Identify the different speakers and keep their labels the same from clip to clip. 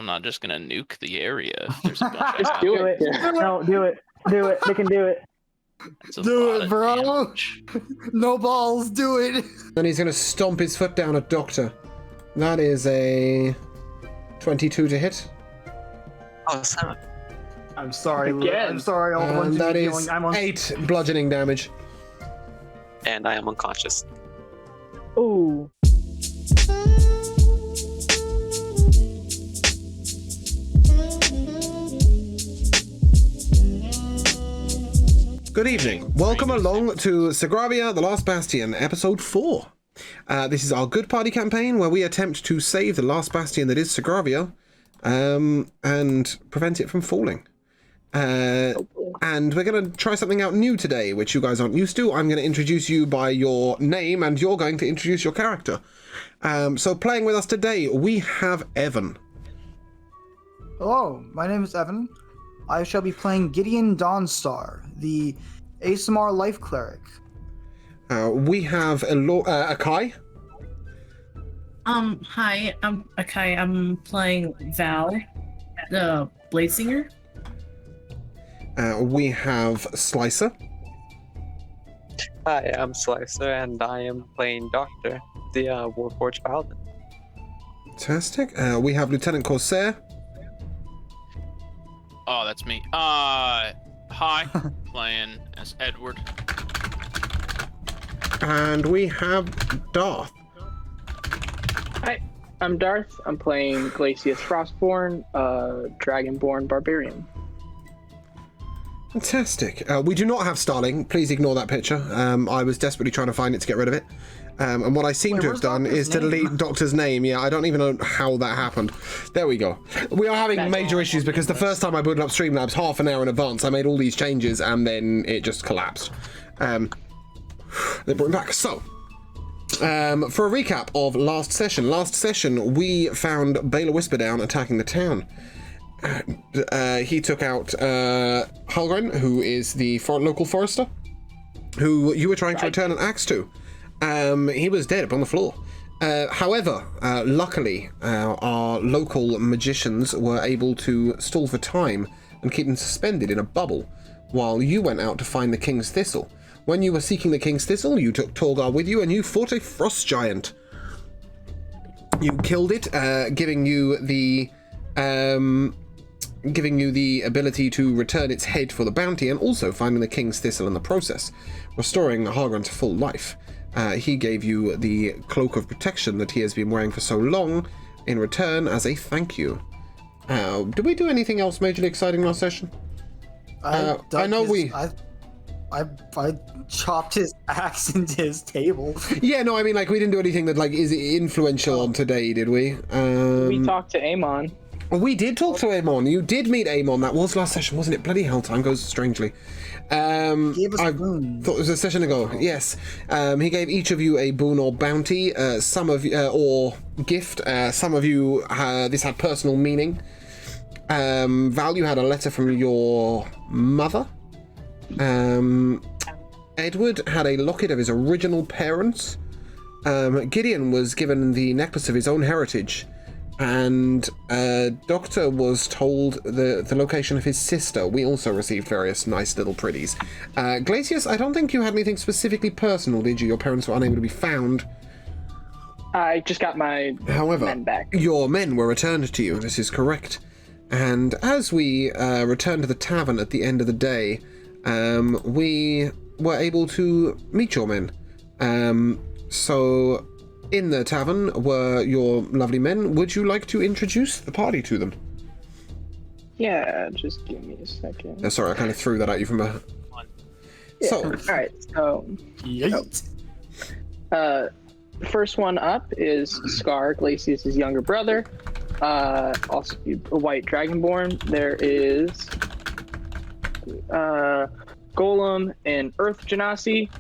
Speaker 1: I'm not just gonna nuke the area if there's a bunch
Speaker 2: Just
Speaker 1: of
Speaker 2: do
Speaker 3: Do
Speaker 2: it.
Speaker 3: it. No, do it. Do it. They can do it.
Speaker 1: That's a
Speaker 4: Do
Speaker 1: lot
Speaker 4: it,
Speaker 1: of
Speaker 4: bro.
Speaker 1: damage.
Speaker 4: No balls, do it.
Speaker 5: And he's going to stomp his foot down at Doctor. That is a 22 to hit.
Speaker 6: Oh, son.
Speaker 4: I'm sorry, Lou.
Speaker 2: Again.
Speaker 4: I'm sorry, all the ones
Speaker 5: And
Speaker 4: you're
Speaker 5: that is
Speaker 4: healing. I'm on.
Speaker 5: 8 bludgeoning damage.
Speaker 6: And I am unconscious.
Speaker 3: Ooh.
Speaker 5: Good evening. Welcome along to Sogravia, The Last Bastion, Episode 4. This is our Good Party campaign where we attempt to save the last bastion that is Sogravia and prevent it from falling. And we're going to try something out new today, which you guys aren't used to. I'm going to introduce you by your name, and you're going to introduce your character. So playing with us today, we have Evan.
Speaker 4: Hello, my name is Evan. I shall be playing Gideon Dawnstar, the ASMR Life Cleric.
Speaker 5: We have Akai.
Speaker 7: Hi, I'm Akai. I'm playing Val, the Blade Singer.
Speaker 5: We have Slicer.
Speaker 6: Hi, I'm Slicer, and I am playing Doctor, the Warforged Paladin.
Speaker 5: Fantastic. We have Lieutenant Corsair.
Speaker 1: Oh, that's me. Hi, playing as Edward.
Speaker 5: And we have Darth.
Speaker 2: Hi, I'm Darth. I'm playing Glacius Frostborn, Dragonborn Barbarian.
Speaker 5: Fantastic. We do not have Starling. Please ignore that picture. I was desperately trying to find it to get rid of it. And what I seem
Speaker 4: Wait,
Speaker 5: to have
Speaker 4: where's
Speaker 5: done
Speaker 4: Doctor's
Speaker 5: is to
Speaker 4: name?
Speaker 5: delete Doctor's name. Yeah, I don't even know how that happened. There we go. We are having
Speaker 2: That's
Speaker 5: major
Speaker 2: all.
Speaker 5: issues because the first time I booted up Streamlabs half an hour in advance, I made all these changes and then it just collapsed. They brought it back. So, for a recap of last session we found Baylor Whisperdown attacking the town. He took out Halgren, who is the local forester, who you were trying to return an axe to. He was dead upon the floor. However, luckily, our local magicians were able to stall for time and keep him suspended in a bubble while you went out to find the King's Thistle. When you were seeking the King's Thistle, you took Torgar with you and you fought a frost giant. You killed it, giving you the ability to return its head for the bounty, and also finding the King's Thistle in the process, restoring Hargren to full life. He gave you the cloak of protection that he has been wearing for so long in return as a thank you. Did we do anything else majorly exciting last session? I
Speaker 4: chopped his axe into his table.
Speaker 5: Yeah, no, I mean, like, we didn't do anything that, like, is influential on today, did we?
Speaker 2: We talked to Amon.
Speaker 5: We did talk to Amon. You did meet Amon. That was last session, wasn't it? Bloody hell, time goes strangely.
Speaker 4: Gave us
Speaker 5: I
Speaker 4: a boon.
Speaker 5: thought it was a session ago. Yes. He gave each of you a boon or bounty, or gift. Some of you, this had personal meaning. Val, you had a letter from your mother. Edward had a locket of his original parents. Gideon was given the necklace of his own heritage. And Doctor was told the location of his sister. We also received various nice little pretties. Glacius, I don't think you had anything specifically personal, did you? Your parents were unable to be found.
Speaker 2: I just got my men back.
Speaker 5: Your men were returned to you. This is correct. And as we returned to the tavern at the end of the day, we were able to meet your men. So in the tavern were your lovely men. Would you like to introduce the party to them?
Speaker 2: Yeah, just give me a second.
Speaker 5: Sorry, I kind of threw that at you from a...
Speaker 2: Yeah.
Speaker 5: So,
Speaker 2: All right, so
Speaker 4: Yeet.
Speaker 2: first one up is Scar, Glacius' younger brother. Also a white dragonborn. There is Golem and Earth Genasi,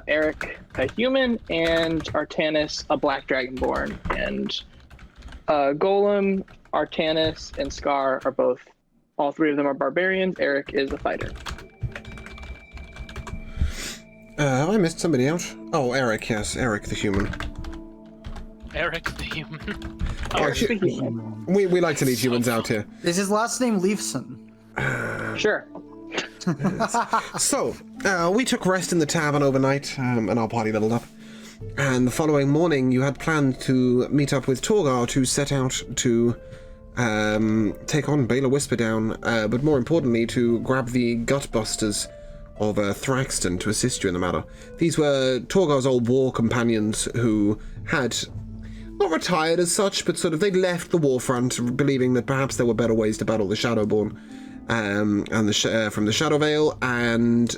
Speaker 2: Eric, a human, and Artanis, a black dragonborn. And Golem, Artanis, and Scar are all three of them are barbarians. Eric is a fighter.
Speaker 5: have I missed somebody out? Oh, Eric, yes, Eric the human.
Speaker 1: Eric the human.
Speaker 5: Yeah, we like to leave humans out here.
Speaker 4: Is his last name Leifson?
Speaker 2: Sure.
Speaker 5: So, we took rest in the tavern overnight, and our party leveled up. And the following morning, you had planned to meet up with Torgar to set out to take on Baylor Whisperdown, but more importantly, to grab the Gutbusters of Thraxton to assist you in the matter. These were Torgar's old war companions who had not retired as such, but sort of they'd left the war front, believing that perhaps there were better ways to battle the Shadowborn and from the Shadow Vale, and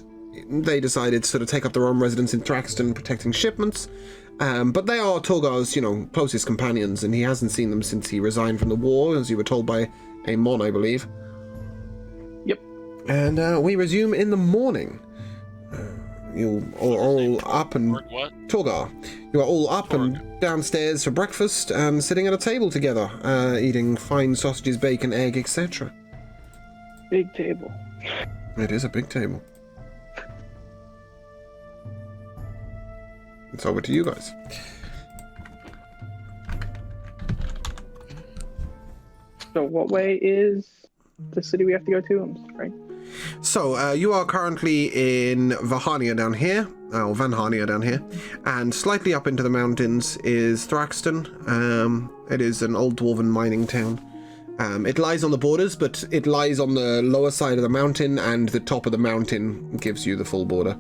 Speaker 5: they decided to sort of take up their own residence in Thraxton, protecting shipments. But they are Torgar's, closest companions, and he hasn't seen them since he resigned from the war, as you were told by Amon, I believe.
Speaker 2: Yep.
Speaker 5: And we resume in the morning. You are all up and...
Speaker 1: What?
Speaker 5: Torgar. You are all up and downstairs for breakfast and sitting at a table together, eating fine sausages, bacon, egg, etc.
Speaker 2: Big table.
Speaker 5: It is a big table. It's over to you guys.
Speaker 2: So what way is the city we have to go to? I'm sorry.
Speaker 5: So, you are currently in Vahania down here, or Vanhania down here, and slightly up into the mountains is Thraxton. It is an old dwarven mining town. It lies on the borders, but it lies on the lower side of the mountain, and the top of the mountain gives you the full border.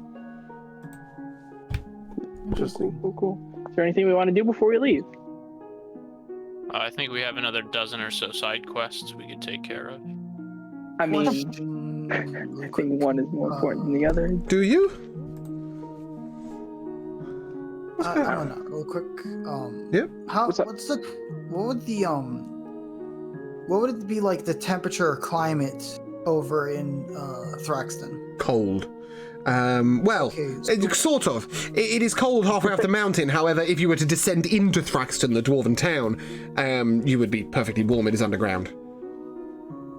Speaker 2: Cool. Is there anything we want to do before we leave?
Speaker 1: I think we have another dozen or so side quests we could take care of.
Speaker 2: I mean,
Speaker 4: Question.
Speaker 2: I think one is more important than the other.
Speaker 5: Do you?
Speaker 4: I don't know. Real quick.
Speaker 5: Yep.
Speaker 4: What would it be like the temperature or climate over in Thraxton?
Speaker 5: Cold. Sort of. It is cold halfway up the mountain. However, if you were to descend into Thraxton, the dwarven town, you would be perfectly warm. It is underground.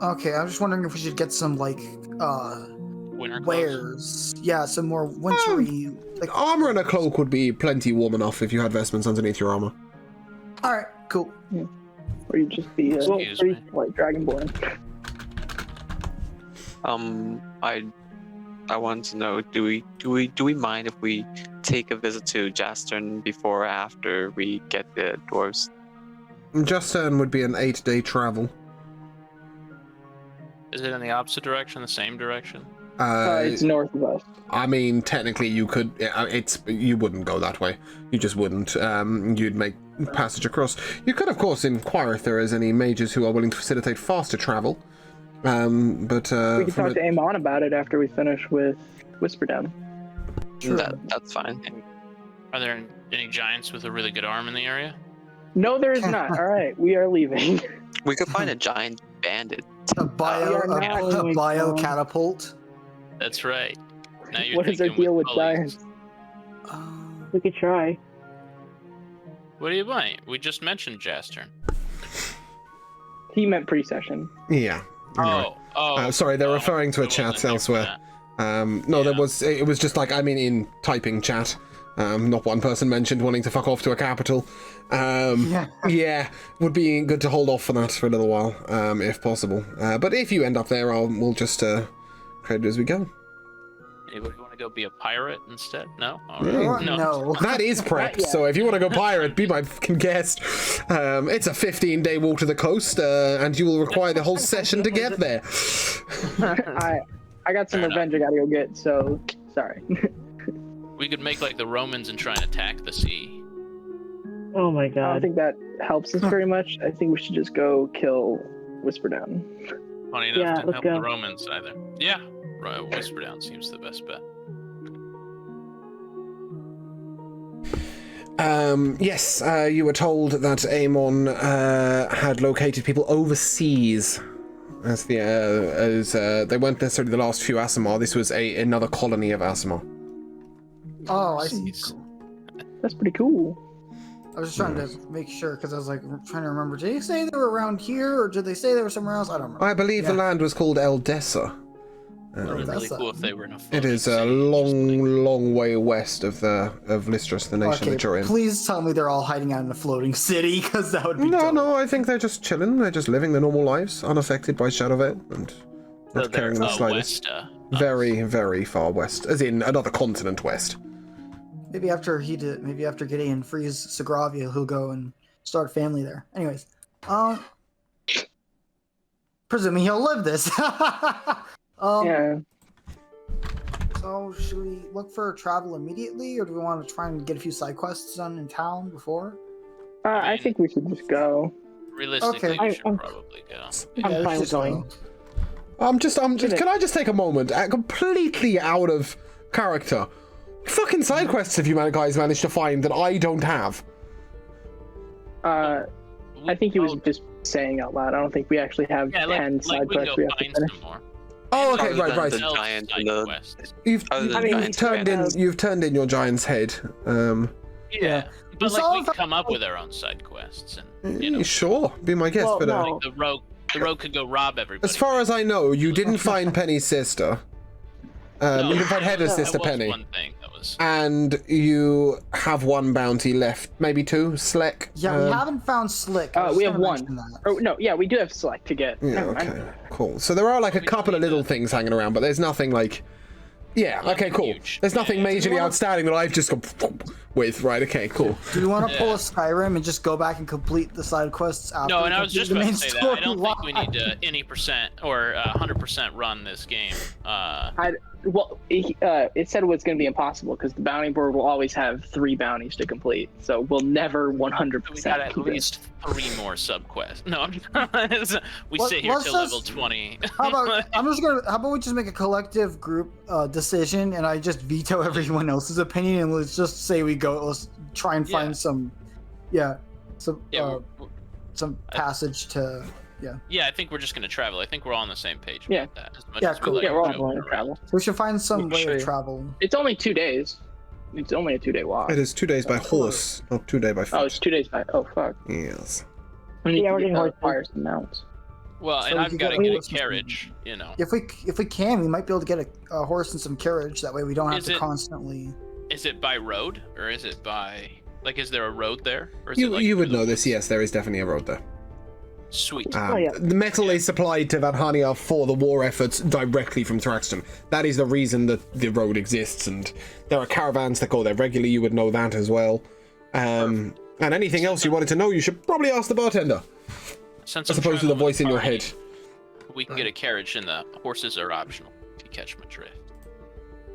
Speaker 4: Okay, I'm just wondering if we should get some
Speaker 1: Winter clothes.
Speaker 4: wares. Yeah, some more wintry.
Speaker 5: Armor and a cloak would be plenty warm enough if you had vestments underneath your armor.
Speaker 4: All right, cool.
Speaker 2: Or you just be
Speaker 1: Excuse me.
Speaker 2: like Dragonborn.
Speaker 6: I want to know, do we mind if we take a visit to Jastern before or after we get the dwarves?
Speaker 5: Justern would be an 8-day travel.
Speaker 1: Is it in the opposite direction, the same direction?
Speaker 2: It's north of us.
Speaker 5: I mean, technically, you could. You wouldn't go that way. You just wouldn't. You'd make passage across. You could, of course, inquire if there is any mages who are willing to facilitate faster travel. But
Speaker 2: we can talk to Amon about it after we finish with Whisperdown.
Speaker 4: Sure.
Speaker 6: That's fine.
Speaker 1: Are there any giants with a really good arm in the area?
Speaker 2: No, there is not. All right, we are leaving.
Speaker 6: We could find a giant bandit.
Speaker 4: A bio catapult.
Speaker 1: That's right. Now you're
Speaker 2: What is our
Speaker 1: thinking
Speaker 2: deal with
Speaker 1: colleagues.
Speaker 2: giants?
Speaker 3: We could try.
Speaker 1: What do you want? We just mentioned Jastern.
Speaker 2: He meant pre-session.
Speaker 5: yeah. Anyway. Sorry, they're referring to a chat elsewhere. No,
Speaker 1: Yeah.
Speaker 5: it was just in typing chat. Not one person mentioned wanting to fuck off to a capital. Yeah, would be good to hold off for that for a little while, if possible. But if you end up there, we'll just credit as we go.
Speaker 1: Anybody want to go be a pirate instead? No? All
Speaker 5: Yeah.
Speaker 1: right.
Speaker 4: No.
Speaker 5: That is prep,
Speaker 2: yet.
Speaker 5: so if you want to go pirate, be my fucking guest. It's a 15-day walk to the coast, and you will require the whole session to get there.
Speaker 2: I got some
Speaker 1: Fair enough.
Speaker 2: revenge I gotta go get, so sorry.
Speaker 1: We could make like the Romans and try and attack the sea.
Speaker 3: Oh my
Speaker 2: I don't
Speaker 3: god.
Speaker 2: think that helps us very much. I think we should just go kill Whisperdown.
Speaker 1: Funny enough,
Speaker 3: Yeah,
Speaker 1: didn't
Speaker 3: let's
Speaker 1: help
Speaker 3: go.
Speaker 1: the Romans either. Yeah, right, Whisperdown seems the best bet.
Speaker 5: Yes, you were told that Amon had located people overseas. As they weren't necessarily the last few Aasimar. This was another colony of Aasimar.
Speaker 4: Oh, I see.
Speaker 1: Jeez.
Speaker 4: Cool.
Speaker 2: That's pretty cool.
Speaker 4: I was just trying to make sure because I was trying to remember. Did they say they were around here or did they say they were somewhere else? I don't remember.
Speaker 5: I believe the land was called Eldessa.
Speaker 1: Really,
Speaker 4: that's
Speaker 1: really
Speaker 4: that.
Speaker 1: cool if they were in a.
Speaker 5: It is a
Speaker 1: floating city, just
Speaker 5: long way west of Listras, the nation
Speaker 4: Okay,
Speaker 5: that you're in.
Speaker 4: please tell me they're all hiding out in a floating city, because that would be
Speaker 5: No,
Speaker 4: dope.
Speaker 5: no, I think they're just chilling. They're just living their normal lives, unaffected by Shadowvet, and
Speaker 6: So
Speaker 5: not caring
Speaker 6: they're,
Speaker 5: the slightest.
Speaker 1: west.
Speaker 5: Very, very far west, as in another continent west.
Speaker 4: Maybe after Gideon frees Sogravia, he'll go and start a family there. Anyways, presuming he'll live this.
Speaker 2: Yeah.
Speaker 4: So should we look for travel immediately, or do we want to try and get a few side quests done in town before?
Speaker 2: I think we should just go.
Speaker 1: Realistically,
Speaker 4: Okay.
Speaker 1: we should probably go.
Speaker 3: I'm
Speaker 4: let's
Speaker 3: fine with
Speaker 4: just
Speaker 3: going.
Speaker 4: go.
Speaker 5: I'm just. Can I just take a moment? Completely out of character. What fucking side quests have you guys managed to find that I don't have?
Speaker 2: I think he was just saying out loud. I don't think we actually have 10 side
Speaker 1: we can
Speaker 2: quests
Speaker 1: go
Speaker 2: we have to
Speaker 1: find
Speaker 2: finish.
Speaker 1: some more.
Speaker 5: Oh, okay,
Speaker 6: Other
Speaker 5: right,
Speaker 6: than
Speaker 5: right.
Speaker 6: the
Speaker 1: Else
Speaker 6: giant
Speaker 1: side
Speaker 6: and the-
Speaker 1: quests.
Speaker 5: You've
Speaker 6: Other than
Speaker 3: mean,
Speaker 6: giant
Speaker 5: you've turned in your giant's head.
Speaker 1: Yeah, but
Speaker 4: We
Speaker 1: like
Speaker 4: saw
Speaker 1: we
Speaker 4: if-
Speaker 1: can come up with our own side quests, and you know,
Speaker 5: Sure, be my guest,
Speaker 3: Well,
Speaker 5: but
Speaker 3: no.
Speaker 1: like the rogue could go rob everybody.
Speaker 5: as far as I know, you didn't find Penny's sister.
Speaker 1: No,
Speaker 5: You didn't find Heather's
Speaker 1: that
Speaker 5: sister
Speaker 1: was
Speaker 5: Penny.
Speaker 1: One thing that was.
Speaker 5: And you have one bounty left, maybe two. Sleck.
Speaker 4: Yeah, we haven't found Slick. I was
Speaker 2: We
Speaker 4: just
Speaker 2: have
Speaker 4: gonna
Speaker 2: one.
Speaker 4: mention that.
Speaker 2: Oh no, yeah, we do have select to get.
Speaker 5: Yeah,
Speaker 2: Never mind.
Speaker 5: okay, cool. So there are like a couple of little things hanging around, but there's nothing like. Yeah, okay, cool.
Speaker 1: Huge.
Speaker 5: There's nothing
Speaker 1: Yeah.
Speaker 5: majorly outstanding that I've just gone with. Right, okay, cool.
Speaker 4: Do we want to pull
Speaker 1: Yeah.
Speaker 4: a Skyrim and just go back and complete the side quests after?
Speaker 1: No,
Speaker 4: we
Speaker 1: and I was
Speaker 4: complete
Speaker 1: just
Speaker 4: the
Speaker 1: about to
Speaker 4: main
Speaker 1: say that. I don't think
Speaker 4: storyline?
Speaker 1: we need to any percent or 100% run this game.
Speaker 2: Well, it said it was going to be impossible because the bounty board will always have 3 bounties to complete, so we'll never 100%.
Speaker 1: We got at
Speaker 2: complete.
Speaker 1: least 3 more sub quests. No, we
Speaker 4: Let-
Speaker 1: sit here
Speaker 4: let's
Speaker 1: till
Speaker 4: just-
Speaker 1: level 20.
Speaker 4: How about how about we just make a collective group decision, and I just veto everyone else's opinion, and let's just say we go. Let's try and find
Speaker 1: Yeah.
Speaker 4: some some passage to.
Speaker 1: Yeah, I think we're just gonna travel. I think we're all on the same page
Speaker 2: Yeah.
Speaker 1: about that. As much
Speaker 4: Yeah,
Speaker 1: as we
Speaker 4: cool.
Speaker 1: like
Speaker 2: Yeah, we're all
Speaker 1: joking
Speaker 2: going to
Speaker 1: around.
Speaker 2: travel.
Speaker 4: We should find some way
Speaker 2: Sure.
Speaker 4: to travel.
Speaker 2: It's only 2 days. It's only a 2-day walk.
Speaker 5: It is 2 days by horse, not 2 days by foot.
Speaker 2: Oh, it's 2 days by. Oh fuck.
Speaker 5: Yes.
Speaker 2: We need
Speaker 3: Yeah,
Speaker 2: to
Speaker 3: we're
Speaker 2: get,
Speaker 3: getting horses.
Speaker 2: acquire some mounts.
Speaker 1: Well,
Speaker 4: So
Speaker 1: and
Speaker 4: we
Speaker 1: I've
Speaker 4: could
Speaker 1: got to
Speaker 4: get
Speaker 1: get a
Speaker 4: horses.
Speaker 1: carriage. You know,
Speaker 4: If we can, we might be able to get a horse and some carriage. That way, we don't have
Speaker 1: Is
Speaker 4: to
Speaker 1: it-
Speaker 4: constantly.
Speaker 1: is it by road or is it by like? Is there a road there? Or is
Speaker 5: You
Speaker 1: it like
Speaker 5: you would
Speaker 1: through the
Speaker 5: know this.
Speaker 1: woods?
Speaker 5: Yes, there is definitely a road there.
Speaker 1: Sweet.
Speaker 3: yeah.
Speaker 5: The metal is supplied to Vanhania for the war efforts directly from Thraxton. That is the reason that the road exists, and there are caravans that go there regularly. You would know that as well. And anything else you wanted to know, you should probably ask the bartender,
Speaker 1: Since
Speaker 5: as
Speaker 1: I'm
Speaker 5: opposed to the
Speaker 1: traveling
Speaker 5: voice in your
Speaker 1: with party,
Speaker 5: head.
Speaker 1: We can get a carriage, and the horses are optional. If you catch my drift.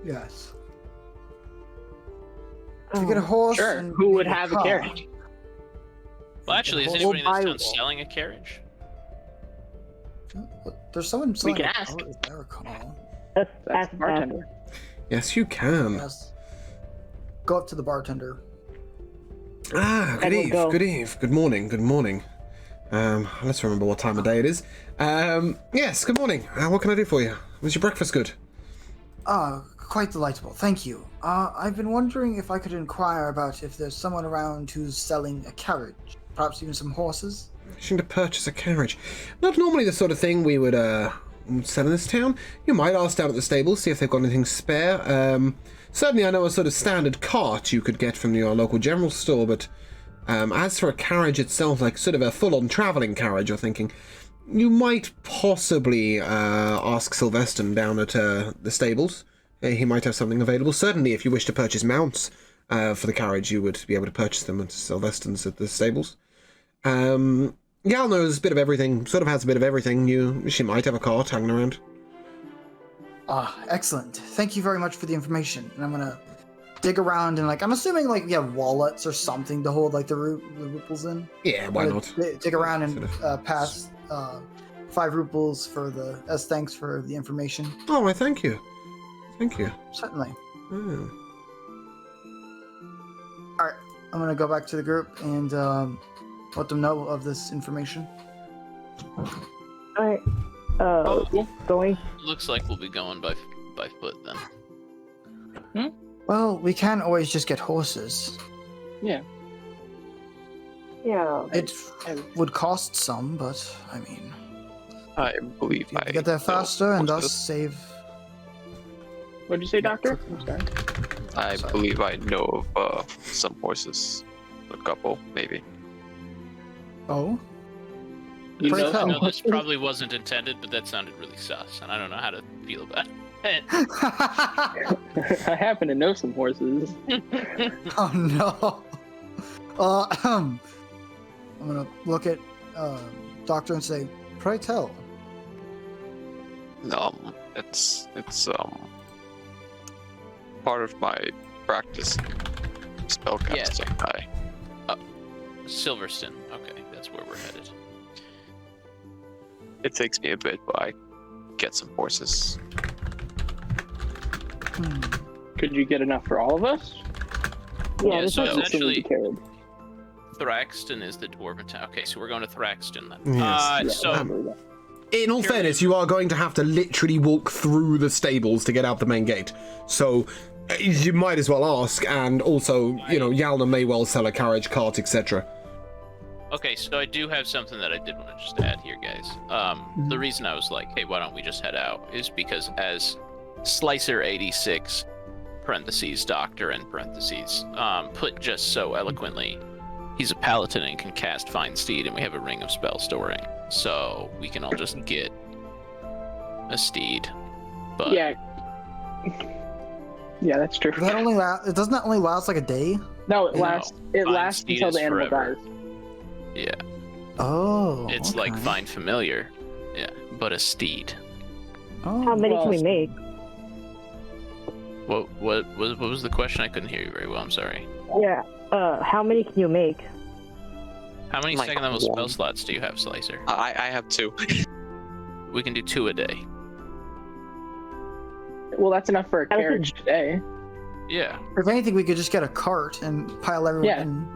Speaker 4: Yes. If you get a horse,
Speaker 2: Sure.
Speaker 4: and
Speaker 2: Who would
Speaker 4: maybe
Speaker 2: have a
Speaker 4: car.
Speaker 2: carriage?
Speaker 1: Well, actually, is
Speaker 4: We'll
Speaker 1: anybody in this
Speaker 3: buy
Speaker 1: town
Speaker 3: one.
Speaker 1: selling a carriage?
Speaker 4: There's someone selling
Speaker 2: can
Speaker 4: a
Speaker 2: ask.
Speaker 4: car, as I recall.
Speaker 3: That's
Speaker 2: That's the bartender.
Speaker 5: Yes, you can.
Speaker 4: Yes. Go up to the bartender.
Speaker 5: Ah, good
Speaker 3: I will
Speaker 5: eve,
Speaker 3: go.
Speaker 5: good eve, good morning, good morning. Let's remember what time of day it is. Yes, good morning. What can I do for you? Was your breakfast good?
Speaker 4: Quite delightful. Thank you. I've been wondering if I could inquire about if there's someone around who's selling a carriage, perhaps even some horses.
Speaker 5: Wishing to purchase a carriage. Not normally the sort of thing we would sell in this town. You might ask down at the stables, see if they've got anything spare. Certainly I know a sort of standard cart you could get from your local general store, but as for a carriage itself, like sort of a full-on travelling carriage, you're thinking, you might possibly ask Sylveston down at the stables. He might have something available. Certainly if you wish to purchase mounts for the carriage, you would be able to purchase them at Sylveston's at the stables. Gal knows a bit of everything, sort of has a bit of everything. She might have a cart hanging around.
Speaker 4: Excellent. Thank you very much for the information. And I'm gonna dig around and I'm assuming we have wallets or something to hold the ruples in.
Speaker 5: Yeah, why
Speaker 4: I'm
Speaker 5: not?
Speaker 4: gonna dig around and
Speaker 5: Sort
Speaker 4: pass 5 ruples as thanks for the information.
Speaker 5: Oh, why, thank you. Thank you.
Speaker 4: Certainly.
Speaker 5: Oh.
Speaker 4: All right. I'm gonna go back to the group and let them know of this information.
Speaker 3: Alright.
Speaker 2: Cool.
Speaker 3: Going.
Speaker 1: Looks like we'll be going by foot then.
Speaker 4: Well, we can't always just get horses.
Speaker 2: Yeah.
Speaker 3: Yeah.
Speaker 4: It would cost some, but I mean,
Speaker 6: I believe
Speaker 4: if you
Speaker 6: I
Speaker 4: get there
Speaker 6: know
Speaker 4: faster and thus
Speaker 6: horses.
Speaker 4: save
Speaker 2: What'd you say, Doctor? I'm sorry.
Speaker 6: I
Speaker 4: Sorry.
Speaker 6: believe I know of some horses. A couple, maybe.
Speaker 4: Oh?
Speaker 2: You
Speaker 4: Pray
Speaker 2: know
Speaker 4: tell.
Speaker 1: I
Speaker 2: some
Speaker 1: know this
Speaker 2: horses?
Speaker 1: probably wasn't intended, but that sounded really sus, and I don't know how to feel about it.
Speaker 2: I happen to know some horses.
Speaker 4: Oh no. I'm gonna look at Doctor and say, "Pray tell."
Speaker 6: It's part of my practice spellcasting.
Speaker 1: Silverstone. Okay, that's where we're headed.
Speaker 6: It takes me a bit, but I get some horses.
Speaker 4: Hmm.
Speaker 2: Could you get enough for all of us?
Speaker 7: Yeah,
Speaker 1: So
Speaker 2: Doesn't
Speaker 1: it's
Speaker 2: seem to be
Speaker 1: actually
Speaker 2: carried.
Speaker 1: Thraxton is the dwarven town. Okay, so we're going to Thraxton then.
Speaker 5: Yes.
Speaker 2: Yeah,
Speaker 1: So
Speaker 2: I remember that.
Speaker 5: In all fairness, you are going to have to literally walk through the stables to get out the main gate. So you might as well ask, and also, you know, Yalna may well sell a carriage, cart, etc.
Speaker 1: okay, so I do have something that I did want to just add here, guys. The reason I was like, hey, why don't we just head out, is because as Slicer86 parentheses doctor end parentheses put just so eloquently, he's a paladin and can cast Find Steed, and we have a ring of spell storing, so we can all just get a steed. But
Speaker 2: Yeah. Yeah, that's true.
Speaker 4: That only doesn't that only last like a day?
Speaker 2: No, it
Speaker 1: No,
Speaker 2: lasts. It
Speaker 1: Find
Speaker 2: lasts
Speaker 1: Steed
Speaker 2: until
Speaker 1: is
Speaker 2: the animal
Speaker 1: forever.
Speaker 2: dies.
Speaker 1: yeah,
Speaker 4: Oh.
Speaker 1: it's like
Speaker 4: okay.
Speaker 1: Find Familiar, yeah, but a steed.
Speaker 4: Oh.
Speaker 3: How many can we
Speaker 2: Well,
Speaker 3: make?
Speaker 1: What was the question? I couldn't hear you very well. I'm sorry.
Speaker 3: Yeah. How many can you make?
Speaker 1: How many
Speaker 6: Like
Speaker 1: second level spell
Speaker 6: one.
Speaker 1: slots do you have, Slicer?
Speaker 6: I have two.
Speaker 1: We can do 2 a day.
Speaker 2: Well, that's enough for a
Speaker 3: That was a-
Speaker 2: carriage today.
Speaker 1: Yeah,
Speaker 4: If anything, we could just get a cart and pile everyone
Speaker 2: Yeah.
Speaker 4: in.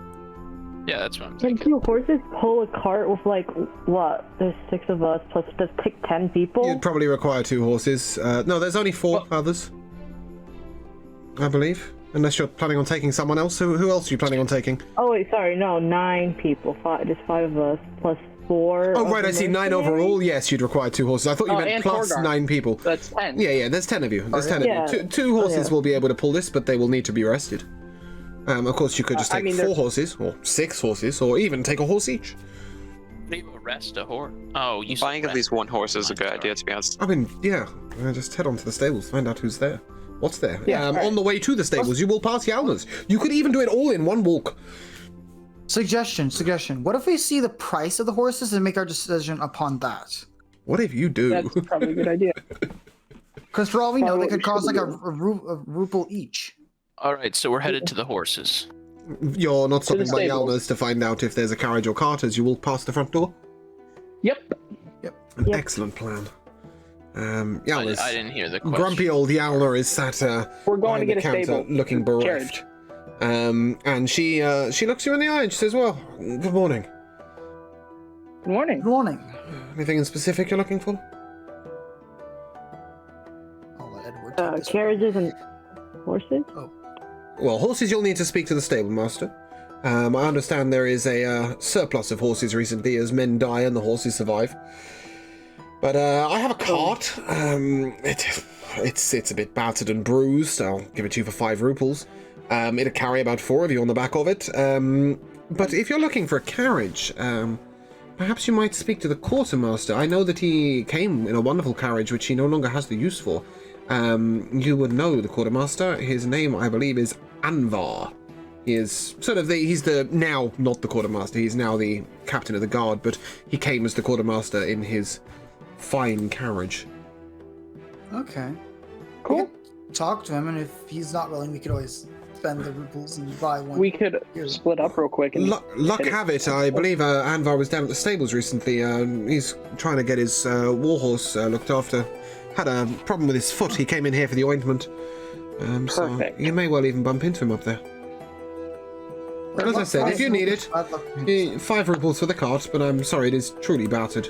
Speaker 1: yeah, that's what I'm
Speaker 3: Can
Speaker 1: thinking.
Speaker 3: 2 horses pull a cart with like what? There's 6 of us plus just take 10 people.
Speaker 5: You'd probably require 2 horses. No, there's only 4 others, I believe. Unless you're planning on taking someone else. Who else are you planning on taking?
Speaker 3: Oh wait, sorry, no, 9 people. Just 5 of us plus 4.
Speaker 5: Oh,
Speaker 3: of
Speaker 5: right,
Speaker 3: the
Speaker 5: I see. 9
Speaker 3: mercenaries.
Speaker 5: overall. Yes, you'd require 2 horses. I thought you
Speaker 2: Oh,
Speaker 5: meant
Speaker 2: and
Speaker 5: plus
Speaker 2: Torgar.
Speaker 5: 9 people.
Speaker 2: That's 10.
Speaker 5: Yeah, there's 10 of you. There's 10
Speaker 3: yeah.
Speaker 5: of you. Two horses
Speaker 3: yeah.
Speaker 5: will be able to pull this, but they will need to be rested. Of course, you could just
Speaker 2: I
Speaker 5: take
Speaker 2: mean,
Speaker 5: 4
Speaker 2: they're-
Speaker 5: horses, or 6 horses, or even take a horse each.
Speaker 1: Leave a rest a horse. Oh, you said
Speaker 6: Buying at
Speaker 1: rest.
Speaker 6: least one horse is a
Speaker 1: I'm
Speaker 6: good
Speaker 1: sorry.
Speaker 6: idea, to be honest.
Speaker 5: I mean, yeah. Just head on to the stables, find out who's there. What's there?
Speaker 2: Yeah, alright.
Speaker 5: On the way to the stables, you will pass Yalna's. You could even do it all in one walk.
Speaker 4: Suggestion. What if we see the price of the horses and make our decision upon that?
Speaker 5: What if you do?
Speaker 2: That's probably a good idea.
Speaker 4: Because for all we know,
Speaker 2: Probably
Speaker 4: they
Speaker 2: what
Speaker 4: could
Speaker 2: we
Speaker 4: cost
Speaker 2: should
Speaker 4: like a
Speaker 2: do.
Speaker 4: ruble each.
Speaker 1: All right, so we're headed to the horses.
Speaker 5: You're not stopping by
Speaker 2: stables.
Speaker 5: Yalna's to find out if there's a carriage or cart as you walk past the front door?
Speaker 2: Yep.
Speaker 5: An
Speaker 3: Yep.
Speaker 5: excellent plan.
Speaker 1: I
Speaker 5: Yalna's
Speaker 1: didn't hear the question.
Speaker 5: grumpy old Yalna is sat
Speaker 2: We're going to
Speaker 5: behind
Speaker 2: get
Speaker 5: the
Speaker 2: a
Speaker 5: counter
Speaker 2: stable.
Speaker 5: looking bereft. And she looks you in the eye and she says, well, good morning.
Speaker 2: Good morning.
Speaker 4: Good morning.
Speaker 5: Anything in specific you're looking for?
Speaker 4: I'll let Edward take this one.
Speaker 3: Carriages and horses.
Speaker 5: Well, horses you'll need to speak to the stable master. I understand there is a surplus of horses recently as men die and the horses survive. But I have a cart. It's a bit battered and bruised. I'll give it to you for 5 ruples. It'll carry about 4 of you on the back of it. But if you're looking for a carriage, perhaps you might speak to the quartermaster. I know that he came in a wonderful carriage which he no longer has the use for. You would know the quartermaster. His name, I believe, is Anvar. He is sort of he's now not the quartermaster, he's now the captain of the guard, but he came as the quartermaster in his fine carriage.
Speaker 4: Okay.
Speaker 2: Cool.
Speaker 4: We could talk to him, and if he's not willing, we could always spend the rubles and buy one.
Speaker 2: We could split up real quick. And
Speaker 5: Luck have it, I believe Anvar was down at the stables recently. He's trying to get his warhorse looked after. Had a problem with his foot. He came in here for the ointment. So
Speaker 2: Perfect.
Speaker 5: you may well even bump into him up there. But as I said, if you need it, 5 ruples for the cart, but I'm sorry, it is truly battered.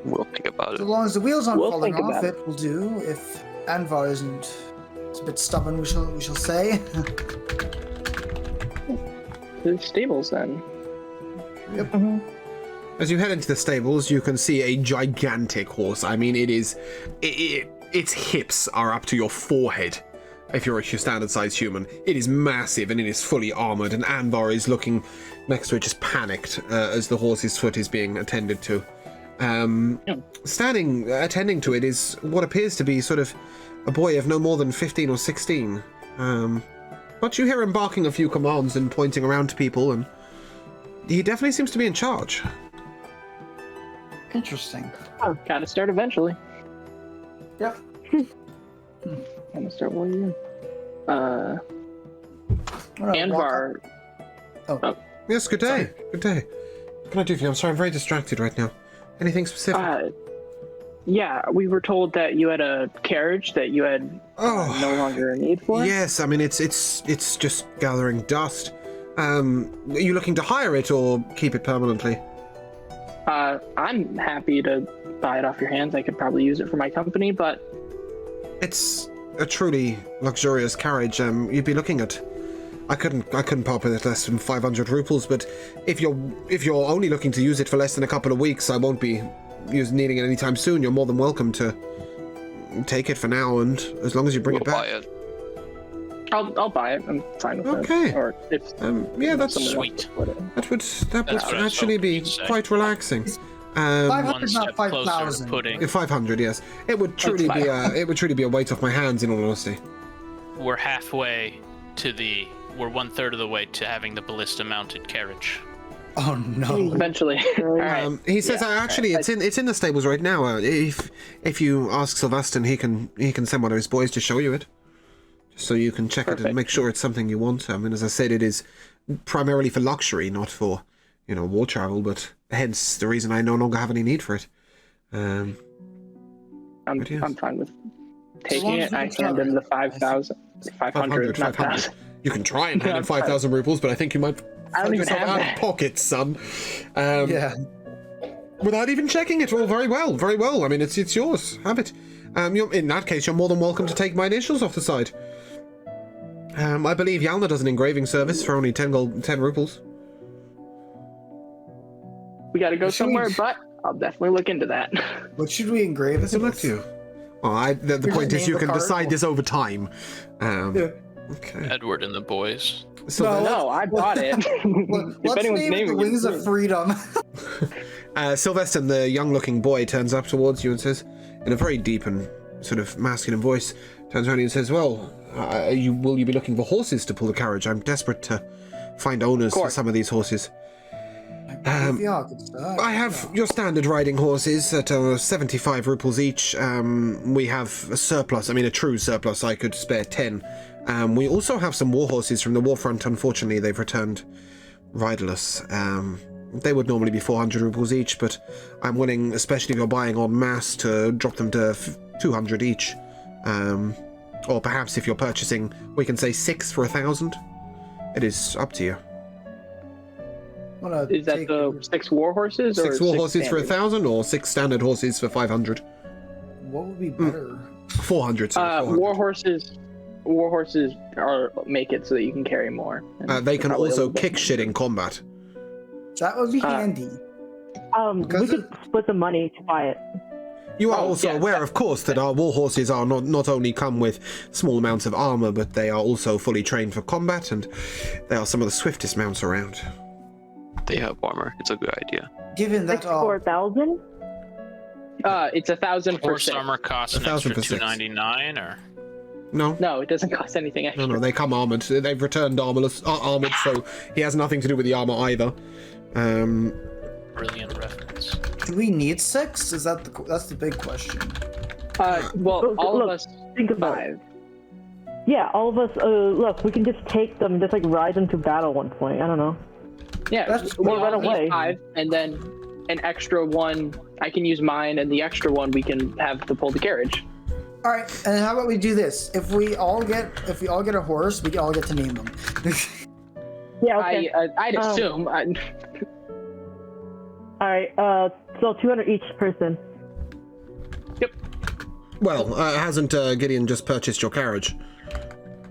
Speaker 6: We'll think about
Speaker 4: As
Speaker 6: it.
Speaker 4: long as the wheels aren't
Speaker 2: We'll
Speaker 4: falling
Speaker 2: think
Speaker 4: off,
Speaker 2: about
Speaker 4: it will do. If Anvar isn't, it's a bit stubborn. We shall say.
Speaker 2: the stables then.
Speaker 5: As you head into the stables, you can see a gigantic horse. I mean, it its hips are up to your forehead. If you're a standard-sized human, it is massive and it is fully armored. And Anvar is looking next to it, just panicked as the horse's foot is being attended to. Standing, attending to it is what appears to be sort of a boy of no more than 15 or 16. But you hear him barking a few commands and pointing around to people, and he definitely seems to be in charge.
Speaker 4: Interesting.
Speaker 2: Oh, gotta start eventually.
Speaker 4: Yep.
Speaker 2: Gotta start while you're in.
Speaker 4: I'm gonna walk
Speaker 2: Anvar.
Speaker 4: up- Oh,
Speaker 5: Yes, good day.
Speaker 4: Sorry.
Speaker 5: Good day. What can I do for you? I'm sorry, I'm very distracted right now. Anything specific?
Speaker 2: Yeah, we were told that you had a carriage that you had no longer a need for.
Speaker 5: Yes, I mean, it's just gathering dust. Are you looking to hire it or keep it permanently?
Speaker 2: I'm happy to buy it off your hands. I could probably use it for my company, but
Speaker 5: It's a truly luxurious carriage. You'd be looking at. I couldn't part with it less than 500 rupees. But if you're only looking to use it for less than a couple of weeks, I won't be needing it anytime soon. You're more than welcome to take it for now, and as long as you bring it
Speaker 6: We'll
Speaker 5: back.
Speaker 6: buy it.
Speaker 2: I'll buy it. I'm fine with
Speaker 5: Okay.
Speaker 2: it. Or if
Speaker 5: Yeah, that's
Speaker 2: someone wants
Speaker 1: sweet.
Speaker 2: to split it.
Speaker 5: That would
Speaker 1: That's what I was
Speaker 5: actually
Speaker 1: hoping
Speaker 5: be
Speaker 1: you'd say.
Speaker 5: quite relaxing.
Speaker 4: 500,
Speaker 1: One
Speaker 4: not
Speaker 1: step closer to
Speaker 4: 5,000.
Speaker 1: putting.
Speaker 5: 500, yes. It would truly
Speaker 2: That's
Speaker 5: be
Speaker 2: fine.
Speaker 5: it would truly be a weight off my hands, in all honesty.
Speaker 1: We're halfway to we're 1/3 of the way to having the ballista mounted carriage.
Speaker 4: Oh no.
Speaker 2: Eventually. All right.
Speaker 5: He says
Speaker 2: Yeah,
Speaker 5: actually
Speaker 2: right.
Speaker 5: it's in the stables right now. If you ask Sylveston, he can send one of his boys to show you it, just so you can check it
Speaker 2: Perfect.
Speaker 5: and make sure it's something you want. I mean, as I said, it is primarily for luxury, not for war travel. But hence the reason I no longer have any need for it.
Speaker 2: I'm
Speaker 5: Yes.
Speaker 2: I'm fine with
Speaker 4: long
Speaker 2: taking
Speaker 4: as
Speaker 2: it. I
Speaker 4: we
Speaker 2: hand
Speaker 4: cover
Speaker 2: him the
Speaker 4: it.
Speaker 2: 5,000, 500, not
Speaker 5: 500.
Speaker 2: 1,000.
Speaker 5: You can try and hand
Speaker 2: Yeah,
Speaker 5: in 5,000 rupees, but I think you might
Speaker 2: I don't
Speaker 5: find
Speaker 2: even
Speaker 5: yourself
Speaker 2: have
Speaker 5: out
Speaker 2: that.
Speaker 5: of pocket, son.
Speaker 4: Yeah.
Speaker 5: Without even checking it. Well, very well, very well. I mean, it's yours. Have it. In that case, you're more than welcome to take my initials off the side. I believe Yalna does an engraving service for only 10 rupees.
Speaker 2: We got to go
Speaker 4: Should
Speaker 2: somewhere,
Speaker 4: we-
Speaker 2: but I'll definitely look into that.
Speaker 4: What should we engrave as
Speaker 5: Good luck to you. Well, the
Speaker 4: Here's
Speaker 5: point
Speaker 4: the
Speaker 5: is
Speaker 4: name
Speaker 5: you
Speaker 4: of the
Speaker 5: can
Speaker 4: card.
Speaker 5: decide this over time.
Speaker 4: Yeah.
Speaker 5: Okay.
Speaker 1: Edward and the boys.
Speaker 5: So
Speaker 4: No.
Speaker 2: No, I bought it.
Speaker 4: Let's
Speaker 2: anyone's
Speaker 4: name it
Speaker 2: naming
Speaker 4: the
Speaker 2: it,
Speaker 4: Wings of
Speaker 2: please.
Speaker 4: Freedom.
Speaker 5: Sylvester, the young-looking boy, turns up towards you and says, in a very deep and sort of masculine voice, turns around and says, "Well, will you be looking for horses to pull the carriage? I'm desperate to find owners for
Speaker 2: course.
Speaker 5: some of these horses.
Speaker 4: Yeah, good stuff.
Speaker 5: I have your standard riding horses at 75 rupees each. We have a surplus, a true surplus. I could spare 10. We also have some war horses from the war front. Unfortunately, they've returned riderless. They would normally be 400 rupees each, but I'm willing, especially if you're buying en masse, to drop them to 200 each. Or perhaps if you're purchasing, we can say 6 for 1,000. It is up to you.
Speaker 2: Is that the 6 war horses?
Speaker 5: 6
Speaker 2: or
Speaker 5: war
Speaker 2: 6
Speaker 5: horses for
Speaker 2: standard?
Speaker 5: 1,000, or 6 standard horses for 500?
Speaker 4: What would be better?
Speaker 5: 400, sorry, 400.
Speaker 2: War horses make it so that you can carry more. and
Speaker 5: They can
Speaker 2: probably a
Speaker 5: also
Speaker 2: little bit
Speaker 5: kick
Speaker 2: more.
Speaker 5: shit in combat.
Speaker 4: That would be handy.
Speaker 3: We
Speaker 4: Because
Speaker 3: could split the money to buy it.
Speaker 5: You are
Speaker 2: Oh,
Speaker 5: also
Speaker 2: yeah,
Speaker 5: aware, of course, that our war horses are not only come with small amounts of armor, but they are also fully trained for combat, and they are some of the swiftest mounts around.
Speaker 6: They have armor. It's a good idea.
Speaker 4: Given that
Speaker 3: 4,000?
Speaker 2: It's 1,000 for
Speaker 1: Horse
Speaker 2: 6.
Speaker 1: armor costs an
Speaker 5: 1,000
Speaker 1: extra
Speaker 5: for 6.
Speaker 1: $299, or
Speaker 5: No?
Speaker 2: No, it doesn't cost anything extra.
Speaker 5: No, they come armored. They've returned armored, so he has nothing to do with the armor either.
Speaker 1: brilliant reference.
Speaker 4: do we need 6? That's the big question.
Speaker 2: Well, all
Speaker 3: Look,
Speaker 2: of us
Speaker 3: think about
Speaker 2: 5.
Speaker 3: Yeah, all of us, look, we can just take them and just ride them to battle at one point. I don't know.
Speaker 2: Yeah,
Speaker 4: That's-
Speaker 2: we
Speaker 3: Or run
Speaker 2: all need
Speaker 3: away.
Speaker 2: 5, and then an extra one. I can use mine, and the extra one we can have to pull the carriage.
Speaker 4: All right, and how about we do this? If we all get a horse, we all get to name them.
Speaker 3: Yeah, okay.
Speaker 2: I'd assume.
Speaker 3: Alright, so 200 each person.
Speaker 5: Well, hasn't Gideon just purchased your carriage?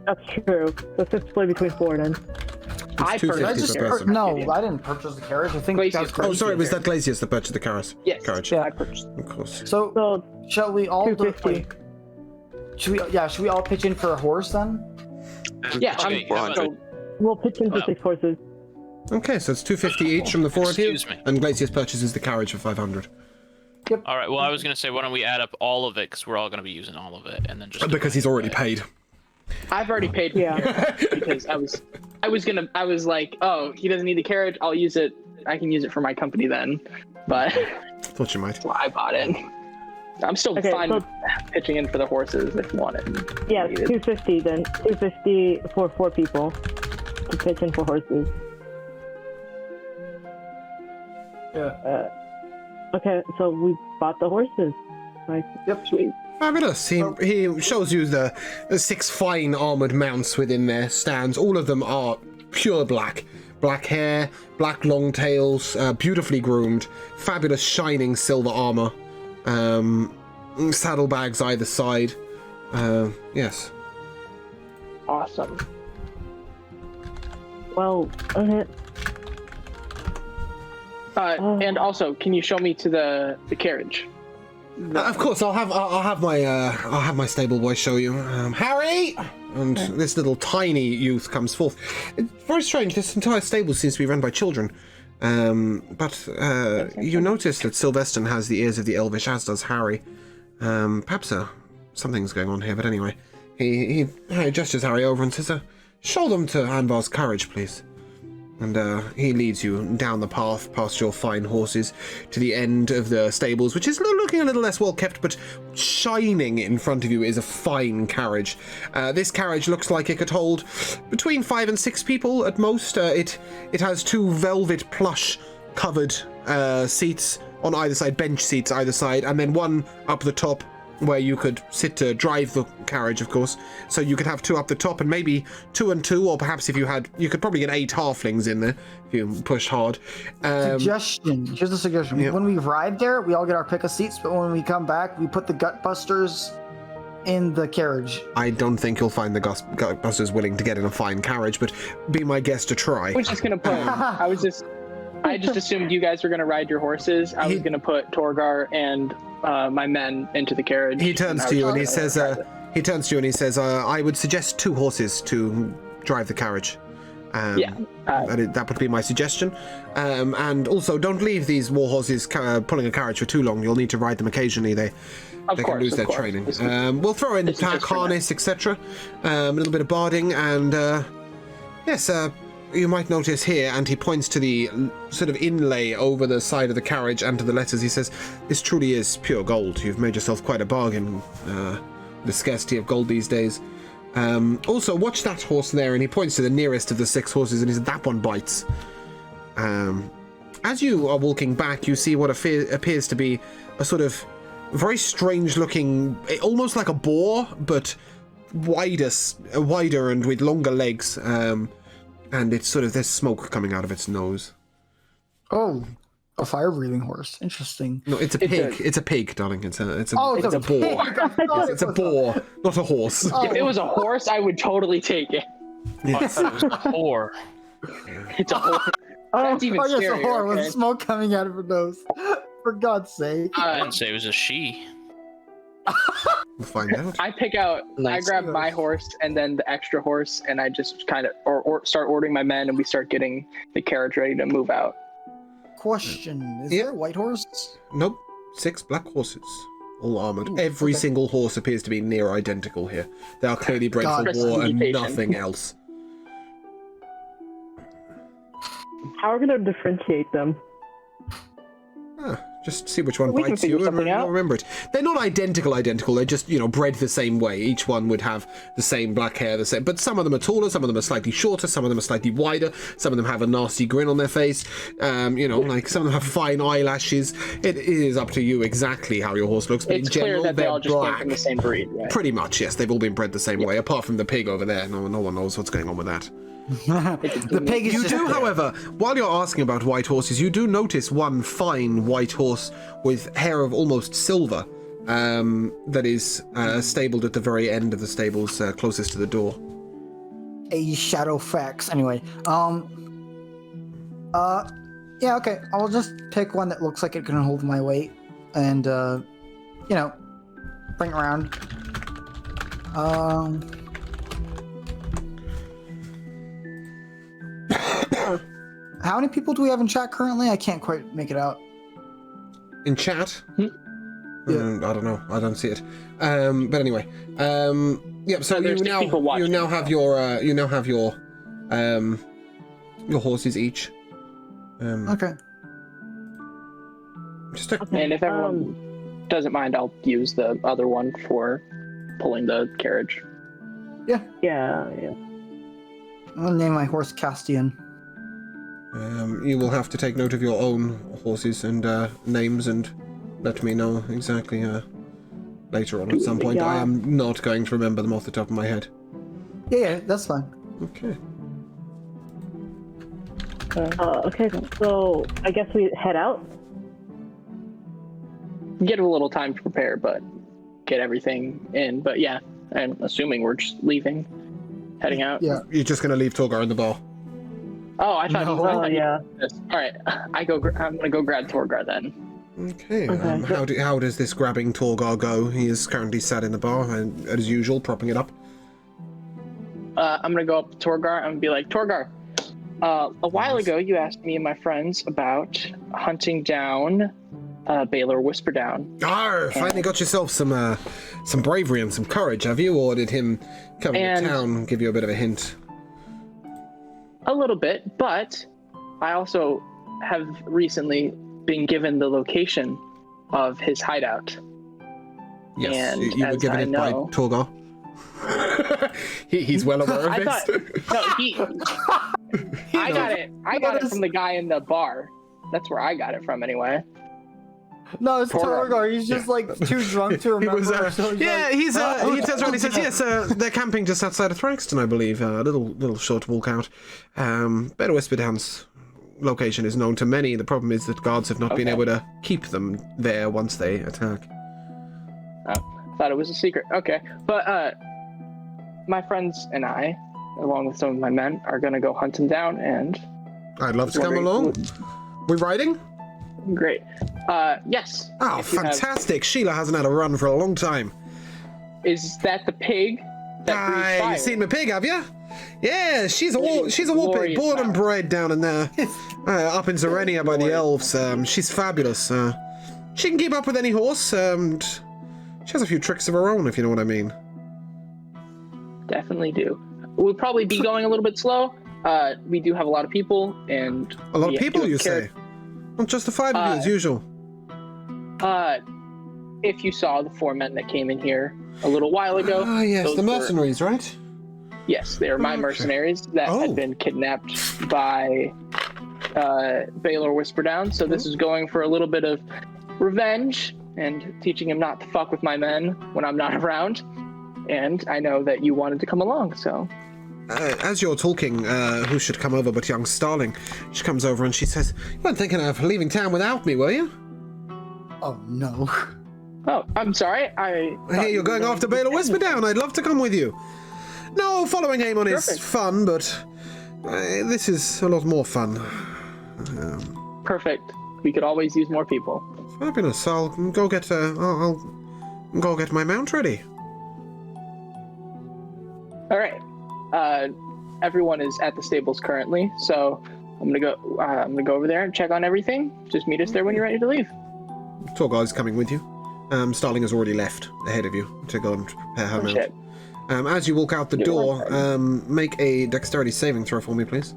Speaker 3: That's true. Let's just split between 4 then.
Speaker 2: I
Speaker 5: $250
Speaker 4: Did I
Speaker 2: purchased
Speaker 4: just
Speaker 5: per
Speaker 2: it.
Speaker 5: person.
Speaker 4: no, I didn't purchase the carriage. I think
Speaker 2: Glacius
Speaker 4: that's
Speaker 2: purchased
Speaker 5: Oh, sorry,
Speaker 2: it.
Speaker 5: was that Glacius that purchased the carriage?
Speaker 2: Yes,
Speaker 5: Carriage.
Speaker 2: I purchased.
Speaker 5: Of course.
Speaker 4: So
Speaker 3: So,
Speaker 4: shall we all do
Speaker 3: 250.
Speaker 4: like, should we all pitch in for a horse then?
Speaker 2: Yeah,
Speaker 1: Okay, how about-
Speaker 2: so
Speaker 3: We'll pitch in for
Speaker 1: Well.
Speaker 3: 6 horses.
Speaker 5: Okay, so it's 250 each from the four of you.
Speaker 1: Excuse me.
Speaker 5: And Glacius purchases the carriage for 500.
Speaker 1: All right. Well, I was gonna say, why don't we add up all of it, because we're all gonna be using all of it, and then just.
Speaker 5: Because he's already paid.
Speaker 2: I've already paid for
Speaker 3: Yeah.
Speaker 2: it because I was like, oh, he doesn't need the carriage. I'll use it. I can use it for my company then. But
Speaker 5: Thought you might.
Speaker 2: that's why I bought it. I'm still
Speaker 3: Okay,
Speaker 2: fine
Speaker 3: so-
Speaker 2: with pitching in for the horses if you want it.
Speaker 3: Yeah,
Speaker 2: Needed.
Speaker 3: 250 then. 250 for 4 people to pitch in for horses.
Speaker 4: Yeah.
Speaker 3: Okay, so we bought the horses. Right.
Speaker 4: Yep.
Speaker 2: Sweet.
Speaker 5: Fabulous. He shows you the 6 fine armored mounts within their stands. All of them are pure black. Black hair, black long tails, beautifully groomed, fabulous shining silver armor, saddlebags either side. Yes.
Speaker 2: Awesome.
Speaker 3: Well, okay.
Speaker 2: And also, can you show me to the carriage?
Speaker 5: Of course, I'll have my stable boy show you. Harry, and this little tiny youth comes forth. It's very strange. This entire stable seems to be run by children. But you notice that Sylvester has the ears of the Elvish, as does Harry. Perhaps something's going on here. But anyway, he gestures Harry over and says, "Show them to Anvar's carriage, please." And he leads you down the path past your fine horses to the end of the stables, which is looking a little less well kept, but shining in front of you is a fine carriage. This carriage looks like it could hold between 5 and 6 people at most. It has 2 velvet plush covered seats on either side, bench seats either side, and then one up the top where you could sit to drive the carriage, of course. So you could have 2 up the top and maybe 2 and 2, or perhaps if you could probably get 8 halflings in there if you pushed hard.
Speaker 4: Suggestion. Here's a suggestion.
Speaker 5: Yeah.
Speaker 4: When we ride there, we all get our pick of seats, but when we come back, we put the Gutbusters in the carriage.
Speaker 5: I don't think you'll find the Gutbusters willing to get in a fine carriage, but be my guest to try.
Speaker 2: I was just gonna put. I just assumed you guys were gonna ride your horses. I was gonna put Torgar and my men into the carriage.
Speaker 5: He turns to you and he says, I would suggest 2 horses to drive the carriage. That would be my suggestion. And also, don't leave these war horses pulling a carriage for too long. You'll need to ride them occasionally. They can lose their training. We'll throw in pack harness, etc. A little bit of barding, and yes, you might notice here, and he points to the sort of inlay over the side of the carriage and to the letters. He says, "This truly is pure gold. You've made yourself quite a bargain. The scarcity of gold these days. Also, watch that horse there," and he points to the nearest of the 6 horses, and he says, "That one bites." As you are walking back, you see what appears to be a sort of very strange-looking, almost like a boar, but wider and with longer legs. And it's sort of, there's smoke coming out of its nose.
Speaker 4: Oh, a fire-breathing horse. Interesting.
Speaker 5: No, it's a pig. It's a pig, darling. It's a boar.
Speaker 4: Yes,
Speaker 5: It's a boar, not a horse.
Speaker 2: If it was a horse, I would totally take it.
Speaker 5: Yes.
Speaker 1: It was a whore.
Speaker 2: It's a horse. That's even
Speaker 4: yes, a
Speaker 2: scarier.
Speaker 4: whore
Speaker 2: Okay?
Speaker 4: with smoke coming out of her nose. For God's sake.
Speaker 1: I didn't say it was a she.
Speaker 5: We'll find out.
Speaker 2: I pick out.
Speaker 6: Nice.
Speaker 2: I grab my horse and then the extra horse, and I just kind of or start ordering my men, and we start getting the carriage ready to move out.
Speaker 4: Question. Is
Speaker 5: Yeah.
Speaker 4: there a white horse?
Speaker 5: Nope. 6 black horses. All armoured. Every single horse appears to be near identical here. They are clearly bred
Speaker 4: God.
Speaker 5: for war and
Speaker 2: Prestidigitation.
Speaker 5: nothing else.
Speaker 3: How are we going to differentiate them?
Speaker 5: Just see which one
Speaker 2: We can
Speaker 5: bites
Speaker 2: figure
Speaker 5: you and
Speaker 2: something out.
Speaker 5: remember it. They're not identical. They're just, bred the same way. Each one would have the same black hair, the same. But some of them are taller, some of them are slightly shorter, some of them are slightly wider, some of them have a nasty grin on their face. Like some of them have fine eyelashes. It is up to you exactly how your horse looks, but
Speaker 2: It's
Speaker 5: in general,
Speaker 2: clear that they
Speaker 5: they're
Speaker 2: all just came
Speaker 5: black.
Speaker 2: from the same breed, right?
Speaker 5: Pretty much, yes. They've all been bred the same way, apart from the pig over there. No one knows what's going on with that.
Speaker 4: The pig is
Speaker 5: You
Speaker 4: just
Speaker 5: do,
Speaker 4: there.
Speaker 5: however, while you're asking about white horses, you do notice one fine white horse with hair of almost silver that is stabled at the very end of the stables closest to the door.
Speaker 4: A shadow fax. Anyway, yeah, okay. I'll just pick one that looks like it can hold my weight, and bring it around. How many people do we have in chat currently? I can't quite make it out.
Speaker 5: In chat?
Speaker 4: Yeah.
Speaker 5: I don't know. I don't see it. But anyway. Yeah. So
Speaker 2: there's
Speaker 5: you
Speaker 2: 6 people watching,
Speaker 5: now have your horses each.
Speaker 4: Okay.
Speaker 5: Just a,
Speaker 2: And if everyone doesn't mind, I'll use the other one for pulling the carriage.
Speaker 3: Yeah.
Speaker 4: I'll name my horse Castian.
Speaker 5: you will have to take note of your own horses and names and let me know exactly later on at some point. I am not going to remember them off the top of my head.
Speaker 4: Yeah, that's fine.
Speaker 5: Okay.
Speaker 3: Okay, so I guess we head out.
Speaker 2: Get a little time to prepare, but get everything in. But yeah, I'm assuming we're just leaving, heading out.
Speaker 4: Yeah.
Speaker 5: You're just going to leave Torgar in the bar?
Speaker 2: Oh, I thought.
Speaker 4: No.
Speaker 3: Oh, yeah.
Speaker 2: All right, I'm gonna go grab Torgar then.
Speaker 5: Okay.
Speaker 3: Okay.
Speaker 5: How does this grabbing Torgar go? He is currently sat in the bar, and as usual, propping it up.
Speaker 2: I'm gonna go up to Torgar. I'm gonna be like, Torgar, a while ago you asked me and my friends about hunting down Baylor Whisperdown.
Speaker 5: Finally got yourself some bravery and some courage, have you? Or did him coming to town give you a bit of a hint?
Speaker 2: A little bit, but I also have recently been given the location of his hideout.
Speaker 5: Yes,
Speaker 2: And
Speaker 5: you were
Speaker 2: as
Speaker 5: given
Speaker 2: I
Speaker 5: it
Speaker 2: know-
Speaker 5: by Torgar. He's well aware of
Speaker 2: I
Speaker 5: this.
Speaker 2: thought no, I got it. I got it from the guy in the bar. That's where I got it from, anyway.
Speaker 4: No, it's Torgar. He's just like too drunk to
Speaker 5: He
Speaker 4: remember.
Speaker 5: was,
Speaker 4: so he's
Speaker 5: yeah,
Speaker 4: like,
Speaker 5: he turns around and he says, yes, they're camping just outside of Thraxton, I believe. A little short walk out. Better Whisperdown's location is known to many. The problem is that guards have not been able to keep them there once they attack.
Speaker 2: Thought it was a secret. Okay, but my friends and I, along with some of my men, are gonna go hunt him down. And
Speaker 5: I'd love to come along. We riding?
Speaker 2: great. Yes.
Speaker 5: Oh,
Speaker 2: If you have-
Speaker 5: fantastic! Sheila hasn't had a run for a long time.
Speaker 2: Is that the pig? That breathes fire?
Speaker 5: You've seen my pig, have you? Yeah, she's a war pig,
Speaker 2: Glorious
Speaker 5: born and
Speaker 2: mouth.
Speaker 5: bred down in there, up in Zerenia by the elves. She's fabulous. She can keep up with any horse, and she has a few tricks of her own, if you know what I mean.
Speaker 2: Definitely do. We'll probably be going a little bit slow. We do have a lot of people, and
Speaker 5: A lot of
Speaker 2: we
Speaker 5: people,
Speaker 2: do
Speaker 5: you
Speaker 2: care-
Speaker 5: say? Not just the 5 of you, as usual.
Speaker 2: If you saw the 4 men that came in here a little while ago.
Speaker 5: Ah, yes,
Speaker 2: those
Speaker 5: the
Speaker 2: were-
Speaker 5: mercenaries, right?
Speaker 2: Yes, they are my
Speaker 5: Okay.
Speaker 2: mercenaries that
Speaker 5: Oh.
Speaker 2: had been kidnapped by Baylor Whisperdown. So this is going for a little bit of revenge and teaching him not to fuck with my men when I'm not around. And I know that you wanted to come along, so
Speaker 5: As you're talking, who should come over but young Starling? She comes over and she says, "You weren't thinking of leaving town without me, were you?"
Speaker 4: Oh no.
Speaker 2: oh, I'm sorry. I
Speaker 5: I hear you're going after Baylor Whisperdown. I'd love to come with you. No, following Aemon is
Speaker 2: Perfect.
Speaker 5: fun, but this is a lot more fun.
Speaker 2: Perfect. We could always use more people.
Speaker 5: Fabulous. I'll go get I'll go get my mount ready.
Speaker 2: All right. Everyone is at the stables currently, so I'm gonna go over there and check on everything. Just meet us there when you're ready to leave.
Speaker 5: Torgar's coming with you. Starling has already left ahead of you to go and prepare her
Speaker 2: Oh,
Speaker 5: mount.
Speaker 2: shit.
Speaker 5: As you walk out the
Speaker 2: You're
Speaker 5: door,
Speaker 2: welcome.
Speaker 5: make a dexterity saving throw for me, please.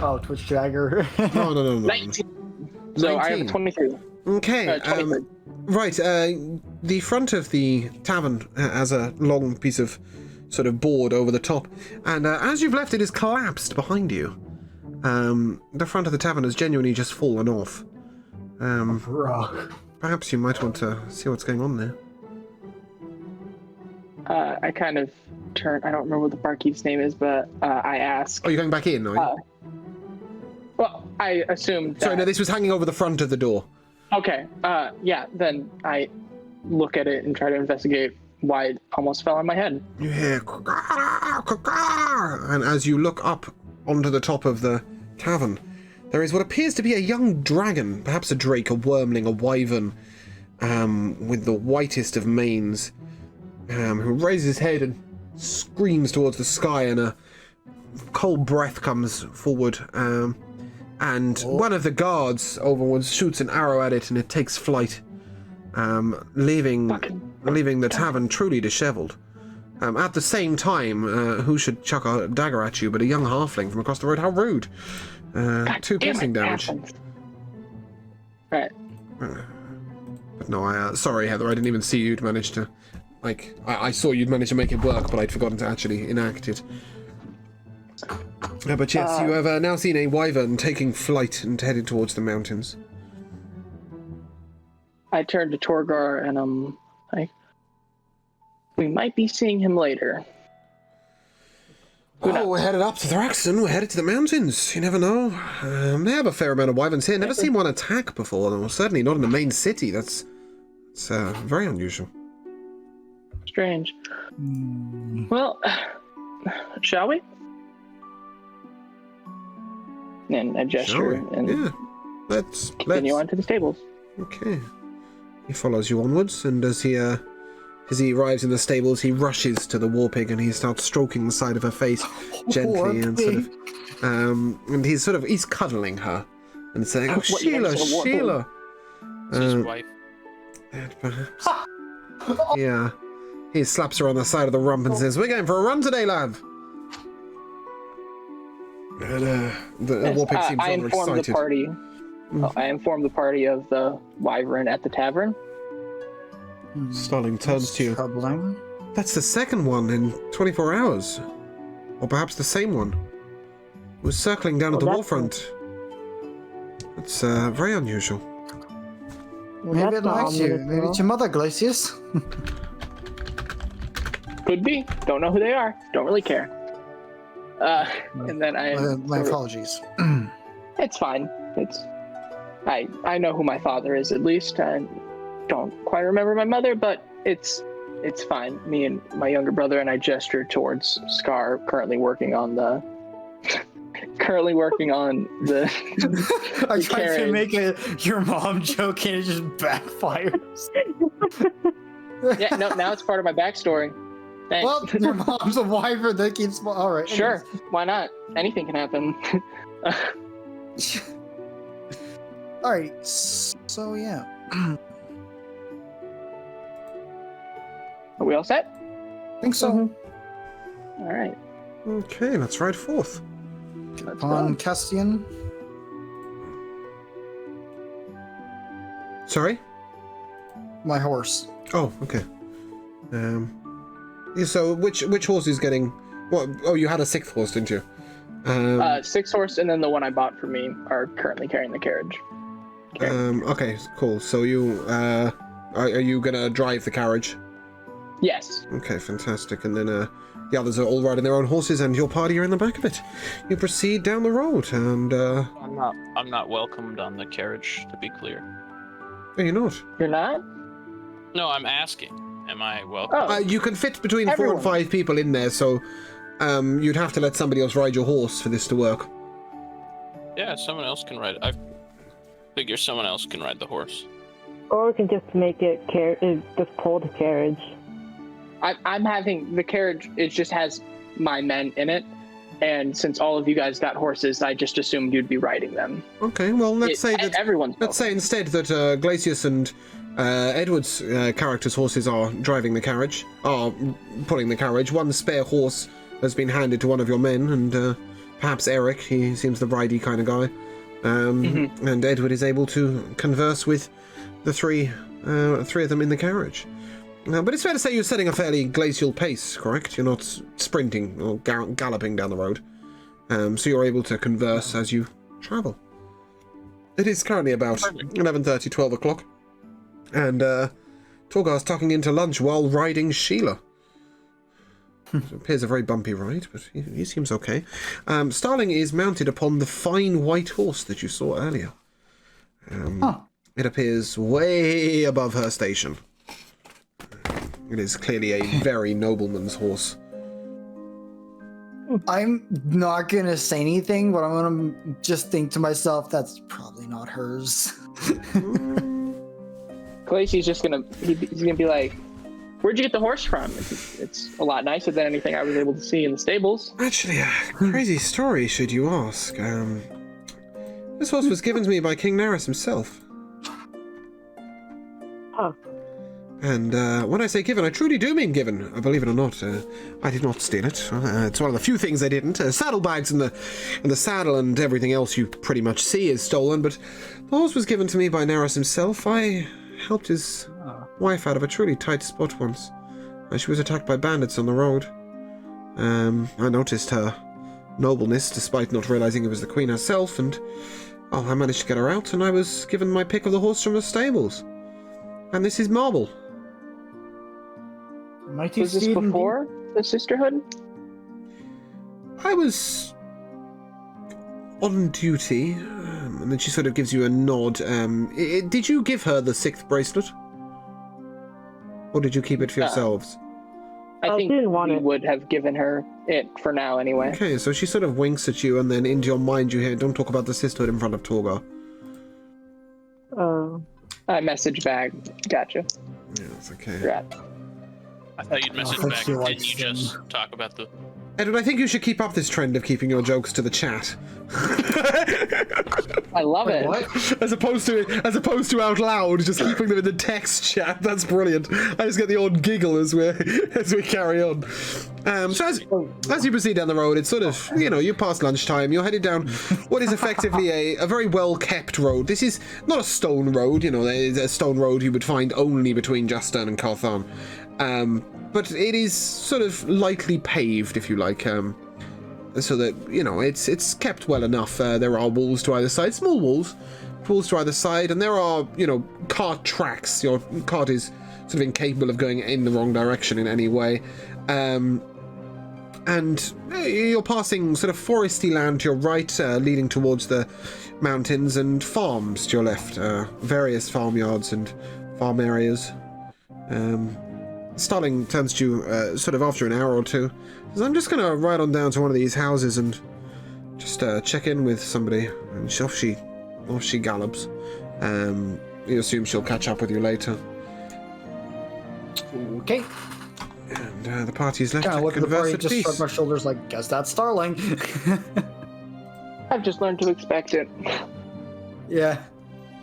Speaker 4: Oh, Twitch Jagger.
Speaker 5: No.
Speaker 2: 19. So I have a
Speaker 5: 19.
Speaker 2: 23.
Speaker 5: Okay.
Speaker 2: 23.
Speaker 5: Right. The front of the tavern has a long piece of sort of board over the top, and as you've left, it is collapsed behind you. The front of the tavern has genuinely just fallen off.
Speaker 4: Bruh.
Speaker 5: Perhaps you might want to see what's going on there.
Speaker 2: I kind of turn. I don't remember what the barkeep's name is, but I ask.
Speaker 5: Oh, you're going back in, are you?
Speaker 2: Well, I assumed. That,
Speaker 5: Sorry, no, this was hanging over the front of the door.
Speaker 2: Okay. Yeah. Then I look at it and try to investigate why it almost fell on my head.
Speaker 5: You hear, and as you look up onto the top of the tavern, there is what appears to be a young dragon, perhaps a drake, a wormling, a wyvern, with the whitest of manes, who raises his head and screams towards the sky, and a cold breath comes forward. And one of the guards overwards shoots an arrow at it, and it takes flight, leaving the tavern truly disheveled. At the same time, who should chuck a dagger at you but a young halfling from across the road? How rude! 2 piercing damage.
Speaker 2: Right.
Speaker 5: But no, sorry, Heather, I didn't even see you'd managed to... I saw you'd managed to make it work, but I'd forgotten to actually enact it. But yes, you have now seen a wyvern taking flight and headed towards the mountains.
Speaker 2: I turned to Torgar and I'm like, we might be seeing him later.
Speaker 5: Oh, we're headed up to Thraxton. We're headed to the mountains. You never know. They have a fair amount of wyverns here. Never seen one attack before. Well, certainly not in the main city. That's very unusual.
Speaker 2: Strange. Well, shall we? And I gesture and
Speaker 5: yeah. Let's
Speaker 2: continue on to the stables.
Speaker 5: Okay. He follows you onwards, and as he arrives in the stables, he rushes to the war pig and he starts stroking the side of her face gently and sort of, and he's cuddling her and saying, "Oh, Sheila."
Speaker 1: It's his wife.
Speaker 5: Perhaps. Yeah. He slaps her on the side of the rump and says, "We're going for a run today, love." And the war pig seems rather excited.
Speaker 2: I informed the party of the wyvern at the tavern.
Speaker 5: Starling turns to you.
Speaker 4: Troubling.
Speaker 5: That's the second one in 24 hours. Or perhaps the same one. It was circling down at the warfront. It's very unusual.
Speaker 4: Maybe it likes you. Maybe it's your mother, Glacius.
Speaker 2: Could be. Don't know who they are. Don't really care. And then
Speaker 4: my apologies.
Speaker 2: It's fine. I know who my father is, at least. I don't quite remember my mother, but it's fine. Me and my younger brother and I gesture towards Scar, currently working on the
Speaker 4: I tried to make your mom joke and it just backfires.
Speaker 2: Yeah, no, now it's part of my backstory. Thanks.
Speaker 4: Well, your mom's a wyvern that keeps... All right.
Speaker 2: Sure, why not? Anything can happen.
Speaker 4: All right, so yeah.
Speaker 2: Are we all set?
Speaker 4: I think so.
Speaker 2: All right.
Speaker 5: Okay, let's ride forth.
Speaker 2: Let's
Speaker 4: On
Speaker 2: go.
Speaker 4: Castian.
Speaker 5: Sorry?
Speaker 4: My horse.
Speaker 5: Oh, okay. Yeah, so which horse is getting... What? Oh, you had a 6th horse, didn't you?
Speaker 2: 6 horse and then the one I bought for me are currently carrying the carriage.
Speaker 5: Okay, cool. So you, are you gonna drive the carriage?
Speaker 2: Yes.
Speaker 5: Okay, fantastic. And then, the others are all riding their own horses, and your party are in the back of it. You proceed down the road, and,
Speaker 1: I'm not welcomed on the carriage, to be clear.
Speaker 5: Are you not?
Speaker 2: You're not?
Speaker 1: No, I'm asking. Am I welcome?
Speaker 2: Oh,
Speaker 5: You can fit between 4
Speaker 2: Everyone.
Speaker 5: and 5 people in there, so, you'd have to let somebody else ride your horse for this to work.
Speaker 1: Yeah, someone else can ride. I figure someone else can ride the horse.
Speaker 3: Or we can just make it just pull the carriage.
Speaker 2: I'm having the carriage. It just has my men in it, and since all of you guys got horses, I just assumed you'd be riding them.
Speaker 5: Okay, well, let's say instead that Glacius and Edward's character's horses are driving the carriage, are pulling the carriage. One spare horse has been handed to one of your men, and perhaps Eric, he seems the ridey kind of guy. And Edward is able to converse with the three of them in the carriage. But it's fair to say you're setting a fairly glacial pace, correct? You're not sprinting or galloping down the road. So you're able to converse as you travel. It is currently about 11:30, 12 o'clock. And Torgar's tucking into lunch while riding Sheila. It appears a very bumpy ride, but he seems okay. Starling is mounted upon the fine white horse that you saw earlier. It appears way above her station. It is clearly a very nobleman's horse.
Speaker 4: I'm not gonna say anything, but I'm gonna just think to myself, that's probably not hers.
Speaker 2: Khaleesi's just gonna he's gonna be like, "Where'd you get the horse from?" It's a lot nicer than anything I was able to see in the stables.
Speaker 5: Actually, a crazy story, should you ask. This horse was given to me by King Naris himself.
Speaker 3: Huh.
Speaker 5: And when I say given, I truly do mean given. Believe it or not, I did not steal it. It's one of the few things I didn't. Saddlebags and the saddle and everything else you pretty much see is stolen, but the horse was given to me by Naris himself. I helped his wife out of a truly tight spot once. She was attacked by bandits on the road. I noticed her nobleness, despite not realizing it was the queen herself, and I managed to get her out, and I was given my pick of the horse from the stables. And this is Marble.
Speaker 4: Mighty
Speaker 2: Was this
Speaker 4: steed
Speaker 2: before the sisterhood?
Speaker 5: I was on duty, and then she sort of gives you a nod. Did you give her the 6th bracelet? Or did you keep it for yourselves?
Speaker 2: I think
Speaker 3: didn't want
Speaker 2: we
Speaker 3: it.
Speaker 2: would have given her it for now anyway.
Speaker 5: Okay, so she sort of winks at you, and then into your mind you hear, "Don't talk about the sisterhood in front of Torgar."
Speaker 2: I message back. Gotcha.
Speaker 5: Yeah, that's okay.
Speaker 2: Right.
Speaker 1: I thought you'd message
Speaker 4: think
Speaker 1: back.
Speaker 4: she
Speaker 1: Didn't
Speaker 4: likes
Speaker 1: you
Speaker 4: them.
Speaker 1: just talk about the?
Speaker 5: Edward, I think you should keep up this trend of keeping your jokes to the chat.
Speaker 2: I love it.
Speaker 4: What?
Speaker 5: As opposed to out loud, just keeping them in the text chat. That's brilliant. I just get the odd giggle as we carry on. So as you proceed down the road, it's sort of, you pass lunchtime, you're headed down what is effectively a very well-kept road. This is not a stone road, there's a stone road you would find only between Justern and Carthan. But it is sort of lightly paved, if you like, so that, it's kept well enough. There are walls to either side, small walls to either side, and there are, cart tracks. Your cart is sort of incapable of going in the wrong direction in any way. And you're passing sort of foresty land to your right, leading towards the mountains, and farms to your left, various farmyards and farm areas. Starling turns to you sort of after an hour or two. Says, "I'm just going to ride on down to one of these houses and just check in with somebody." And off she gallops. You assume she'll catch up with you later.
Speaker 4: Okay.
Speaker 5: And the party's left
Speaker 4: Kind
Speaker 5: to
Speaker 4: of look at the
Speaker 5: converse
Speaker 4: party,
Speaker 5: at
Speaker 4: just
Speaker 5: peace.
Speaker 4: shrug my shoulders like, guess that's Starling.
Speaker 2: I've just learned to expect it.
Speaker 4: Yeah.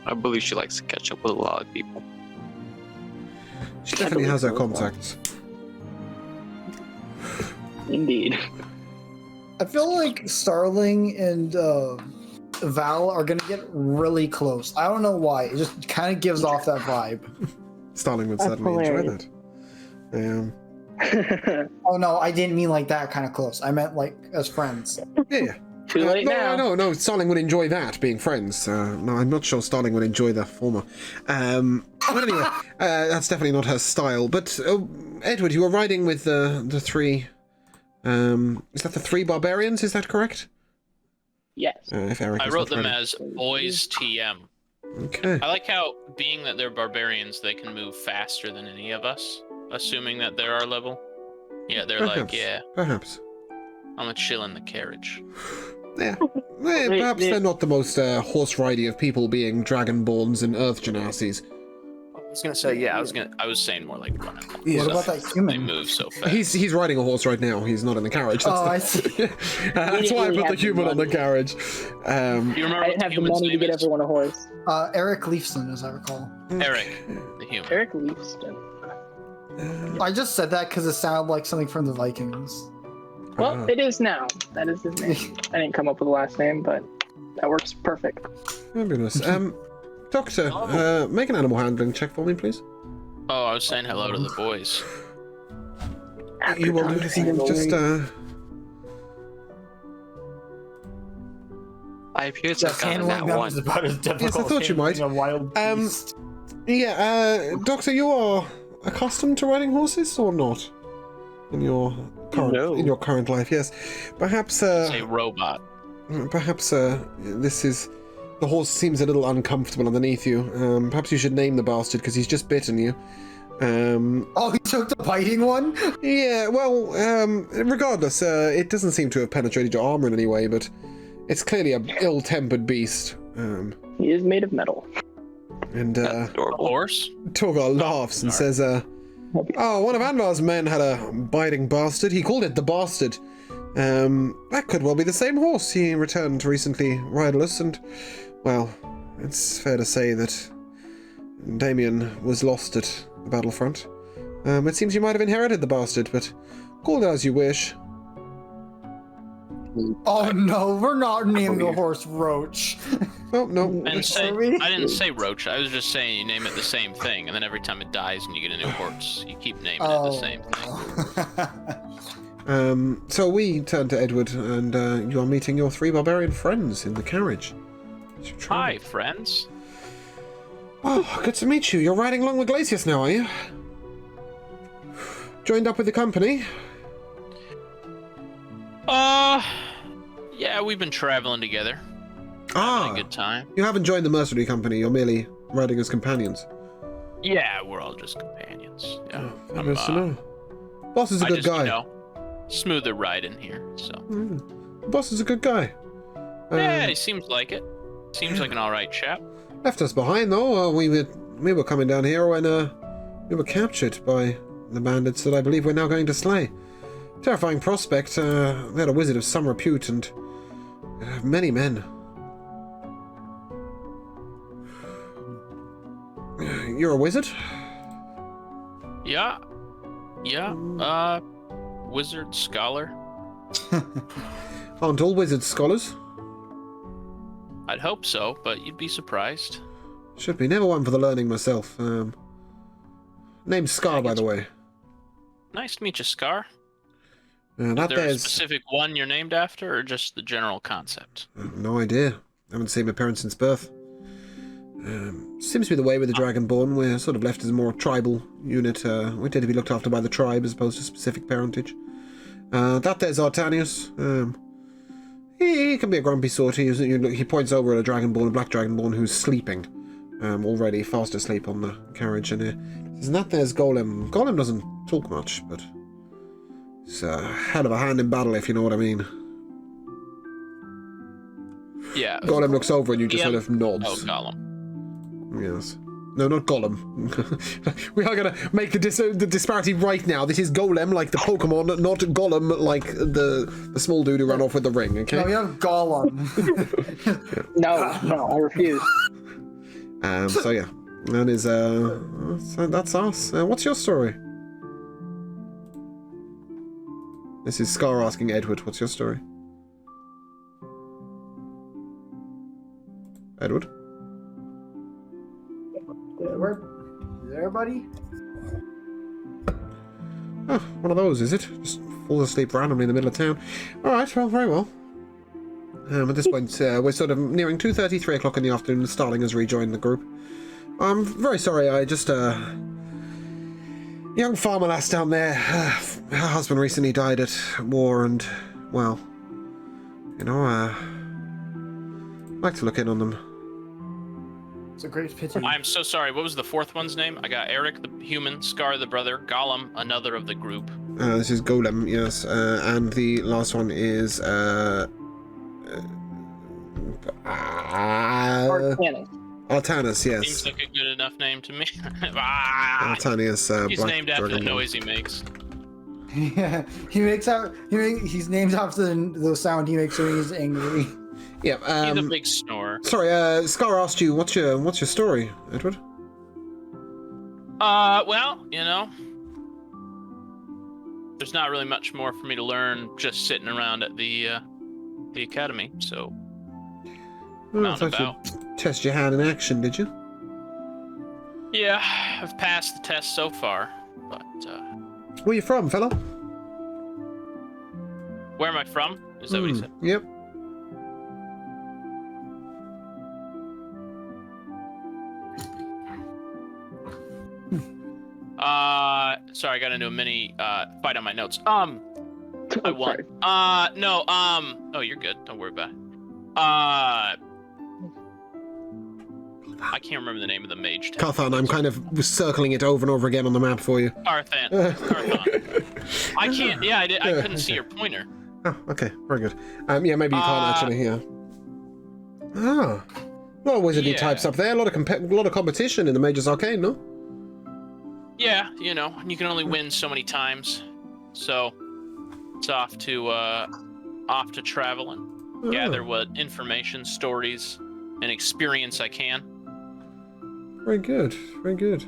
Speaker 6: I believe she likes to catch up with a lot of people.
Speaker 5: She definitely has her contacts.
Speaker 2: Indeed.
Speaker 4: I feel like Starling and Val are gonna get really close. I don't know why. It just kind of gives off that vibe.
Speaker 5: Starling would
Speaker 3: That's
Speaker 5: certainly enjoy
Speaker 3: hilarious.
Speaker 5: that.
Speaker 4: Oh no, I didn't mean like that kind of close. I meant like as friends.
Speaker 5: Yeah.
Speaker 2: Too late now.
Speaker 5: No, Starling would enjoy that, being friends. No, I'm not sure Starling would enjoy the former. But anyway, that's definitely not her style. But, Edward, you were riding with the 3... is that the 3 barbarians, is that correct?
Speaker 2: Yes.
Speaker 5: If Eric
Speaker 1: I
Speaker 5: is
Speaker 1: wrote
Speaker 5: not
Speaker 1: them
Speaker 5: ready.
Speaker 1: as boys TM.
Speaker 5: Okay.
Speaker 1: I like how, being that they're barbarians, they can move faster than any of us, assuming that they're our level. Yeah, they're like, yeah,
Speaker 5: Perhaps.
Speaker 1: I'm gonna chill in the carriage.
Speaker 5: Yeah. Perhaps they're not the most horse-ridey of people, being dragonborns and earth genasies.
Speaker 1: I was gonna say, yeah, I was saying more like running.
Speaker 4: What about that
Speaker 1: They
Speaker 4: human?
Speaker 1: move so fast.
Speaker 5: He's riding a horse right now. He's not in the carriage. That's
Speaker 4: Oh,
Speaker 5: the-
Speaker 4: I see.
Speaker 5: That's why I put the human on the carriage.
Speaker 1: Do you remember
Speaker 2: I
Speaker 1: what
Speaker 2: didn't
Speaker 1: the
Speaker 2: have the
Speaker 1: human's
Speaker 2: money to
Speaker 1: name
Speaker 2: get
Speaker 1: is?
Speaker 2: everyone a horse.
Speaker 4: Eric Leafson, as I recall.
Speaker 1: Eric, the human.
Speaker 2: Eric Leafston.
Speaker 4: I just said that because it sounded like something from the Vikings.
Speaker 2: Well, it is now. That is his name. I didn't come up with a last name, but that works perfect.
Speaker 5: Fabulous. Doctor, make an animal handling check for me, please.
Speaker 1: Oh, I was saying hello to the boys.
Speaker 5: You will do this. Just,
Speaker 6: I appear to have
Speaker 4: Just
Speaker 6: gotten
Speaker 4: handling
Speaker 6: that
Speaker 4: them
Speaker 6: one.
Speaker 4: is about as difficult
Speaker 5: thought you
Speaker 4: as
Speaker 5: might.
Speaker 4: handling a wild beast.
Speaker 5: yeah, Doctor, you are accustomed to riding horses or not? In your current life, yes. Perhaps,
Speaker 1: Say robot.
Speaker 5: this is... The horse seems a little uncomfortable underneath you. Perhaps you should name the bastard, because he's just bitten you.
Speaker 4: Oh, he took the biting one?
Speaker 5: Yeah, well, regardless, it doesn't seem to have penetrated your armor in any way, but it's clearly a ill-tempered beast.
Speaker 2: He is made of metal.
Speaker 5: And
Speaker 6: That's adorable.
Speaker 1: Horse?
Speaker 5: Torgar laughs and says, "Oh, one of Anvar's men had a biting bastard. He called it the bastard. That could well be the same horse. He returned recently riderless, and, well, it's fair to say that Damien was lost at the battlefront. It seems you might have inherited the bastard, but call it as you wish."
Speaker 4: Oh no, we're not naming the horse Roach.
Speaker 5: Oh, no.
Speaker 1: I didn't say,
Speaker 4: Are we?
Speaker 1: I didn't say roach. I was just saying you name it the same thing, and then every time it dies and you get a new horse, you keep naming it the same thing.
Speaker 5: So we turn to Edward, and you are meeting your 3 barbarian friends in the carriage.
Speaker 1: Hi, friends.
Speaker 5: Oh, good to meet you. You're riding along with Glacius now, are you? Joined up with the company?
Speaker 1: Yeah, we've been traveling together. Having a good time.
Speaker 5: You haven't joined the mercenary company. You're merely riding as companions.
Speaker 1: Yeah, we're all just companions. Yeah,
Speaker 5: Nice to know. Boss is a good guy.
Speaker 1: You know, smoother riding here. So.
Speaker 5: Boss is a good guy.
Speaker 1: Yeah, he seems like it. Seems like an all right chap.
Speaker 5: Left us behind though. We were coming down here when we were captured by the bandits that I believe we're now going to slay. Terrifying prospect. They had a wizard of some repute and many men. You're a wizard?
Speaker 1: Yeah. Wizard scholar.
Speaker 5: Aren't all wizards scholars?
Speaker 1: I'd hope so, but you'd be surprised.
Speaker 5: Should be. Never one for the learning myself. Name's Scar, by the way.
Speaker 1: Nice to meet you, Scar.
Speaker 5: That
Speaker 1: Is there a
Speaker 5: there's
Speaker 1: specific one you're named after, or just the general concept?
Speaker 5: no idea. Haven't seen my parents since birth. Seems to be the way with the Dragonborn. We're sort of left as a more tribal unit. We tend to be looked after by the tribe as opposed to specific parentage. That there's Artanius. He can be a grumpy sort. He points over at a Dragonborn, a black Dragonborn, who's sleeping. Already fast asleep on the carriage. And that there's Golem. Golem doesn't talk much, but he's a hell of a hand in battle, if you know what I mean.
Speaker 1: Yeah.
Speaker 5: Golem looks over and you just
Speaker 1: Yeah.
Speaker 5: sort of nods.
Speaker 1: Oh, Gollum.
Speaker 5: Yes. No, not Gollum. We are going to make the disparity right now. This is Golem, like the Pokemon, not Gollum, like the small dude who ran off with the ring, okay?
Speaker 4: No, we have Gollum.
Speaker 2: No, I refuse.
Speaker 5: So yeah, that is, that's us. What's your story? This is Scar asking Edward, what's your story? Edward?
Speaker 4: Is there, buddy?
Speaker 5: Oh, one of those, is it? Just falls asleep randomly in the middle of town. Alright, well, very well. At this point, we're sort of nearing 2:30, 3 o'clock in the afternoon. Starling has rejoined the group. I'm very sorry, I just, young farmer lass down there, her husband recently died at war and, well, you know, I'd like to look in on them.
Speaker 4: It's a great pity.
Speaker 1: I'm so sorry. What was the fourth one's name? I got Eric the human, Scar the brother, Gollum, another of the group.
Speaker 5: This is Golem, yes, and the last one is, Artanis, yes.
Speaker 1: Seems like a good enough name to me.
Speaker 5: Artanius,
Speaker 1: He's
Speaker 5: Black
Speaker 1: named after the
Speaker 5: Dragonborn.
Speaker 1: noise he makes.
Speaker 4: Yeah, he's named after the sound he makes when he's angry.
Speaker 5: Yeah,
Speaker 1: He's a big snore.
Speaker 5: sorry, Scar asked you, what's your story, Edward?
Speaker 1: Well, you know, there's not really much more for me to learn just sitting around at the academy, so
Speaker 5: Oh, I
Speaker 1: out and
Speaker 5: thought
Speaker 1: about.
Speaker 5: you'd test your hand in action, did you?
Speaker 1: Yeah, I've passed the test so far, but
Speaker 5: Where are you from, fella?
Speaker 1: where am I from? Is that what he said?
Speaker 5: Yep.
Speaker 1: Sorry, I got into a mini fight on my notes. I won. No, oh, you're good. Don't worry about it. I can't remember the name of the mage.
Speaker 5: Carthan, I'm kind of circling it over and over again on the map for you.
Speaker 1: Carthan. I can't. Yeah, I couldn't see your pointer.
Speaker 5: Oh, okay, very good. Yeah, maybe you can't actually hear. Ah, A lot of wizardly
Speaker 1: Yeah.
Speaker 5: types up there. A lot of competition in the Mage's Arcane, no?
Speaker 1: Yeah, you know, you can only win so many times. So it's off to travel and gather what information, stories, and experience I can.
Speaker 5: Very good. Very good.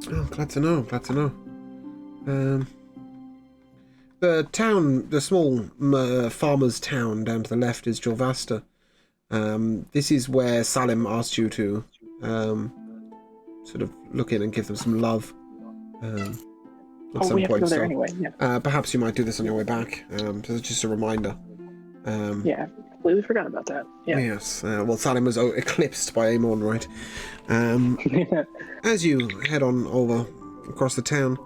Speaker 5: Oh, glad to know. Glad to know. The town, the small farmer's town down to the left is Jorvasta. This is where Salim asked you to sort of look in and give them some love. At some
Speaker 2: we have to
Speaker 5: point,
Speaker 2: go there
Speaker 5: so,
Speaker 2: anyway. Yeah.
Speaker 5: perhaps you might do this on your way back. Just a reminder.
Speaker 2: Yeah. Completely forgot about that. Yeah.
Speaker 5: Yes. Well, Salim was eclipsed by Amon, right? As you head on over across the town,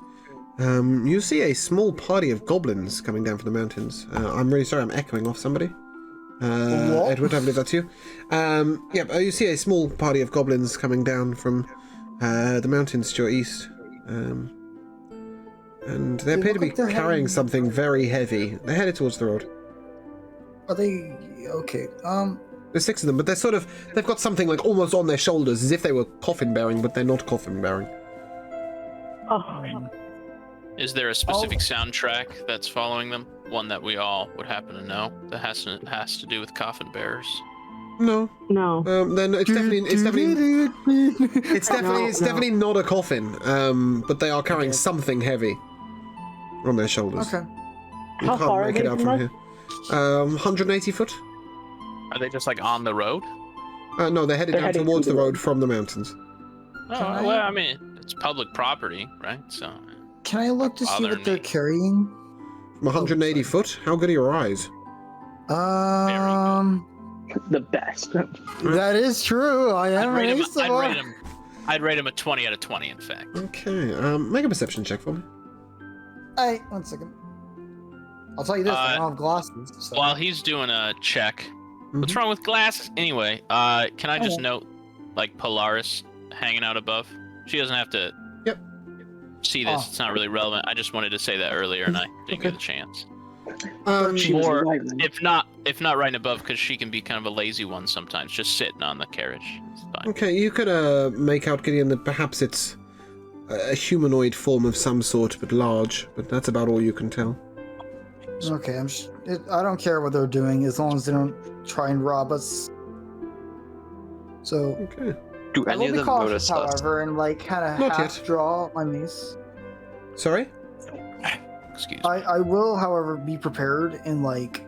Speaker 5: you see a small party of goblins coming down from the mountains. I'm really sorry, I'm echoing off somebody. Edward, I believe that's you. You see a small party of goblins coming down from the mountains to your east. And they appear to be carrying something very heavy. They're headed towards the road.
Speaker 4: Are they okay?
Speaker 5: There's 6 of them, but they've got something like almost on their shoulders, as if they were coffin bearing, but they're not coffin bearing.
Speaker 3: Oh,
Speaker 1: Is there a specific soundtrack that's following them? One that we all would happen to know that has to do with coffin bearers?
Speaker 5: No.
Speaker 3: no.
Speaker 5: Then it's definitely not a coffin. But they are carrying something heavy on their shoulders.
Speaker 4: Okay.
Speaker 5: You
Speaker 3: How
Speaker 5: can't
Speaker 3: far are
Speaker 5: make
Speaker 3: they
Speaker 5: it out
Speaker 3: from
Speaker 5: from
Speaker 3: us?
Speaker 5: here. 180 foot?
Speaker 1: Are they just like on the road?
Speaker 5: No, they're headed
Speaker 2: They're
Speaker 5: down
Speaker 2: heading
Speaker 5: towards
Speaker 2: to
Speaker 5: the
Speaker 2: the
Speaker 5: road from the mountains.
Speaker 1: Oh, well, I mean, it's public property, right? So.
Speaker 4: Can I look to see
Speaker 1: Bother
Speaker 4: what they're
Speaker 1: me.
Speaker 4: carrying?
Speaker 5: From 180 foot? How good are your eyes?
Speaker 2: The best.
Speaker 4: That is true. I am
Speaker 1: I'd
Speaker 4: an
Speaker 1: rate,
Speaker 4: ace
Speaker 1: him,
Speaker 4: of
Speaker 1: I'd rate him a 20 out of 20, in fact.
Speaker 5: Okay, make a perception check for me.
Speaker 4: Hey, 1 second. I'll tell you this, I don't have glasses. So.
Speaker 1: While he's doing a check, what's wrong with glasses? Anyway, can I just note, like, Polaris hanging out above? She doesn't have to see this.
Speaker 4: Oh.
Speaker 1: It's not really relevant. I just wanted to say that earlier, and I didn't get a chance.
Speaker 2: She was
Speaker 1: Or
Speaker 2: right.
Speaker 1: if not right above, because she can be kind of a lazy one sometimes, just sitting on the carriage. It's fine.
Speaker 5: Okay, you could make out, Gideon, that perhaps it's a humanoid form of some sort, but large. But that's about all you can tell.
Speaker 4: Okay, I don't care what they're doing as long as they don't try and rob us. So
Speaker 5: Okay.
Speaker 6: Do
Speaker 4: I
Speaker 6: any
Speaker 4: will
Speaker 6: of
Speaker 4: be
Speaker 6: them
Speaker 4: cautious,
Speaker 6: notice us?
Speaker 4: however, and like kind of
Speaker 5: Not
Speaker 4: half
Speaker 5: yet.
Speaker 4: draw my mace.
Speaker 5: Sorry?
Speaker 1: Excuse me.
Speaker 4: I will, however, be prepared and like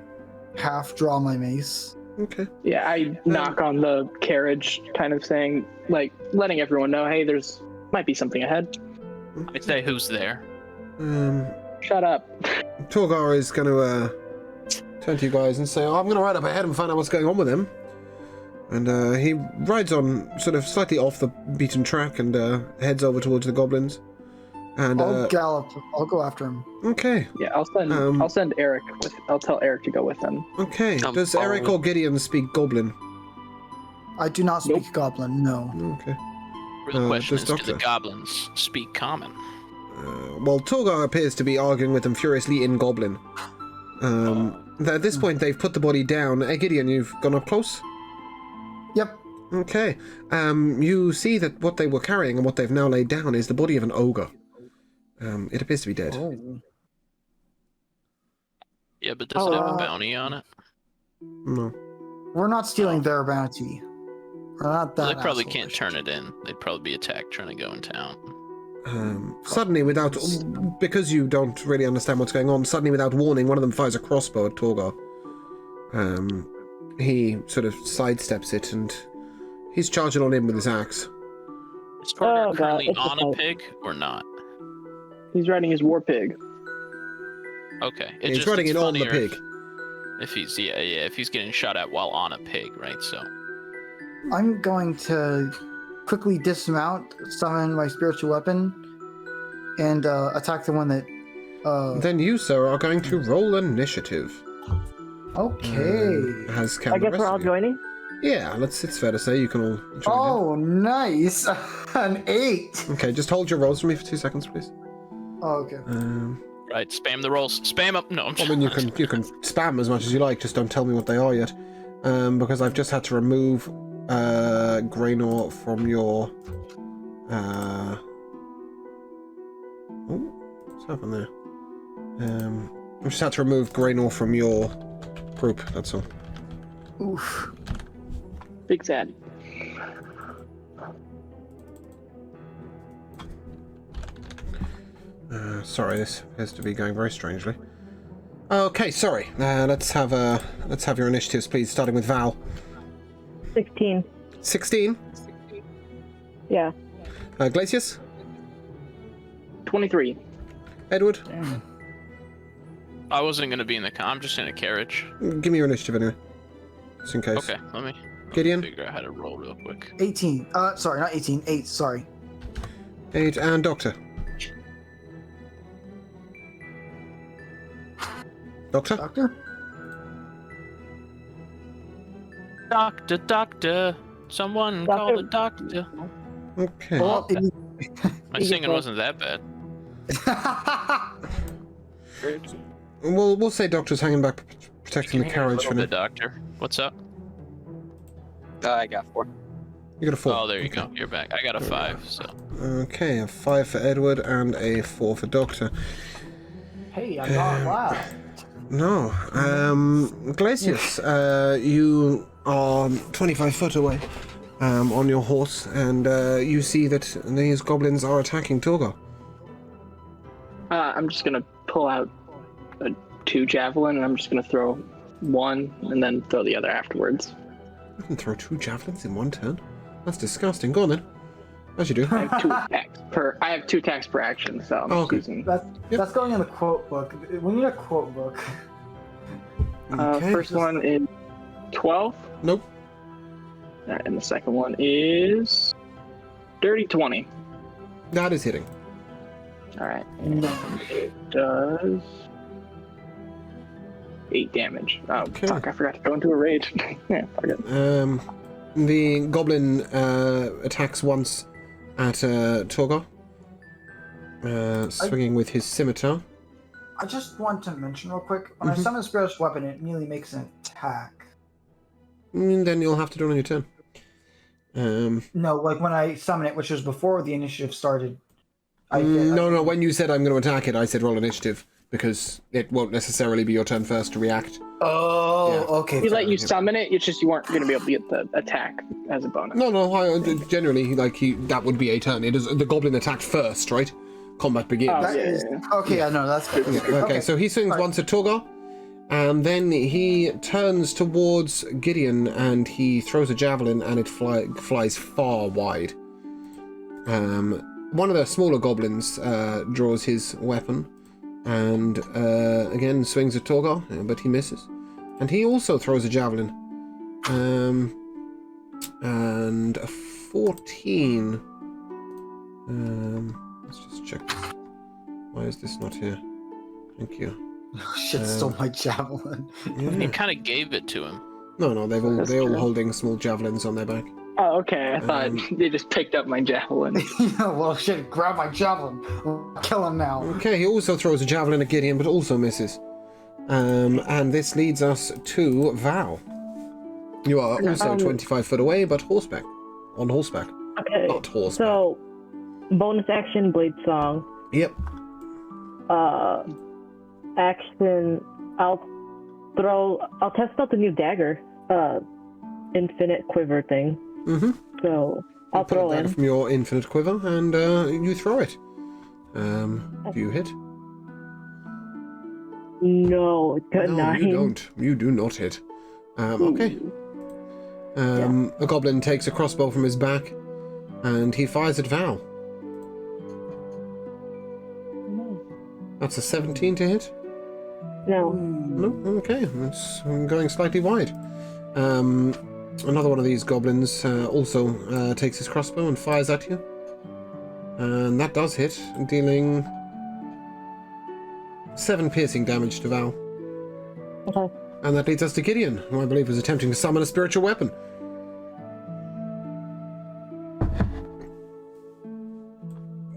Speaker 4: half draw my mace.
Speaker 5: Okay.
Speaker 2: Yeah, I knock on the carriage, kind of saying, like, letting everyone know, hey, there's might be something ahead.
Speaker 1: I'd say who's there.
Speaker 2: Shut up.
Speaker 5: Torgar is going to turn to you guys and say, I'm going to ride up ahead and find out what's going on with him. And he rides on sort of slightly off the beaten track and heads over towards the goblins. And
Speaker 4: I'll gallop. I'll go after him.
Speaker 5: okay,
Speaker 2: Yeah, I'll send Eric. I'll tell Eric to go with them.
Speaker 5: okay.
Speaker 6: I'm
Speaker 5: Does Eric
Speaker 6: following.
Speaker 5: or Gideon speak Goblin?
Speaker 4: I do not speak
Speaker 2: Nope.
Speaker 4: Goblin. No.
Speaker 5: Okay.
Speaker 1: Or the question
Speaker 5: this
Speaker 1: is, do the
Speaker 5: doctor.
Speaker 1: goblins speak common?
Speaker 5: Well, Torgar appears to be arguing with them furiously in Goblin. At this point, they've put the body down. Hey, Gideon, you've gone up close?
Speaker 4: Yep.
Speaker 5: Okay. You see that what they were carrying and what they've now laid down is the body of an ogre. It appears to be dead.
Speaker 4: Oh.
Speaker 1: Yeah, but does it have a
Speaker 4: Oh,
Speaker 1: bounty on it?
Speaker 5: No.
Speaker 4: We're not stealing their bounty. We're not that.
Speaker 1: Well, they probably
Speaker 4: asshole.
Speaker 1: can't turn it in. They'd probably be attacked trying to go in town.
Speaker 5: Suddenly, because you don't really understand what's going on, suddenly without warning, one of them fires a crossbow at Torgar. He sort of sidesteps it and he's charging on in with his axe.
Speaker 1: Is Torgar
Speaker 3: Oh, God,
Speaker 1: currently
Speaker 3: it's
Speaker 1: on
Speaker 3: a
Speaker 1: a
Speaker 3: fight.
Speaker 1: pig or not?
Speaker 2: He's riding his war pig.
Speaker 1: Okay.
Speaker 5: He's running
Speaker 1: it's
Speaker 5: it on the
Speaker 1: funnier
Speaker 5: pig.
Speaker 1: If he's if he's getting shot at while on a pig, right? So
Speaker 4: I'm going to quickly dismount, summon my spiritual weapon, and attack the one that.
Speaker 5: Then you, sir, are going to roll initiative.
Speaker 4: Okay.
Speaker 5: As can
Speaker 3: I
Speaker 5: the
Speaker 3: guess
Speaker 5: rest
Speaker 3: we're all
Speaker 5: of you.
Speaker 3: joining.
Speaker 5: Yeah, it's fair to say you can all join
Speaker 4: Oh, nice! An 8.
Speaker 5: in. Okay, just hold your rolls for me for 2 seconds, please.
Speaker 4: Oh, okay.
Speaker 1: right, spam the rolls. Spam up. No, I'm
Speaker 5: I mean, you can spam as much as you like, just don't tell me what they are yet. because I've just had to remove Graynor from your. Oh, what's happened there? I've just had to remove Graynor from your group. That's all.
Speaker 4: Oof.
Speaker 2: Big sad.
Speaker 5: Sorry, this appears to be going very strangely. Okay, sorry. Let's have your initiatives, please, starting with Val.
Speaker 3: 16.
Speaker 5: 16.
Speaker 3: Yeah.
Speaker 5: Glacius.
Speaker 2: 23.
Speaker 5: Edward.
Speaker 1: I wasn't gonna be in the car. I'm just in a carriage.
Speaker 5: Give me your initiative anyway, just in case.
Speaker 1: Okay, let me
Speaker 5: Gideon.
Speaker 1: figure out how to roll real quick.
Speaker 4: 18. Sorry, not 18. 8. Sorry.
Speaker 5: 8 and Doctor. Doctor.
Speaker 4: Doctor.
Speaker 1: Doctor, someone call the doctor.
Speaker 5: Okay.
Speaker 4: Well,
Speaker 1: My singing wasn't that bad.
Speaker 5: We'll say Doctor's hanging back, protecting the carriage for
Speaker 1: The
Speaker 5: now.
Speaker 1: doctor. What's up?
Speaker 6: I got 4.
Speaker 5: You got a 4.
Speaker 1: Oh, there you go. You're back. I got a 5. So
Speaker 5: Okay, a 5 for Edward and a 4 for Doctor.
Speaker 4: hey, I got last.
Speaker 5: No. Glacius, you are 25 foot away on your horse, and you see that these goblins are attacking Torgo.
Speaker 2: I'm just gonna pull out a 2 javelin, and I'm just gonna throw one, and then throw the other afterwards.
Speaker 5: You can throw 2 javelins in one turn? That's disgusting. Go on then. As you do.
Speaker 2: I have 2 attacks per. I have 2 attacks per action, so I'm
Speaker 5: Okay.
Speaker 2: using.
Speaker 8: That's going in the quote book. We need a quote book.
Speaker 5: Okay.
Speaker 2: First one is 12.
Speaker 5: Nope.
Speaker 2: And the second one is dirty 20.
Speaker 5: That is hitting.
Speaker 2: All right. And it does 8 damage. Oh,
Speaker 5: Okay.
Speaker 2: fuck, I forgot to go into a rage. Yeah, fuck it.
Speaker 5: The goblin attacks once at Torgo, swinging with his scimitar.
Speaker 8: I just want to mention real quick, when I summon a spiritual weapon, it immediately makes an attack.
Speaker 5: Then you'll have to do it on your turn.
Speaker 8: No, like when I summon it, which was before the initiative started.
Speaker 5: No. When you said I'm going to attack it, I said roll initiative because it won't necessarily be your turn first to react.
Speaker 8: Oh,
Speaker 5: Yeah.
Speaker 8: okay.
Speaker 2: We let you summon it. It's just you weren't going to be able to get the attack as a bonus.
Speaker 5: No. Generally, that would be a turn. It is the goblin attacked first, right? Combat begins.
Speaker 2: Oh,
Speaker 8: That
Speaker 2: yeah,
Speaker 8: is-
Speaker 2: yeah.
Speaker 8: Okay, I know that's good.
Speaker 5: Okay, so he swings once at Torgar, and then he turns towards Gideon and he throws a javelin, and it flies far wide. One of the smaller goblins draws his weapon and again swings at Torgar, but he misses. And he also throws a javelin. And a 14. Let's just check this. Why is this not here? Thank you.
Speaker 8: Shit, stole my javelin.
Speaker 1: You kind of gave it to him.
Speaker 5: No, they're all
Speaker 2: true.
Speaker 5: holding small javelins on their back.
Speaker 2: Oh, okay. I thought they just picked up my javelin.
Speaker 8: Yeah, well, shit, grab my javelin. I'll kill him now.
Speaker 5: Okay, he also throws a javelin at Gideon, but also misses. And this leads us to Val. You are also 25 foot away, but on horseback.
Speaker 3: Okay.
Speaker 5: Not horseback.
Speaker 3: So, bonus action blade song.
Speaker 5: Yep.
Speaker 3: Action. I'll test out the new dagger. Infinite quiver thing.
Speaker 5: Mm-hmm.
Speaker 3: So I'll
Speaker 5: Pull
Speaker 3: throw
Speaker 5: that
Speaker 3: in.
Speaker 5: from your infinite quiver, and you throw it. Do you hit?
Speaker 3: No, it's got
Speaker 5: No,
Speaker 3: 9.
Speaker 5: you don't. You do not hit. Okay. A goblin takes a crossbow from his back, and he fires at Val. That's a 17 to hit?
Speaker 3: No.
Speaker 5: No? Okay, it's going slightly wide. Another one of these goblins also takes his crossbow and fires at you. And that does hit, dealing 7 piercing damage to Val.
Speaker 3: Okay.
Speaker 5: And that leads us to Gideon, who I believe is attempting to summon a spiritual weapon.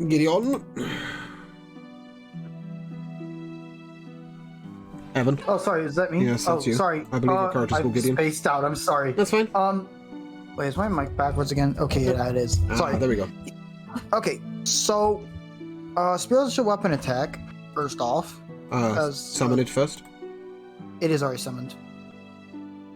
Speaker 5: Gideon. Evan.
Speaker 8: Oh, sorry, is that me?
Speaker 5: Yes,
Speaker 8: oh,
Speaker 5: that's you.
Speaker 8: sorry.
Speaker 5: I believe your character's
Speaker 8: I'm
Speaker 5: called Gideon.
Speaker 8: spaced out. I'm sorry.
Speaker 5: That's fine.
Speaker 8: Wait, is my mic backwards again? Okay, yeah, it is. Sorry.
Speaker 5: There we go.
Speaker 8: Okay, so, spiritual weapon attack. First off,
Speaker 5: Summon it first.
Speaker 8: it is already summoned.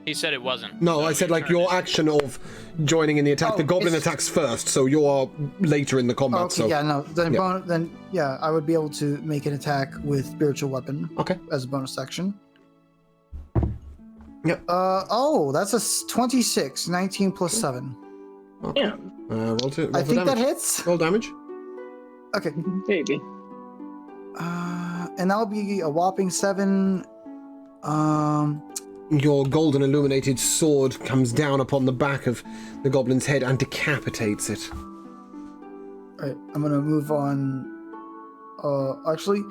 Speaker 1: He said it wasn't.
Speaker 5: No,
Speaker 1: so
Speaker 5: I said
Speaker 1: you're
Speaker 5: like
Speaker 1: trying
Speaker 5: your
Speaker 1: to-
Speaker 5: action of joining in the attack.
Speaker 8: Oh,
Speaker 5: the goblin
Speaker 8: it's-
Speaker 5: attacks first, so you are later in the combat.
Speaker 8: Okay,
Speaker 5: so
Speaker 8: yeah, no, then,
Speaker 5: yeah.
Speaker 8: then, yeah, I would be able to make an attack with spiritual weapon
Speaker 5: Okay.
Speaker 8: as a bonus action.
Speaker 5: Yep.
Speaker 8: Oh, that's a 26, 19 plus 7.
Speaker 5: Okay.
Speaker 2: Yeah,
Speaker 5: Roll
Speaker 8: I
Speaker 5: for
Speaker 8: think
Speaker 5: damage.
Speaker 8: that hits.
Speaker 5: Roll damage.
Speaker 8: Okay.
Speaker 2: maybe.
Speaker 8: And that'll be a whopping 7.
Speaker 5: Your golden illuminated sword comes down upon the back of the goblin's head and decapitates it.
Speaker 8: Alright, I'm gonna move on. Actually,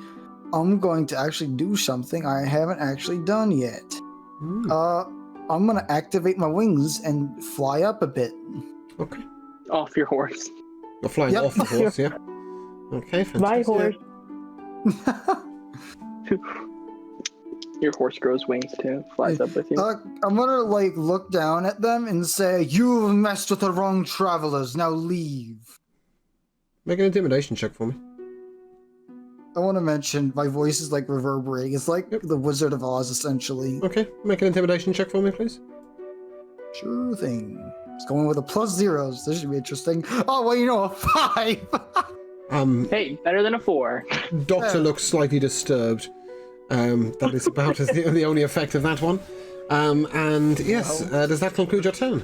Speaker 8: I'm going to actually do something I haven't actually done yet.
Speaker 5: Hmm.
Speaker 8: I'm gonna activate my wings and fly up a bit.
Speaker 5: Okay.
Speaker 2: Off your horse.
Speaker 5: You're flying
Speaker 8: Yep.
Speaker 5: off the horse, yeah. Okay, fantastic.
Speaker 3: My horse.
Speaker 2: Your horse grows wings too. Flies up with you.
Speaker 8: I'm gonna like look down at them and say, "You've messed with the wrong travelers. Now leave."
Speaker 5: Make an intimidation check for me.
Speaker 8: I want to mention my voice is like reverberating. It's like the Wizard of Oz, essentially.
Speaker 5: Okay, make an intimidation check for me, please.
Speaker 8: Sure thing. It's going with a +0s. This should be interesting. Oh, well, you know, a 5.
Speaker 2: Hey, better than a 4.
Speaker 5: Doctor looks slightly disturbed. That is about as the only effect of that one. And yes, does that conclude your turn?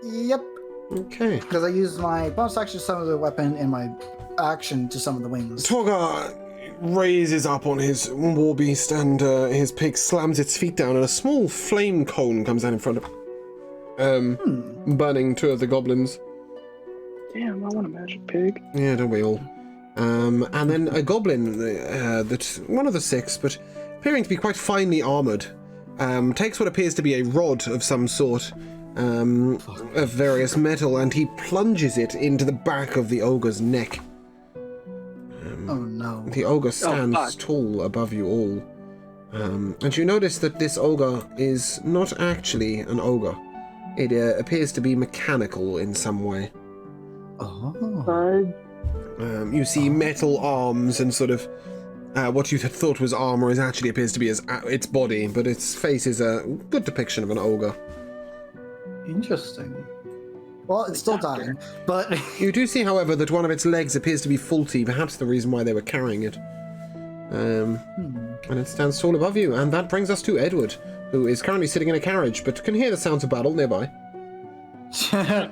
Speaker 8: Yep.
Speaker 5: Okay.
Speaker 8: Because I used my bonus action to summon the weapon and my action to summon the wings.
Speaker 5: Torgar raises up on his war beast and his pig slams its feet down and a small flame cone comes out in front of him. Burning 2 of the goblins.
Speaker 2: Damn, I want a magic pig.
Speaker 5: Yeah, don't we all? And then a goblin, that one of the 6, but appearing to be quite finely armoured, takes what appears to be a rod of some sort, of various metal, and he plunges it into the back of the ogre's neck.
Speaker 8: Oh no.
Speaker 5: The ogre stands tall above you all, and you notice that this ogre is not actually an ogre. It appears to be mechanical in some way.
Speaker 8: Oh.
Speaker 5: You see metal arms and sort of what you had thought was armor actually appears to be its body, but its face is a good depiction of an ogre.
Speaker 8: Interesting. Well, it's still dying, but
Speaker 5: You do see, however, that one of its legs appears to be faulty, perhaps the reason why they were carrying it. And it stands tall above you, and that brings us to Edward, who is currently sitting in a carriage, but can hear the sounds of battle nearby.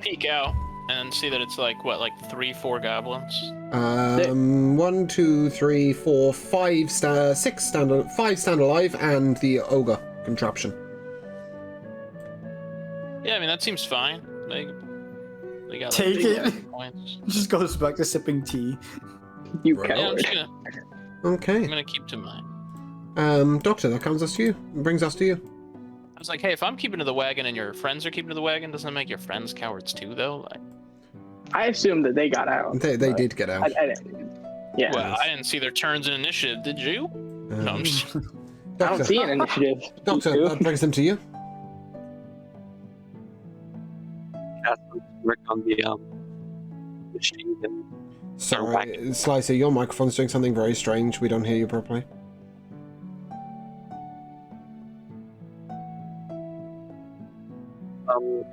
Speaker 1: Peek out and see that it's like 3-4 goblins.
Speaker 5: 1, 2, 3, 4, 5, 6 stand alive, and the ogre contraption.
Speaker 1: Yeah, I mean that seems fine. They got
Speaker 8: Take
Speaker 1: big
Speaker 8: it.
Speaker 1: points.
Speaker 8: just goes back to sipping tea.
Speaker 2: You
Speaker 5: Right.
Speaker 1: Yeah, I'm
Speaker 2: coward.
Speaker 1: just gonna
Speaker 5: Okay.
Speaker 1: keep to mine.
Speaker 5: Doctor, that comes us to you. Brings us to you.
Speaker 1: I was like, hey, if I'm keeping to the wagon and your friends are keeping to the wagon, doesn't that make your friends cowards too, though? Like,
Speaker 2: I assumed that they got out.
Speaker 5: They
Speaker 2: but
Speaker 5: did get out.
Speaker 2: I didn't. Yeah.
Speaker 1: well, I didn't see their turns in initiative, did you? No, I'm just...
Speaker 2: I
Speaker 5: Doctor,
Speaker 2: don't see an initiative.
Speaker 5: Doctor,
Speaker 2: You
Speaker 5: that brings them to you.
Speaker 6: Cast work on the machine and
Speaker 5: Sorry, Slicer, your microphone's doing something very strange. We don't hear you properly.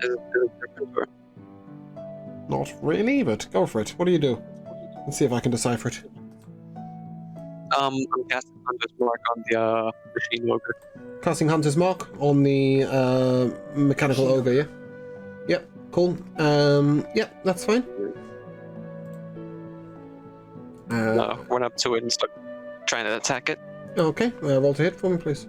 Speaker 6: is it different or?
Speaker 5: Not really, but go for it. What do you do? Let's see if I can decipher it.
Speaker 6: I'm casting Hunter's Mark on the machine ogre.
Speaker 5: Casting Hunter's Mark on the mechanical ogre, yeah? Yep, cool. Yep, that's fine.
Speaker 6: Went up to it and started trying to attack it.
Speaker 5: Okay, roll to hit for me, please.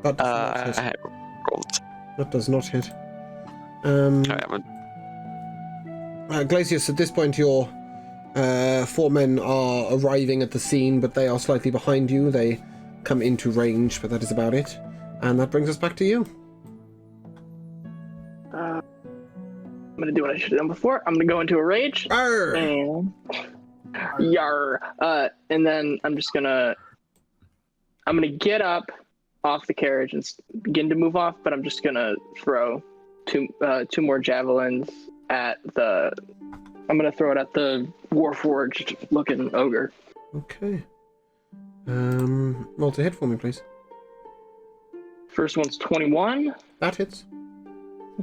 Speaker 5: That does not
Speaker 6: I
Speaker 5: hit.
Speaker 6: had rolled.
Speaker 5: That does not hit.
Speaker 6: Alright,
Speaker 5: Glacius, at this point your 4 men are arriving at the scene, but they are slightly behind you. They come into range, but that is about it. And that brings us back to you.
Speaker 2: gonna do what I should have done before. I'm gonna go into a rage.
Speaker 5: Arr!
Speaker 2: And yar. And then I'm gonna get up off the carriage and begin to move off, but I'm just gonna throw two more javelins at the. I'm gonna throw it at the Warforged looking ogre.
Speaker 5: Okay. Roll to hit for me, please.
Speaker 2: First one's 21.
Speaker 5: That hits.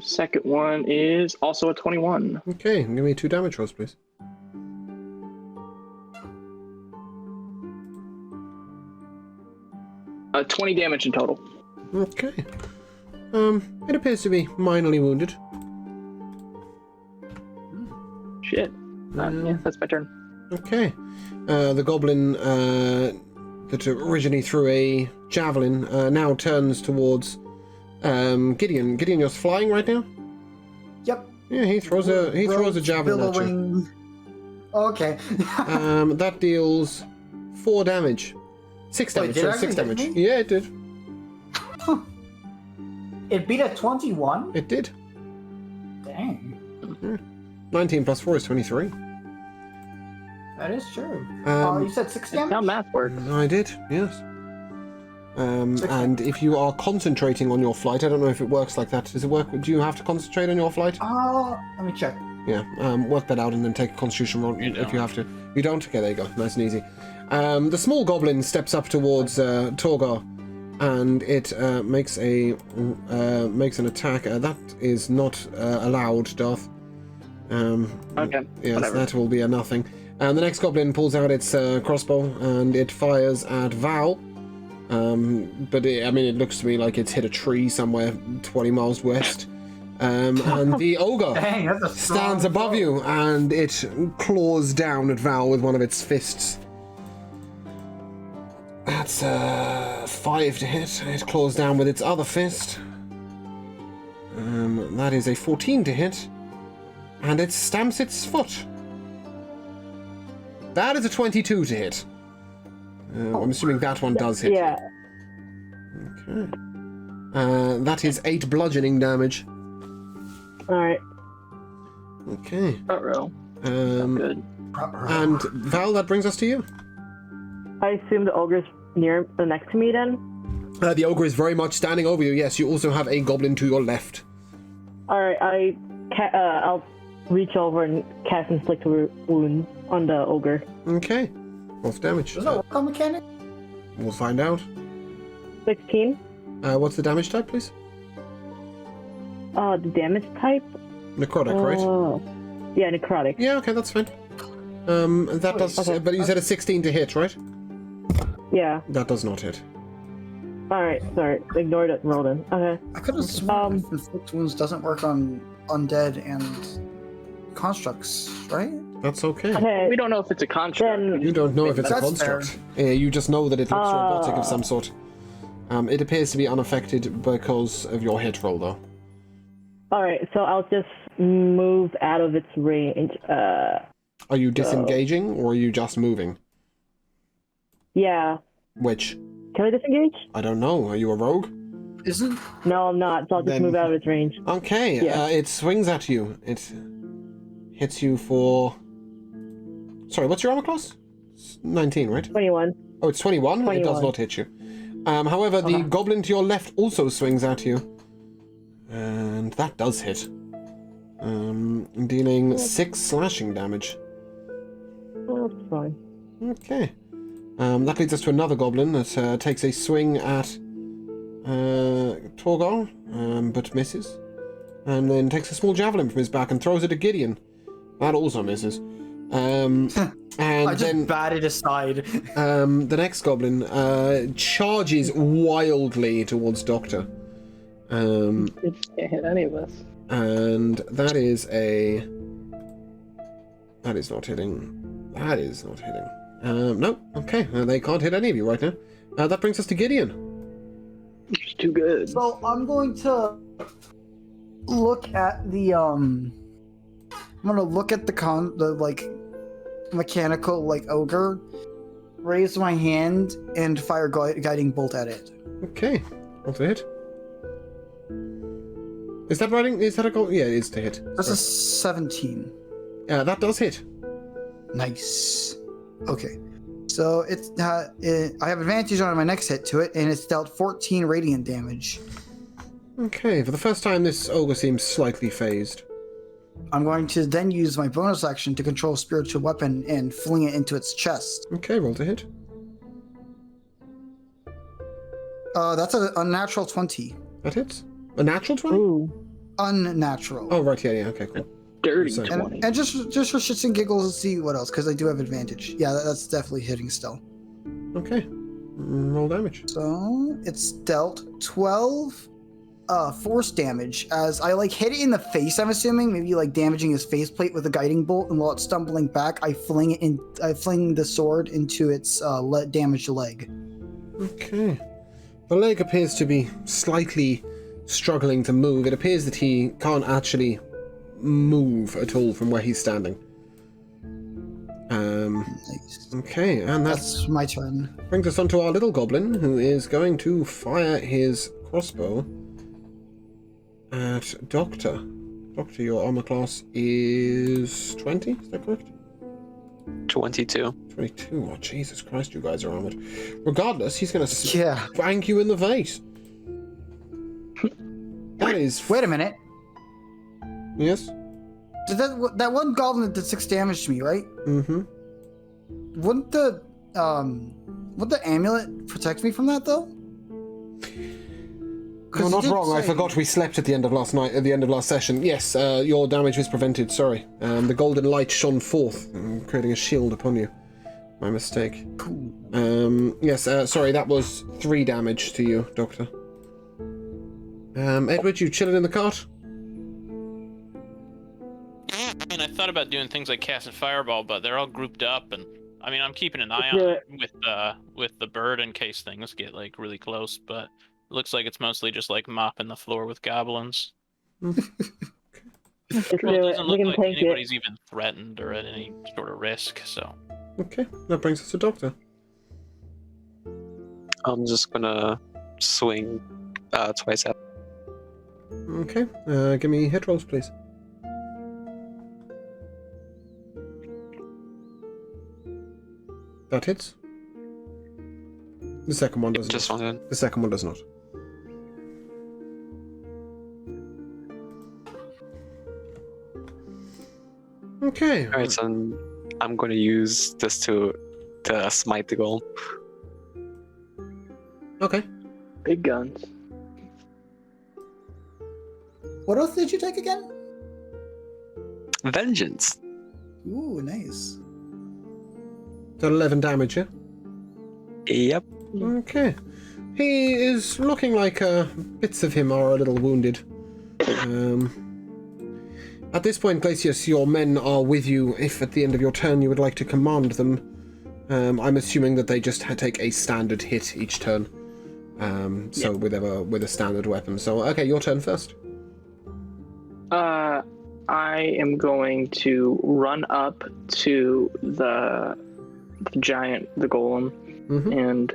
Speaker 2: Second one is also a 21.
Speaker 5: Okay, give me 2 damage rolls, please.
Speaker 2: Uh, 20 damage in total.
Speaker 5: Okay. It appears to be minorly wounded.
Speaker 2: Shit. Yeah, that's my turn.
Speaker 5: Okay. The goblin that originally threw a javelin now turns towards Gideon. Gideon, you're flying right now?
Speaker 8: Yep.
Speaker 5: Yeah, he throws a javelin at you.
Speaker 8: Billowing. Okay.
Speaker 5: That deals 4 damage. 6 damage,
Speaker 8: did it
Speaker 5: sorry, 6
Speaker 8: actually hit
Speaker 5: damage.
Speaker 8: me?
Speaker 5: Yeah, it did.
Speaker 8: It beat a 21?
Speaker 5: It did.
Speaker 8: Dang.
Speaker 5: 19 plus 4 is 23.
Speaker 8: That is true.
Speaker 5: Um,
Speaker 8: You said 6
Speaker 2: That's how
Speaker 8: damage?
Speaker 2: math works.
Speaker 5: I did, yes. And if you are concentrating on your flight, I don't know if it works like that. Does it work? Do you have to concentrate on your flight?
Speaker 8: Let me check.
Speaker 5: Yeah, work that out and then take a constitution roll if you have to. You don't? Okay, there you go. Nice and easy. The small goblin steps up towards Torgar, and it makes an attack. That is not allowed, Darth.
Speaker 2: Okay.
Speaker 5: Yes,
Speaker 2: whatever.
Speaker 5: that will be a nothing. And the next goblin pulls out its crossbow and it fires at Val. But it looks to me like it's hit a tree somewhere 20 miles west. And the ogre
Speaker 8: Dang, that's a strong
Speaker 5: stands above
Speaker 8: throw.
Speaker 5: you and it claws down at Val with one of its fists. That's 5 to hit. It claws down with its other fist. That is a 14 to hit. And it stamps its foot. That is a 22 to hit. I'm assuming that one does hit.
Speaker 3: Yeah.
Speaker 5: Okay. That is 8 bludgeoning damage.
Speaker 3: Alright.
Speaker 5: Okay.
Speaker 2: Uh-oh. Good.
Speaker 5: And Val, that brings us to you.
Speaker 3: I assume the ogre's next to me then?
Speaker 5: The ogre is very much standing over you. Yes, you also have a goblin to your left.
Speaker 3: Alright, I'll reach over and cast Inflict Wound on the ogre.
Speaker 5: Okay. What's damage?
Speaker 8: Does that work on mechanic?
Speaker 5: We'll find out.
Speaker 3: 16.
Speaker 5: What's the damage type, please?
Speaker 3: The damage type?
Speaker 5: Necrotic, right?
Speaker 3: Yeah, necrotic.
Speaker 5: Yeah, okay, that's fine. That does.
Speaker 3: Okay.
Speaker 5: But you said a 16 to hit, right?
Speaker 3: Yeah.
Speaker 5: That does not hit.
Speaker 3: Alright, sorry. Ignore that roll then. Okay.
Speaker 8: I could have sworn Inflict Wounds doesn't work on undead and constructs, right?
Speaker 5: That's okay.
Speaker 3: Okay.
Speaker 2: We don't know if it's a construct.
Speaker 3: Then-
Speaker 5: You don't know if it's a
Speaker 8: That's
Speaker 5: construct. You just know that it looks robotic of some sort. It appears to be unaffected because of your hit roll, though.
Speaker 3: Alright, so I'll just move out of its range.
Speaker 5: Are you disengaging or are you just moving?
Speaker 3: Yeah.
Speaker 5: Which?
Speaker 3: Can I disengage?
Speaker 5: I don't know. Are you a rogue?
Speaker 8: Isn't
Speaker 3: No, I'm not, so I'll just
Speaker 5: Then-
Speaker 3: move out of its range.
Speaker 5: Okay,
Speaker 3: Yeah.
Speaker 5: it swings at you. It hits you for... Sorry, what's your armor class? It's 19, right?
Speaker 3: 21.
Speaker 5: Oh, it's 21? It does
Speaker 3: 21.
Speaker 5: not hit you. However, the goblin to your left also swings at you. And that does hit. Dealing 6 slashing damage.
Speaker 3: Oh, that's fine.
Speaker 5: Okay. That leads us to another goblin that takes a swing at Torgal, but misses. And then takes a small javelin from his back and throws it at Gideon. That also misses. And
Speaker 8: I just
Speaker 5: then
Speaker 8: batted aside.
Speaker 5: the next goblin charges wildly towards Doctor.
Speaker 2: It can't hit any of us.
Speaker 5: And that is a... That is not hitting. That is not hitting. No, okay. They can't hit any of you right now. That brings us to Gideon.
Speaker 2: It's too good.
Speaker 8: So I'm going to look at the I'm gonna look at the mechanical ogre, raise my hand and fire guiding bolt at it.
Speaker 5: Okay, what's a hit? Is that writing? Is that a goal? Yeah, it is to hit.
Speaker 8: That's a
Speaker 5: Sorry.
Speaker 8: 17.
Speaker 5: That does hit.
Speaker 8: Nice. Okay. So I have advantage on my next hit to it, and it's dealt 14 radiant damage.
Speaker 5: Okay, for the first time, this ogre seems slightly phased.
Speaker 8: I'm going to then use my bonus action to control spiritual weapon and fling it into its chest.
Speaker 5: Okay, roll to hit.
Speaker 8: That's a unnatural 20.
Speaker 5: That hits. A natural 20?
Speaker 3: Ooh.
Speaker 8: Unnatural.
Speaker 5: Oh, right, yeah, okay, cool.
Speaker 2: Dirty
Speaker 5: So-
Speaker 2: 20.
Speaker 8: And just for shits and giggles, let's see what else, because I do have advantage. Yeah, that's definitely hitting still.
Speaker 5: Okay. Roll damage.
Speaker 8: So it's dealt 12 force damage as I hit it in the face. I'm assuming maybe damaging his faceplate with a guiding bolt, and while it's stumbling back, I fling the sword into its damaged leg.
Speaker 5: Okay. The leg appears to be slightly struggling to move. It appears that he can't actually move at all from where he's standing.
Speaker 8: Nice.
Speaker 5: Okay, and
Speaker 8: That's my turn.
Speaker 5: brings us on to our little goblin, who is going to fire his crossbow at Doctor. Doctor, your armor class is 20, is that correct?
Speaker 6: 22.
Speaker 5: 22. Oh, Jesus Christ, you guys are armored. Regardless, he's going to
Speaker 8: Yeah.
Speaker 5: bang you in the face. That is...
Speaker 8: Wait a minute.
Speaker 5: Yes?
Speaker 8: Did that one goblin did 6 damage to me, right?
Speaker 5: Mm-hmm.
Speaker 8: Wouldn't the amulet protect me from that though?
Speaker 5: You're not wrong. I forgot we slept at the end of last night. At the end of last session. Yes, your damage was prevented. Sorry. The golden light shone forth, creating a shield upon you. My mistake.
Speaker 8: Cool.
Speaker 5: Yes. Sorry. That was 3 damage to you, Doctor. Edward, you chilling in the cart?
Speaker 1: And I thought about doing things like casting fireball, but they're all grouped up, and I mean I'm keeping an eye
Speaker 3: Do
Speaker 1: on
Speaker 3: it.
Speaker 1: it with the bird in case things get really close. But it looks like it's mostly just mopping the floor with goblins.
Speaker 3: Let's
Speaker 1: Well,
Speaker 3: do
Speaker 1: it
Speaker 3: it.
Speaker 1: doesn't
Speaker 3: We
Speaker 1: look
Speaker 3: can
Speaker 1: like
Speaker 3: tank it.
Speaker 1: anybody's even threatened or at any sort of risk. So
Speaker 5: Okay. That brings us to Doctor.
Speaker 6: I'm just gonna swing twice at.
Speaker 5: Okay. Give me hit rolls, please. That hits. The second one does
Speaker 6: Just
Speaker 5: not.
Speaker 6: one.
Speaker 5: The second one does not. Okay.
Speaker 6: All right, so I'm gonna use this to smite the goal.
Speaker 5: Okay.
Speaker 2: Big guns.
Speaker 8: What else did you take again?
Speaker 6: Vengeance.
Speaker 8: Ooh, nice.
Speaker 5: Done 11 damage, yeah?
Speaker 6: Yep.
Speaker 5: Okay. He is looking like bits of him are a little wounded. At this point, Glacius, your men are with you. If at the end of your turn you would like to command them, I'm assuming that they just take a standard hit each turn. So with a standard weapon. So okay, your turn first.
Speaker 2: I am going to run up to the golem, and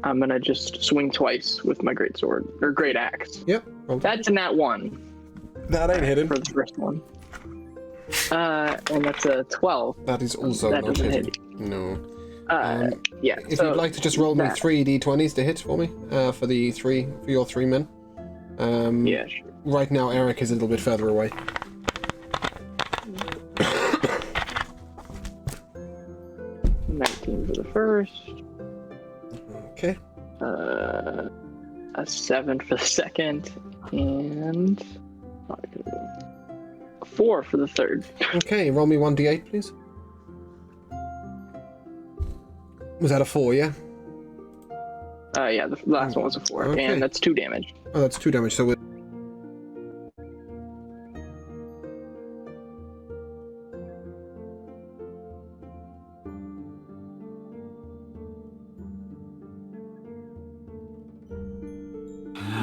Speaker 2: I'm gonna just swing twice with my great sword or great axe.
Speaker 5: Yep.
Speaker 2: That's a nat 1
Speaker 5: That ain't hitting.
Speaker 2: for the first one. And that's a 12.
Speaker 5: That is also
Speaker 2: That
Speaker 5: not
Speaker 2: doesn't
Speaker 5: hitting.
Speaker 2: hit.
Speaker 5: No.
Speaker 2: Yeah.
Speaker 5: If
Speaker 2: so
Speaker 5: you'd like to just roll me
Speaker 2: that-
Speaker 5: 3 d20s to hit for me, for your 3 men.
Speaker 2: Yeah, sure.
Speaker 5: Right now, Eric is a little bit further away.
Speaker 2: $19 for the first.
Speaker 5: Okay.
Speaker 2: A 7 for the second, and 4 for the third.
Speaker 5: Okay, roll me 1d8, please. Was that a 4, yeah?
Speaker 2: Yeah, the last one was a 4,
Speaker 5: Okay.
Speaker 2: and that's 2 damage.
Speaker 5: Oh, that's 2 damage, so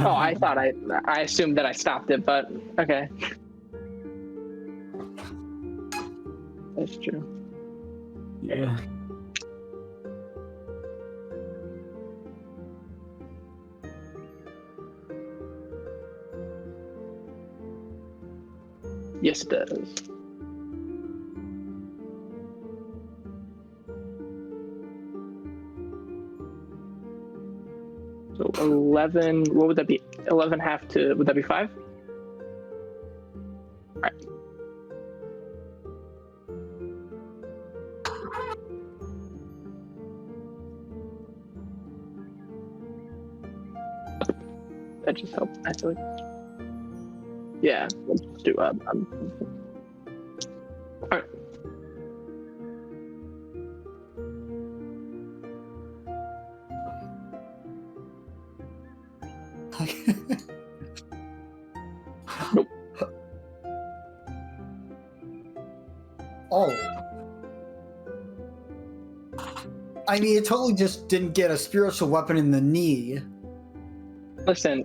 Speaker 2: Oh, I thought I assumed that I stopped it, but okay. That's true.
Speaker 3: Yeah.
Speaker 2: Yes, it does. So 11. What would that be? 11 half to. Would that be 5? All right. That just helped, actually. Yeah, let's do Alright. Nope.
Speaker 8: Oh. I mean, it totally just didn't get a spiritual weapon in the knee.
Speaker 2: Listen.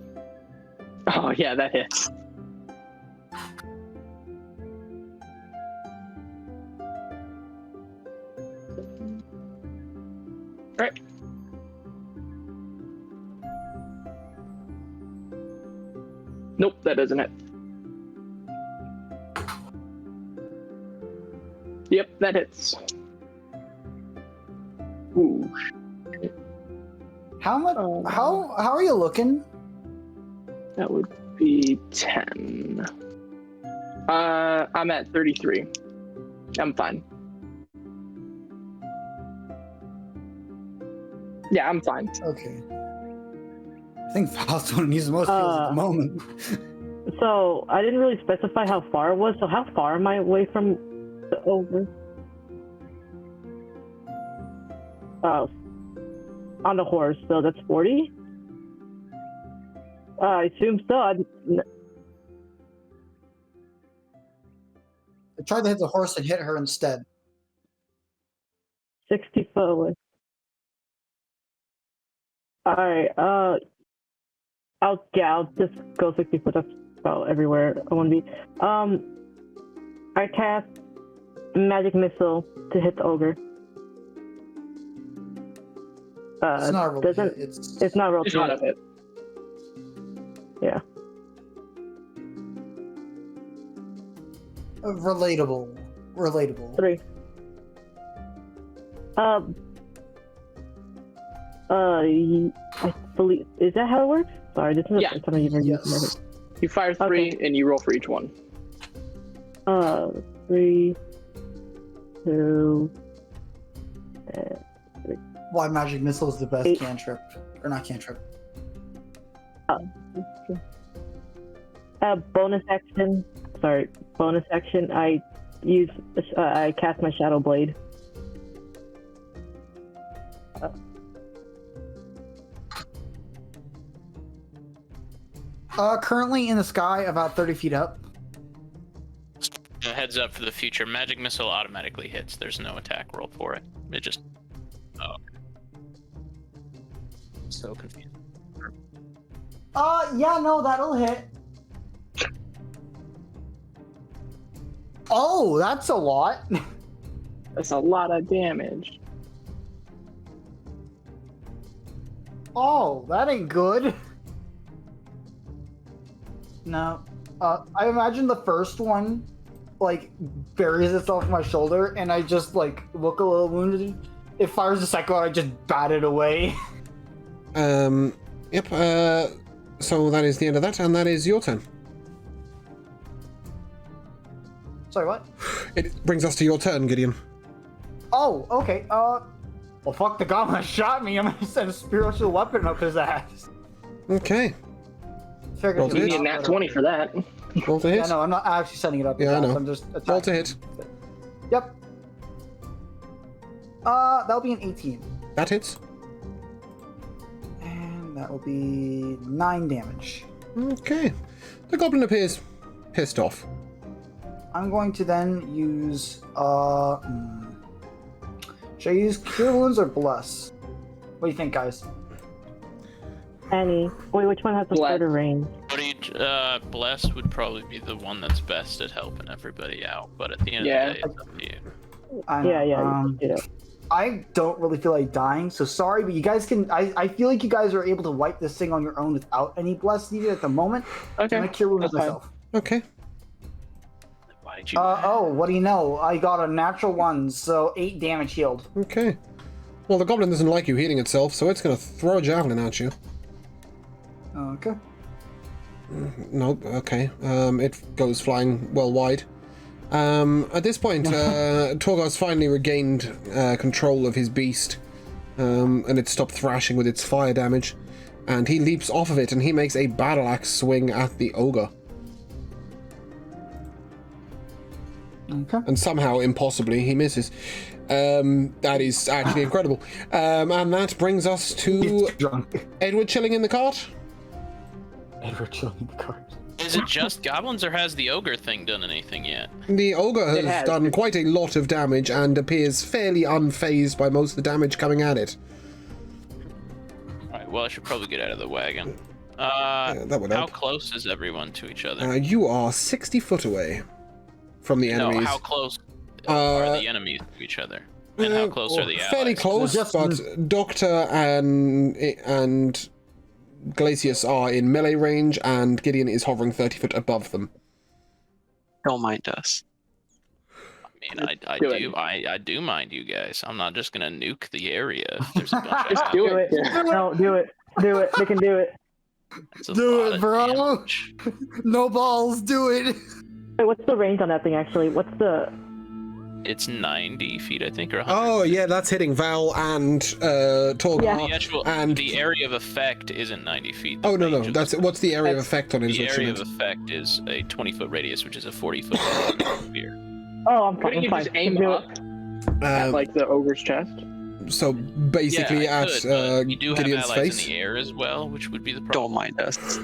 Speaker 2: Oh, yeah, that hits. Right. Nope, that doesn't hit. Yep, that hits. Ooh.
Speaker 8: How much? How are you looking?
Speaker 2: That would be 10. I'm at 33. I'm fine. Yeah, I'm fine.
Speaker 8: Okay. I think Faustone needs the most heals at the moment.
Speaker 3: So I didn't really specify how far it was. So how far am I away from the ogre? On the horse. So that's 40. I assume so.
Speaker 8: I tried to hit the horse and hit her instead.
Speaker 3: 60 foot away. Alright, I'll just go 60 foot. That's about everywhere I want to be. I cast magic missile to hit the ogre.
Speaker 8: It's not a roll.
Speaker 3: It's not a roll.
Speaker 2: It's not a hit.
Speaker 3: Yeah.
Speaker 8: Relatable.
Speaker 3: 3. I believe, is that how it works? Sorry, this is the first time I even used magic.
Speaker 2: You fire 3 and you roll for each one.
Speaker 3: 3, 2,
Speaker 8: Why magic missile is the best
Speaker 3: 8.
Speaker 8: cantrip, or not cantrip?
Speaker 3: Bonus action. I cast my shadow blade.
Speaker 8: Currently in the sky, about 30 feet up.
Speaker 1: Heads up for the future. Magic missile automatically hits. There's no attack roll for it. It just. Oh. So confused.
Speaker 8: Yeah, no, that'll hit. Oh, that's a lot.
Speaker 2: That's a lot of damage.
Speaker 8: Oh, that ain't good. No. I imagine the first one, like, buries itself in my shoulder, and I just, like, look a little wounded. It fires the second one, I just bat it away.
Speaker 5: Yep, so that is the end of that, and that is your turn.
Speaker 8: Sorry, what?
Speaker 5: It brings us to your turn, Gideon.
Speaker 8: Oh, okay, well, fuck, the goblin shot me. I'm gonna send a spiritual weapon up his ass.
Speaker 5: Okay.
Speaker 8: Figured
Speaker 2: You need a nat 20 for that.
Speaker 5: Roll to hit.
Speaker 8: Yeah, no, I'm not actually sending it up his
Speaker 5: Yeah, I
Speaker 8: ass.
Speaker 5: know.
Speaker 8: I'm just
Speaker 5: Roll to hit.
Speaker 8: Yep. That'll be an 18.
Speaker 5: That hits.
Speaker 8: And that will be 9 damage.
Speaker 5: Okay. The goblin appears pissed off.
Speaker 8: I'm going to then use, should I use Cure Wounds or Bless? What do you think, guys?
Speaker 3: Any. Wait, which one has the shorter range?
Speaker 1: What do you? Bless would probably be the one that's best at helping everybody out. But at the end of the day, it's up to you.
Speaker 3: Yeah, do that.
Speaker 8: I don't really feel like dying, so sorry, but you guys can. I feel like you guys are able to wipe this thing on your own without any Bless needed at the moment.
Speaker 2: Okay.
Speaker 8: I'm gonna Cure Wounds
Speaker 2: that's fine.
Speaker 8: myself.
Speaker 5: Okay.
Speaker 1: Why did you?
Speaker 8: What do you know? I got a natural 1, so 8 damage healed.
Speaker 5: Okay. Well, the goblin doesn't like you healing itself, so it's going to throw a javelin at you.
Speaker 8: Okay.
Speaker 5: No, okay. It goes flying well wide. At this point, Torgar's finally regained control of his beast, and it stopped thrashing with its fire damage, and he leaps off of it, and he makes a battle axe swing at the ogre.
Speaker 8: Okay.
Speaker 5: And somehow, impossibly, he misses. That is actually incredible. And that brings us to
Speaker 8: He's drunk.
Speaker 5: Edward chilling in the cart.
Speaker 8: Edward chilling in the cart.
Speaker 1: Is it just goblins, or has the ogre thing done anything yet?
Speaker 5: The ogre has
Speaker 2: has.
Speaker 5: done quite a lot of damage and appears fairly unfazed by most of the damage coming at it.
Speaker 1: Alright, well, I should probably get out of the wagon.
Speaker 5: That would
Speaker 1: How
Speaker 5: help.
Speaker 1: close is everyone to each other?
Speaker 5: You are 60 foot away from the enemies.
Speaker 1: No, how close are the enemies to each other? And how close are the allies?
Speaker 5: Fairly close,
Speaker 8: Just-
Speaker 5: but Doctor and Glacius are in melee range, and Gideon is hovering 30 foot above them.
Speaker 6: Don't mind us.
Speaker 1: I mean,
Speaker 2: Do
Speaker 1: I do mind you guys. I'm not just gonna nuke the area if there's a bunch of
Speaker 2: Just do
Speaker 3: Do
Speaker 2: it.
Speaker 3: it. No, do it. Do it. They can do it.
Speaker 1: That's a
Speaker 8: Do
Speaker 1: lot
Speaker 8: it,
Speaker 1: of
Speaker 8: bro.
Speaker 1: damage.
Speaker 8: No balls, do it.
Speaker 3: Wait, what's the range on that thing, actually? What's the...
Speaker 1: It's 90 feet, I think, or 100.
Speaker 5: Oh, yeah, that's hitting Val and Torgar.
Speaker 3: Yeah.
Speaker 1: The actual
Speaker 5: And
Speaker 1: the area of effect isn't 90 feet. The
Speaker 5: oh, no,
Speaker 1: range of
Speaker 5: that's what's the area of effect on it? is
Speaker 1: the
Speaker 5: what she
Speaker 1: area of
Speaker 5: meant.
Speaker 1: effect is a 20-foot radius, which is a 40-foot sphere.
Speaker 3: Oh, I'm fine.
Speaker 2: Couldn't
Speaker 3: I'm
Speaker 2: you
Speaker 3: fine.
Speaker 2: just aim
Speaker 3: Do
Speaker 2: up
Speaker 3: it.
Speaker 2: at like the ogre's chest?
Speaker 5: So basically
Speaker 1: Yeah, I
Speaker 5: at
Speaker 1: could, but you do have
Speaker 5: Gideon's
Speaker 1: allies
Speaker 5: face.
Speaker 1: in the air as well, which would be the
Speaker 6: Don't
Speaker 1: problem.
Speaker 6: mind us.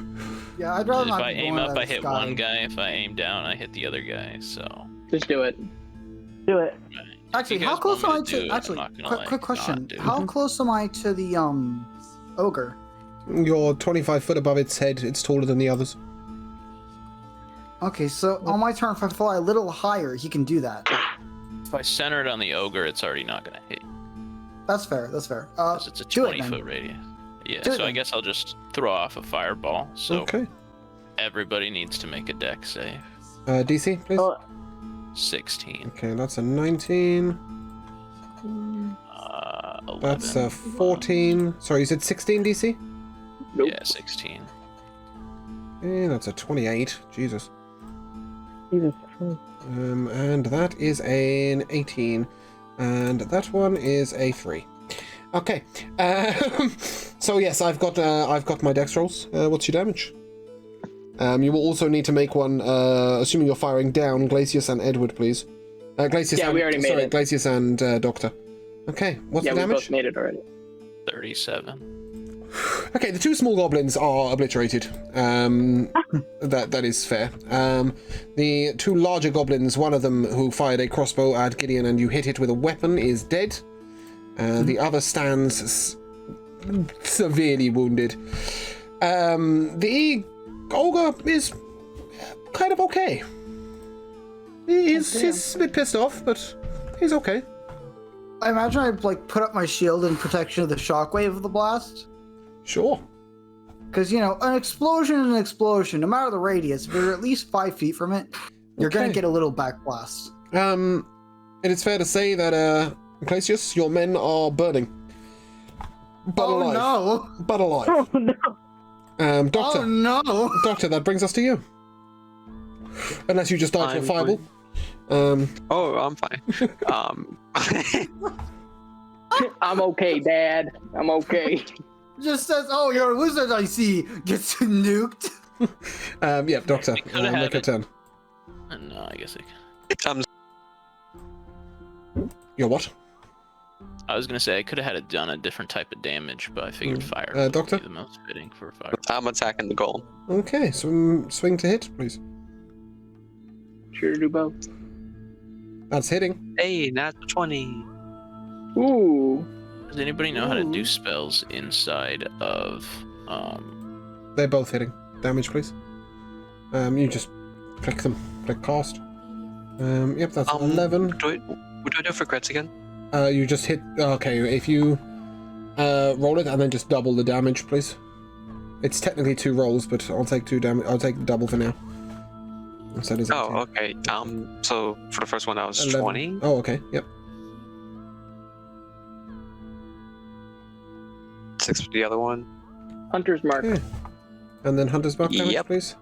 Speaker 8: Yeah, I'd rather
Speaker 1: If
Speaker 8: not
Speaker 1: I
Speaker 8: be
Speaker 1: aim
Speaker 8: going
Speaker 1: up,
Speaker 8: out
Speaker 1: I
Speaker 8: of the
Speaker 1: hit
Speaker 8: sky.
Speaker 1: one guy. If I aim down, I hit the other guy. So.
Speaker 2: Just do it.
Speaker 3: Do it.
Speaker 8: Actually,
Speaker 1: If you
Speaker 8: how
Speaker 1: guys
Speaker 8: close
Speaker 1: want
Speaker 8: am
Speaker 1: me
Speaker 8: I
Speaker 1: to do
Speaker 8: to?
Speaker 1: it,
Speaker 8: Actually,
Speaker 1: I'm not gonna,
Speaker 8: quick
Speaker 1: like,
Speaker 8: question.
Speaker 1: not do it.
Speaker 8: How close am I to the ogre?
Speaker 5: You're 25 foot above its head. It's taller than the others.
Speaker 8: Okay, so on my turn, if I fly a little higher, he can do that.
Speaker 1: If I center it on the ogre, it's already not gonna hit.
Speaker 8: That's fair. That's fair.
Speaker 1: 'Cause it's a
Speaker 8: do it then.
Speaker 1: 20-foot radius. Yeah,
Speaker 8: Do it
Speaker 1: so I
Speaker 8: then.
Speaker 1: guess I'll just throw off a fireball. So
Speaker 5: Okay.
Speaker 1: everybody needs to make a deck save.
Speaker 5: DC, please.
Speaker 3: Oh,
Speaker 1: 16.
Speaker 5: Okay, that's a 19.
Speaker 1: 11.
Speaker 5: That's a 14. Sorry, you said 16 DC?
Speaker 2: Nope.
Speaker 1: Yeah, 16.
Speaker 5: That's a 28. Jesus.
Speaker 3: Jesus Christ.
Speaker 5: And that is an 18. And that one is a 3. Okay. So yes, I've got my dex rolls. What's your damage? You will also need to make one, assuming you're firing down, Glacius and Edward, please. Glacius
Speaker 2: Yeah,
Speaker 5: and,
Speaker 2: we already made
Speaker 5: sorry,
Speaker 2: it.
Speaker 5: Glacius and Doctor. Okay, what's
Speaker 2: Yeah,
Speaker 5: the
Speaker 2: we
Speaker 5: damage?
Speaker 2: both made it already.
Speaker 1: 37.
Speaker 5: Okay, the two small goblins are obliterated. That is fair. The two larger goblins, one of them who fired a crossbow at Gideon and you hit it with a weapon, is dead. The other stands severely wounded. The ogre is kind of okay. He's a bit pissed off, but he's okay.
Speaker 8: I imagine I'd like put up my shield in protection of the shockwave of the blast.
Speaker 5: Sure.
Speaker 8: Because, you know, an explosion is an explosion, no matter the radius. If you're at least 5 feet from it, you're going
Speaker 5: Okay.
Speaker 8: to get a little back blast.
Speaker 5: It is fair to say that, Glacius, your men are burning. But
Speaker 8: Oh
Speaker 5: alive.
Speaker 8: no!
Speaker 5: But alive.
Speaker 3: Oh, no.
Speaker 5: Doctor.
Speaker 8: Oh no!
Speaker 5: Doctor, that brings us to you. Unless you just died to a
Speaker 6: I'm
Speaker 5: fireball.
Speaker 6: Oh, I'm fine.
Speaker 2: I'm okay, Dad. I'm okay.
Speaker 8: Just says, oh, you're a wizard, I see. Gets nuked.
Speaker 5: Yeah, Doctor,
Speaker 1: We coulda had
Speaker 5: make a
Speaker 1: it.
Speaker 5: turn.
Speaker 1: No, I guess I
Speaker 5: Your what?
Speaker 1: I was gonna say I could have had it done a different type of damage, but I figured fire would
Speaker 5: Doctor?
Speaker 1: be the most fitting for fire.
Speaker 6: I'm attacking the goal.
Speaker 5: Okay, so swing to hit, please.
Speaker 2: Sure to do both.
Speaker 5: That's hitting.
Speaker 6: Hey, natural 20.
Speaker 2: Ooh.
Speaker 1: Does anybody know how to do
Speaker 8: Ooh.
Speaker 1: spells inside of
Speaker 5: They're both hitting. Damage, please. You just click them. Click cast. Yep, that's 11.
Speaker 6: What do I do for crits again?
Speaker 5: You just hit. Okay, if you roll it and then just double the damage, please. It's technically 2 rolls, but I'll take 2 damage. I'll take double for now. So it is 18.
Speaker 6: Oh, okay. So for the first one, that was
Speaker 5: 11.
Speaker 6: 20.
Speaker 5: Oh, okay. Yep.
Speaker 6: 6 for the other one.
Speaker 2: Hunter's mark.
Speaker 5: Okay. And then Hunter's mark damage,
Speaker 6: Yep.
Speaker 5: please.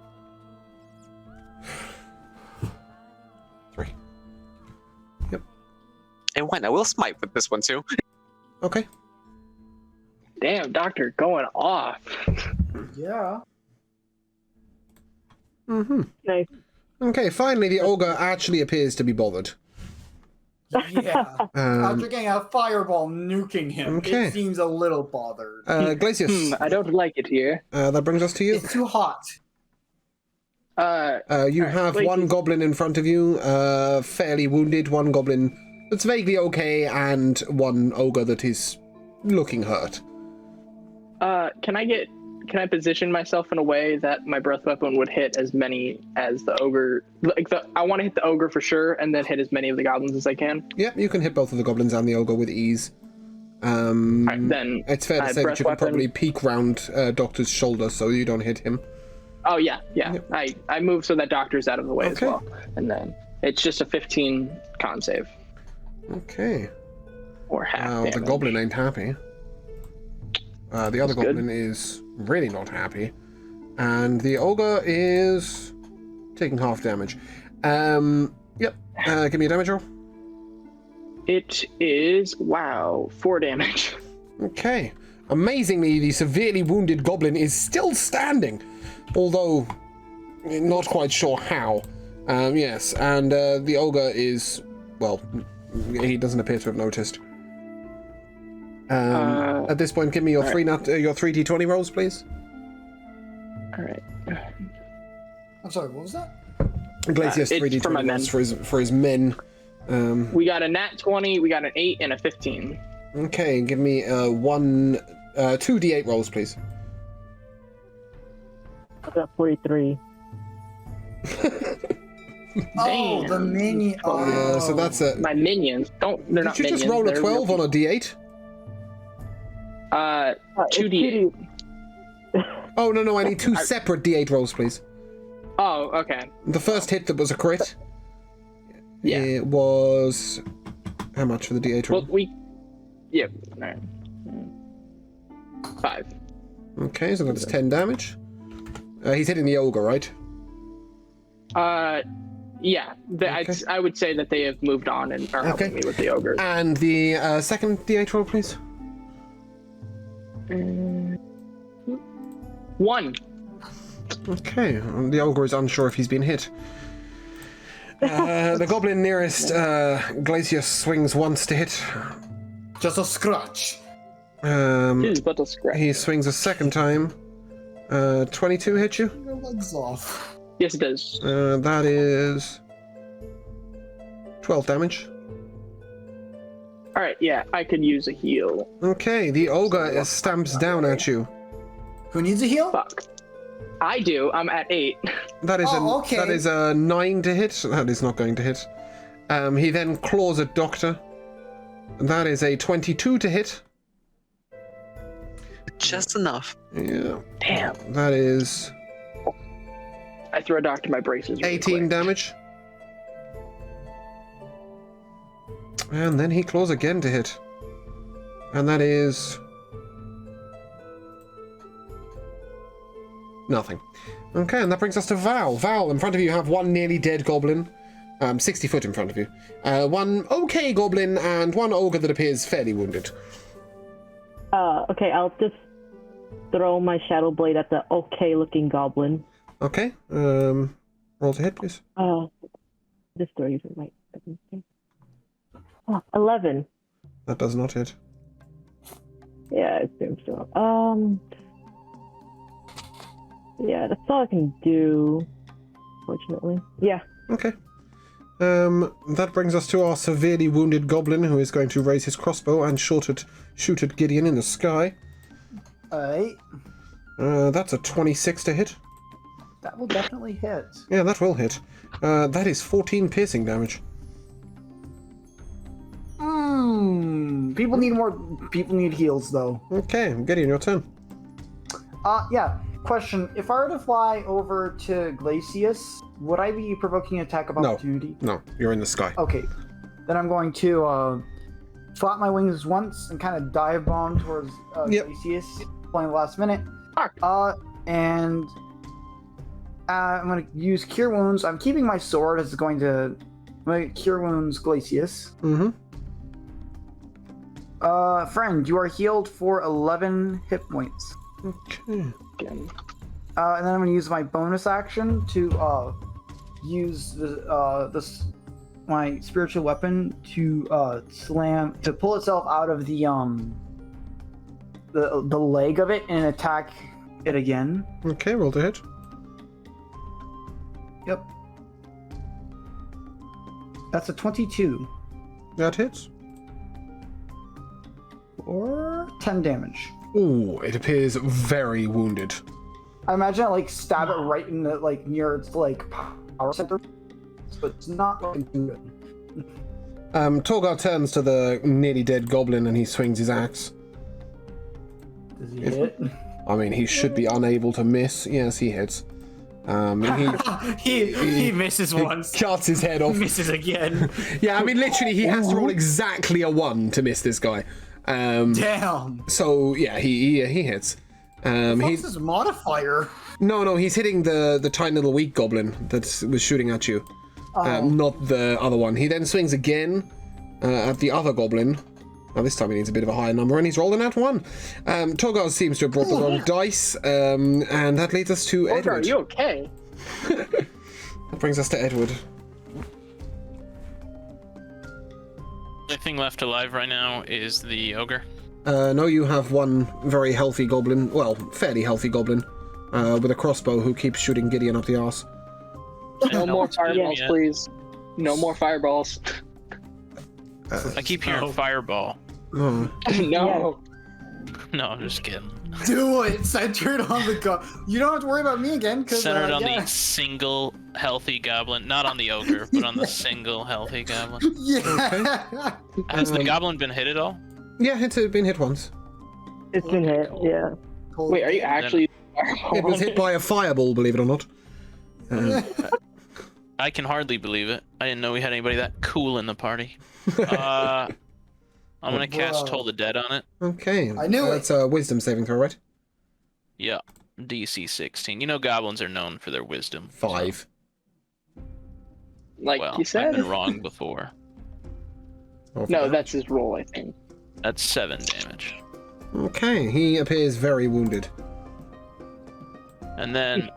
Speaker 5: 3.
Speaker 6: And why not? We'll smite with this one too.
Speaker 5: Okay.
Speaker 2: Damn, Doctor, going off.
Speaker 8: Yeah.
Speaker 5: Mm-hmm.
Speaker 3: Nice.
Speaker 5: Okay, finally the ogre actually appears to be bothered.
Speaker 8: Yeah. After
Speaker 5: Um,
Speaker 8: getting a fireball nuking him,
Speaker 5: Okay.
Speaker 8: it seems a little bothered.
Speaker 5: Glacius,
Speaker 2: I don't like it here.
Speaker 5: that brings us to you.
Speaker 8: It's too hot.
Speaker 5: You
Speaker 2: Alright,
Speaker 5: have
Speaker 2: Glacius.
Speaker 5: one goblin in front of you, fairly wounded, one goblin that's vaguely okay, and one ogre that is looking hurt.
Speaker 2: Can I position myself in a way that my breath weapon would hit as many as the ogre? I want to hit the ogre for sure, and then hit as many of the goblins as I can.
Speaker 5: Yeah, you can hit both of the goblins and the ogre with ease.
Speaker 2: Alright, then
Speaker 5: It's fair to say that
Speaker 2: breath
Speaker 5: you can
Speaker 2: weapon.
Speaker 5: probably peek round Doctor's shoulder so you don't hit him.
Speaker 2: Oh yeah. I move so that Doctor's out of the way as
Speaker 5: Okay.
Speaker 2: well, and then it's just a 15 con save
Speaker 5: Okay.
Speaker 2: or half.
Speaker 5: Now, the
Speaker 2: damage.
Speaker 5: goblin ain't happy. The other
Speaker 2: That's good.
Speaker 5: goblin is really not happy. And the ogre is taking half damage. Yep. Give me a damage roll.
Speaker 2: It is 4 damage.
Speaker 5: Okay. Amazingly, the severely wounded goblin is still standing. Although, not quite sure how. Yes, and the ogre is, well, he doesn't appear to have noticed. At this point, give me your
Speaker 2: all
Speaker 5: your 3d20 rolls, please.
Speaker 2: All right.
Speaker 8: I'm sorry, what was that?
Speaker 5: Glacius
Speaker 2: it's for my
Speaker 5: 3d20
Speaker 2: men.
Speaker 5: rolls for his men.
Speaker 2: We got a nat 20, we got an 8, and a 15.
Speaker 5: Okay, give me 2d8 rolls, please.
Speaker 3: I got 43.
Speaker 8: Oh, the
Speaker 2: Damn.
Speaker 8: minion.
Speaker 5: So that's a.
Speaker 2: My minions they're not
Speaker 5: Did you
Speaker 2: minions.
Speaker 5: just roll a
Speaker 2: they're
Speaker 5: 12 on
Speaker 2: real
Speaker 5: a d8?
Speaker 3: It's
Speaker 2: 2d8.
Speaker 5: Oh, no, I need two separate d8 rolls, please.
Speaker 2: Oh, okay.
Speaker 5: The first hit that was a crit.
Speaker 2: Yeah.
Speaker 5: It was. How much for the d8 roll?
Speaker 2: Well, yeah. All right. 5.
Speaker 5: Okay, so that's 10 damage. He's hitting the ogre, right?
Speaker 2: Yeah.
Speaker 5: Okay.
Speaker 2: I would say that they have moved on and are helping
Speaker 5: Okay.
Speaker 2: me with the ogre.
Speaker 5: And the second d8 roll, please.
Speaker 2: 1.
Speaker 5: Okay, the ogre is unsure if he's been hit. The goblin nearest Glacius swings once to hit.
Speaker 8: Just a scratch.
Speaker 2: Jeez, but a scratch.
Speaker 5: He swings a second time. 22 hit you?
Speaker 8: Your legs off.
Speaker 2: Yes, it does.
Speaker 5: That is 12 damage.
Speaker 2: All right. Yeah, I could use a heal.
Speaker 5: Okay, the ogre stamps down at you.
Speaker 8: Who needs a heal?
Speaker 2: Fuck. I do. I'm at 8.
Speaker 5: That is
Speaker 8: okay.
Speaker 5: that is a 9 to hit. That is not going to hit. He then claws at Doctor. That is a 22 to hit.
Speaker 6: Just enough.
Speaker 5: Yeah.
Speaker 2: Damn.
Speaker 5: That is
Speaker 2: I throw Doctor my braces. Really
Speaker 5: 18
Speaker 2: quick.
Speaker 5: damage. And then he claws again to hit. And that is nothing. Okay, and that brings us to Val. Val, in front of you have one nearly dead goblin. 60 foot in front of you. One okay goblin and one ogre that appears fairly wounded.
Speaker 3: Okay, I'll just throw my shadow blade at the okay-looking goblin.
Speaker 5: Okay. Roll to hit, please.
Speaker 3: This throw you right. 11.
Speaker 5: That does not hit.
Speaker 3: Yeah, it seems so. Yeah, that's all I can do. Fortunately. Yeah.
Speaker 5: Okay. That brings us to our severely wounded goblin who is going to raise his crossbow and shoot at Gideon in the sky.
Speaker 8: Alright.
Speaker 5: That's a 26 to hit.
Speaker 8: That will definitely hit.
Speaker 5: Yeah, that will hit. That is 14 piercing damage.
Speaker 8: People need heals though.
Speaker 5: Okay, Gideon, your turn.
Speaker 8: Yeah. question: if I were to fly over to Glacius, would I be provoking an attack of
Speaker 5: No.
Speaker 8: opportunity?
Speaker 5: No, you're in the sky.
Speaker 8: Okay, then I'm going to flap my wings once and kind of dive bomb towards
Speaker 5: Yep.
Speaker 8: Glacius, playing the last minute.
Speaker 2: Fuck.
Speaker 8: And I'm going to use Cure Wounds. I'm keeping my sword as I'm going to Cure Wounds Glacius.
Speaker 5: Mm-hmm.
Speaker 8: Friend, you are healed for 11 hit points.
Speaker 5: Okay.
Speaker 2: Again.
Speaker 8: And then I'm going to use my bonus action to use my spiritual weapon to pull itself out of the leg of it and attack it again.
Speaker 5: Okay, roll to hit.
Speaker 8: Yep. That's a 22
Speaker 5: That hits.
Speaker 8: or 10 damage.
Speaker 5: Ooh, it appears very wounded.
Speaker 8: I imagine I stab it right in the near its power center, but it's not looking too good.
Speaker 5: Torgar turns to the nearly dead goblin and he swings his axe.
Speaker 8: Does he hit?
Speaker 5: I mean, he should be unable to miss. Yes, he hits.
Speaker 9: He misses once,
Speaker 5: Cuts his head off.
Speaker 9: misses again.
Speaker 5: Yeah, I mean, literally, he has to roll exactly a 1 to miss this guy.
Speaker 9: Damn.
Speaker 5: So yeah, he hits.
Speaker 8: What's his modifier?
Speaker 5: No, he's hitting the tiny little weak goblin that was shooting at you, not the other one. He then swings again at the other goblin. Now this time he needs a bit of a higher number, and he's rolling at 1. Torgar seems to have brought the wrong dice, and that leads us to
Speaker 2: Torgar,
Speaker 5: Edward.
Speaker 2: are you okay?
Speaker 5: That brings us to Edward.
Speaker 1: The only thing left alive right now is the ogre.
Speaker 5: No, you have one very healthy goblin, well, fairly healthy goblin, with a crossbow who keeps shooting Gideon up the arse.
Speaker 2: No more fireballs,
Speaker 1: Yeah.
Speaker 2: please. No more fireballs.
Speaker 1: I keep hearing
Speaker 9: Oh.
Speaker 1: fireball.
Speaker 5: Oh.
Speaker 2: No.
Speaker 1: No, I'm just kidding.
Speaker 8: Do it! Centered on the You don't have to worry about me again, because
Speaker 1: Centered on the single healthy goblin, not on the ogre, but on the single healthy goblin.
Speaker 8: Yeah.
Speaker 1: Has the goblin been hit at all?
Speaker 5: Yeah, it's been hit once.
Speaker 3: It's been hit, yeah.
Speaker 2: Wait, are you actually?
Speaker 5: It was hit by a fireball, believe it or not.
Speaker 1: I can hardly believe it. I didn't know we had anybody that cool in the party. I'm gonna cast
Speaker 8: Whoa.
Speaker 1: Toll the Dead on it.
Speaker 5: Okay.
Speaker 8: I knew it.
Speaker 5: That's a wisdom saving throw, right?
Speaker 1: Yeah, DC 16. You know goblins are known for their wisdom.
Speaker 5: 5.
Speaker 2: Like
Speaker 1: Well,
Speaker 2: you said.
Speaker 1: I've been wrong before.
Speaker 2: No, that's his roll, I think.
Speaker 1: That's 7 damage.
Speaker 5: Okay, he appears very wounded.
Speaker 1: And then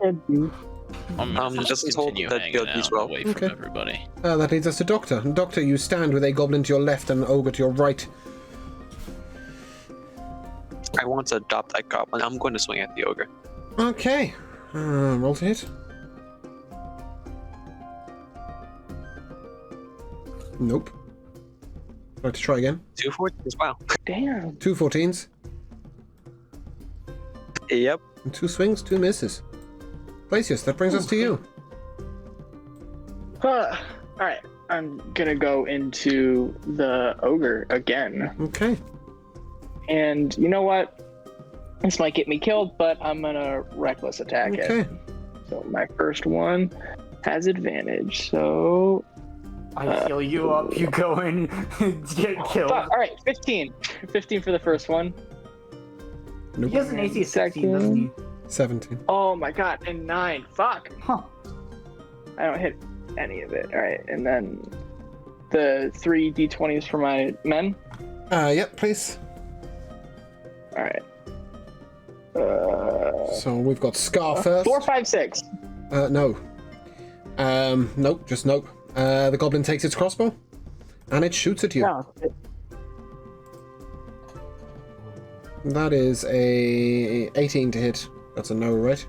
Speaker 1: I'm gonna just
Speaker 6: Just Toll the
Speaker 1: continue
Speaker 6: Dead
Speaker 1: hanging
Speaker 6: good
Speaker 1: out
Speaker 6: as well.
Speaker 1: away from
Speaker 5: Okay.
Speaker 1: everybody.
Speaker 5: That leads us to Doctor. Doctor, you stand with a goblin to your left and an ogre to your right.
Speaker 6: I want to adopt that goblin. I'm going to swing at the ogre.
Speaker 5: Okay. Roll to hit. Nope. I'd like to try again.
Speaker 6: 2 14s. Wow.
Speaker 2: Damn.
Speaker 5: 2 14s.
Speaker 6: Yep.
Speaker 5: And 2 swings, 2 misses. Glacius, that brings us to you.
Speaker 2: Alright, I'm gonna go into the ogre again.
Speaker 5: Okay.
Speaker 2: And you know what? This might get me killed, but I'm gonna reckless attack
Speaker 5: Okay.
Speaker 2: it. So my first one has advantage. So
Speaker 8: I heal you up, you go and get killed.
Speaker 2: fuck. Alright, 15. 15 for the first one.
Speaker 5: Nope.
Speaker 8: He has an AC of 16, doesn't he?
Speaker 5: 17.
Speaker 2: Oh my god, and 9. Fuck.
Speaker 8: Huh.
Speaker 2: I don't hit any of it. Alright, and then the 3 d20s for my men.
Speaker 5: Yep, please.
Speaker 2: Alright.
Speaker 5: So we've got Scar first.
Speaker 2: 4, 5, 6.
Speaker 5: No. Nope, just nope. The goblin takes its crossbow, and it shoots at you.
Speaker 3: Yeah.
Speaker 5: That is a 18 to hit. That's a no, right?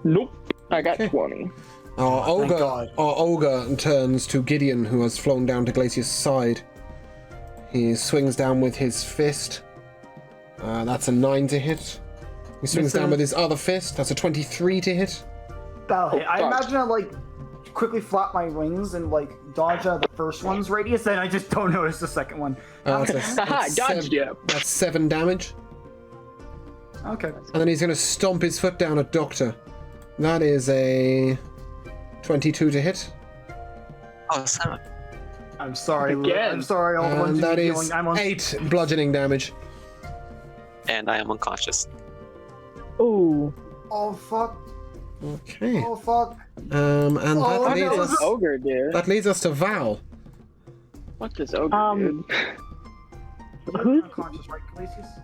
Speaker 2: Nope. I got
Speaker 5: Okay.
Speaker 2: 20.
Speaker 5: Our
Speaker 8: God.
Speaker 5: ogre turns to Gideon, who has flown down to Glacius' side. He swings down with his fist. That's a 9 to hit. He swings down with his other fist. That's a 23 to hit.
Speaker 8: That'll hit. I
Speaker 2: fuck.
Speaker 8: imagine I quickly flap my wings and dodge out the first one's radius, then I just don't notice the second one.
Speaker 5: That's
Speaker 2: Haha,
Speaker 5: that's
Speaker 2: dodged you.
Speaker 5: That's 7 damage.
Speaker 8: Okay.
Speaker 5: And then he's going to stomp his foot down at Doctor. That is a 22 to hit.
Speaker 6: Oh, 7.
Speaker 8: I'm sorry,
Speaker 2: Again.
Speaker 8: I'm sorry, all the ones
Speaker 5: And that
Speaker 8: you're
Speaker 5: is
Speaker 8: dealing. I'm on.
Speaker 5: 8 bludgeoning damage.
Speaker 6: And I am unconscious.
Speaker 3: Ooh.
Speaker 8: Oh fuck.
Speaker 5: Okay.
Speaker 8: Oh fuck.
Speaker 5: And
Speaker 8: Oh,
Speaker 5: that, leads
Speaker 8: no.
Speaker 5: us,
Speaker 2: Ogre, dude.
Speaker 5: that leads us to Val.
Speaker 2: Fuck this ogre, dude.
Speaker 3: Who's
Speaker 8: unconscious, right, Calisius?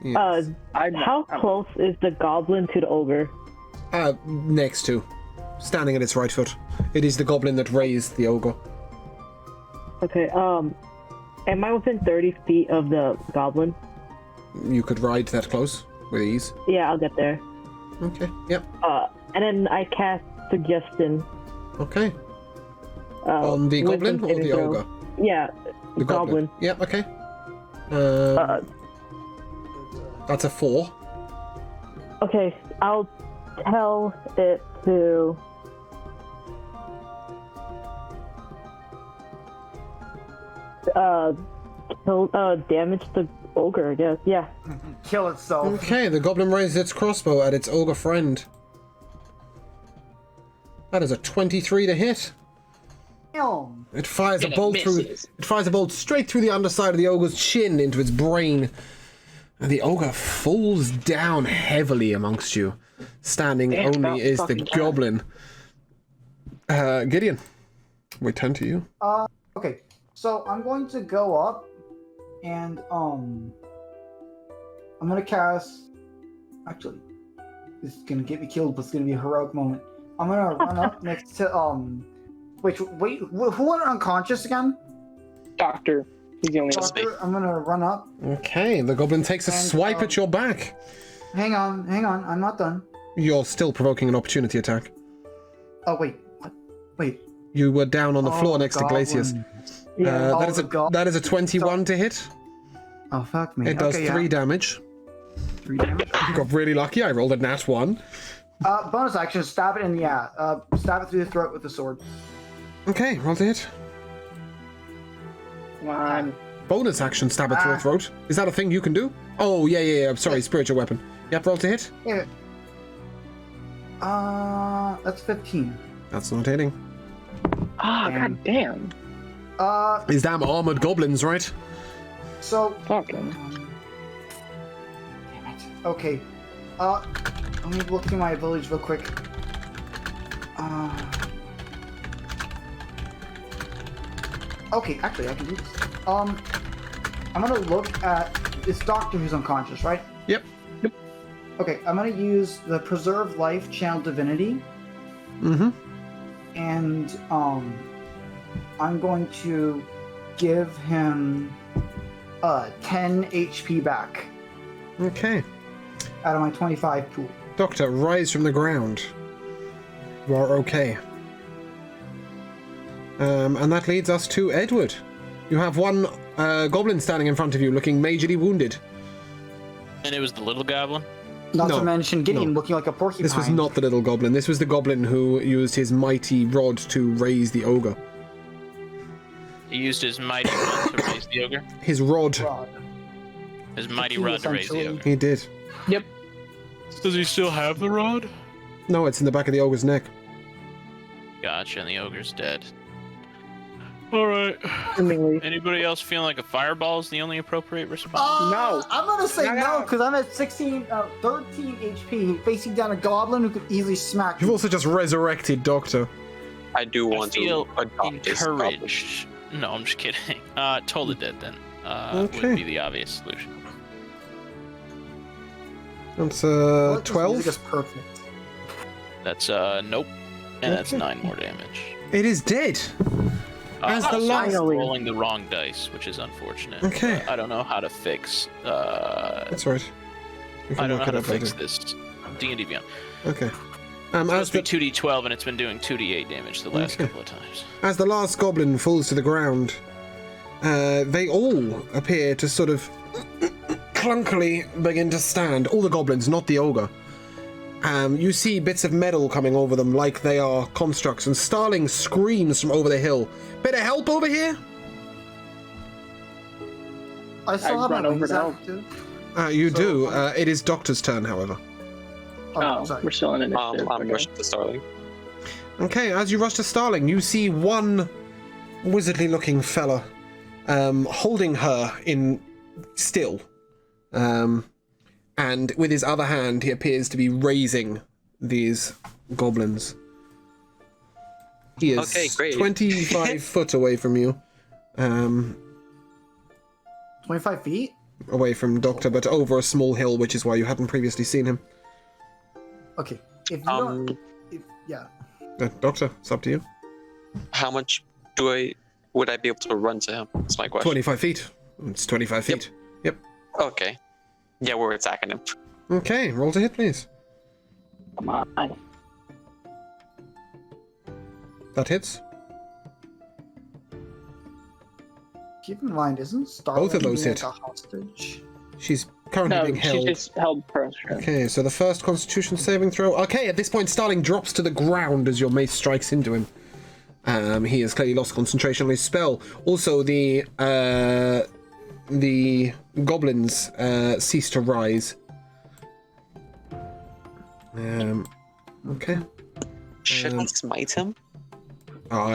Speaker 5: Yes.
Speaker 3: how close is the goblin to the ogre?
Speaker 5: Next to. Standing at its right foot. It is the goblin that raised the ogre.
Speaker 3: Okay, am I within 30 feet of the goblin?
Speaker 5: You could ride that close with ease.
Speaker 3: Yeah, I'll get there.
Speaker 5: Okay, yep.
Speaker 3: And then I cast Suggestion.
Speaker 5: Okay. On the
Speaker 3: wisdom
Speaker 5: goblin or
Speaker 3: saving
Speaker 5: the
Speaker 3: throw.
Speaker 5: ogre?
Speaker 3: Yeah,
Speaker 5: The
Speaker 3: goblin.
Speaker 5: Yep, okay. That's a 4.
Speaker 3: Okay, I'll tell it to... damage the ogre, I guess. Yeah.
Speaker 8: Kill itself.
Speaker 5: Okay, the goblin raises its crossbow at its ogre friend. That is a 23 to hit.
Speaker 8: Damn.
Speaker 5: It fires a
Speaker 2: And it
Speaker 5: bolt through.
Speaker 2: misses.
Speaker 5: It fires a bolt straight through the underside of the ogre's chin into its brain, and the ogre falls down heavily amongst you. Standing
Speaker 2: Damn,
Speaker 5: only
Speaker 2: about
Speaker 5: is the
Speaker 2: fucking time.
Speaker 5: goblin. Gideon, we turn to you.
Speaker 8: Okay. So I'm going to go up, and I'm gonna cast. Actually, this is gonna get me killed, but it's gonna be a heroic moment. I'm gonna run up next to Wait, who went unconscious again?
Speaker 2: Doctor. He's the only one.
Speaker 8: Doctor, I'm gonna run up.
Speaker 5: Okay, the goblin takes a
Speaker 8: And,
Speaker 5: swipe at your back.
Speaker 8: Hang on, I'm not done.
Speaker 5: You're still provoking an opportunity attack.
Speaker 8: Oh wait, what? Wait.
Speaker 5: You were down on the floor next to Glacius.
Speaker 3: Yeah.
Speaker 5: That is a 21 to hit.
Speaker 8: Oh fuck me.
Speaker 5: It does
Speaker 8: okay,
Speaker 5: 3
Speaker 8: yeah.
Speaker 5: damage.
Speaker 8: 3 damage.
Speaker 5: You got really lucky. I rolled a nat 1.
Speaker 8: Bonus action, stab it in the stab it through the throat with the sword.
Speaker 5: Okay, roll to hit.
Speaker 2: Come on.
Speaker 5: Bonus action, stab it through the throat. Is that a thing you can do? Oh, yeah. I'm sorry, spiritual weapon. Yep, roll to hit.
Speaker 8: Yeah. That's 15.
Speaker 5: That's not hitting.
Speaker 2: Ah,
Speaker 8: Damn.
Speaker 2: god damn.
Speaker 5: These damn armored goblins, right?
Speaker 8: So
Speaker 2: Fucking.
Speaker 8: damn it. Okay. Let me look through my abilities real quick. Okay, actually, I can do this. I'm gonna look at this doctor who's unconscious, right?
Speaker 5: Yep.
Speaker 8: Okay, I'm gonna use the Preserve Life Channel Divinity,
Speaker 5: Mm-hmm.
Speaker 8: and I'm going to give him 10 HP back
Speaker 5: Okay.
Speaker 8: out of my 25 pool.
Speaker 5: Doctor, rise from the ground. You are okay. And that leads us to Edward. You have one goblin standing in front of you, looking majorly wounded.
Speaker 1: And it was the little goblin?
Speaker 8: Not
Speaker 5: No,
Speaker 8: to mention Gideon
Speaker 5: no.
Speaker 8: looking like a porcupine.
Speaker 5: This was not the little goblin. This was the goblin who used his mighty rod to raise the ogre.
Speaker 1: He used his mighty rod to raise the ogre?
Speaker 5: His rod.
Speaker 8: Rod.
Speaker 1: His mighty
Speaker 8: key,
Speaker 1: rod to raise the
Speaker 8: essentially.
Speaker 1: ogre.
Speaker 5: He did.
Speaker 1: Does he still have the rod?
Speaker 5: No, it's in the back of the ogre's neck.
Speaker 1: Gotcha, and the ogre's dead. Alright.
Speaker 3: Seemingly.
Speaker 1: Anybody else feeling like a fireball is the only appropriate response?
Speaker 2: No.
Speaker 8: I'm gonna say
Speaker 2: Knock
Speaker 8: no
Speaker 2: out.
Speaker 8: because I'm at 13 HP, facing down a goblin who could easily smack
Speaker 5: You've
Speaker 8: me.
Speaker 5: also just resurrected Doctor.
Speaker 6: I do
Speaker 1: I
Speaker 6: want
Speaker 1: feel
Speaker 6: to adopt this goblin.
Speaker 1: encouraged. No, I'm just kidding. Totally dead then.
Speaker 5: Okay.
Speaker 1: Would be the obvious solution.
Speaker 5: That's
Speaker 8: Well, this
Speaker 5: 12.
Speaker 8: music is perfect.
Speaker 1: That's nope. And that's
Speaker 5: Okay.
Speaker 1: 9 more damage.
Speaker 5: It is dead. As the
Speaker 1: Also,
Speaker 5: last-
Speaker 3: Finally.
Speaker 1: rolling the wrong dice, which is unfortunate.
Speaker 5: Okay.
Speaker 1: I don't know how to fix.
Speaker 5: That's right. We
Speaker 1: I
Speaker 5: can
Speaker 1: don't know
Speaker 5: work
Speaker 1: how
Speaker 5: it
Speaker 1: to
Speaker 5: out
Speaker 1: fix
Speaker 5: later.
Speaker 1: this. D&D Beyond.
Speaker 5: Okay.
Speaker 1: It's
Speaker 5: As
Speaker 1: supposed to
Speaker 5: the,
Speaker 1: be 2d12, and it's been doing 2d8 damage the last
Speaker 5: Okay.
Speaker 1: couple of times.
Speaker 5: as the last goblin falls to the ground, they all appear to sort of clunkily begin to stand. All the goblins, not the ogre. You see bits of metal coming over them like they are constructs, and Starling screams from over the hill. Bit of help over here?
Speaker 8: I still
Speaker 2: I
Speaker 8: have
Speaker 2: run
Speaker 8: my
Speaker 2: over
Speaker 8: wings
Speaker 2: to
Speaker 8: out
Speaker 2: help.
Speaker 8: too.
Speaker 5: You do. It is Doctor's turn, however.
Speaker 2: Oh,
Speaker 8: sorry.
Speaker 2: we're still in initiative.
Speaker 6: I'm
Speaker 2: okay.
Speaker 6: rushing to Starling.
Speaker 5: Okay, as you rush to Starling, you see one wizardly-looking fella holding her in still. And with his other hand, he appears to be raising these goblins. He is
Speaker 6: Okay, great.
Speaker 5: 25 foot away from you.
Speaker 8: 25 feet?
Speaker 5: Away from Doctor, but over a small hill, which is why you hadn't previously seen him.
Speaker 8: Okay. If you don't... yeah.
Speaker 5: Doctor, it's up to you.
Speaker 6: How much would I be able to run to him? That's my question.
Speaker 5: 25 feet. It's 25 feet. Yep.
Speaker 6: Okay. Yeah, we're attacking him.
Speaker 5: Okay, roll to hit, please.
Speaker 2: Come on.
Speaker 5: That hits.
Speaker 8: Keep in mind, isn't Starling
Speaker 5: Both of those
Speaker 8: being
Speaker 5: hit.
Speaker 8: like a hostage?
Speaker 5: She's currently
Speaker 2: No,
Speaker 5: being
Speaker 2: she
Speaker 5: held.
Speaker 2: just held purse.
Speaker 5: Okay, so the first Constitution saving throw. Okay, at this point, Starling drops to the ground as your mace strikes into him. He has clearly lost concentration on his spell. Also, the goblins cease to rise. Okay.
Speaker 6: Should I smite him?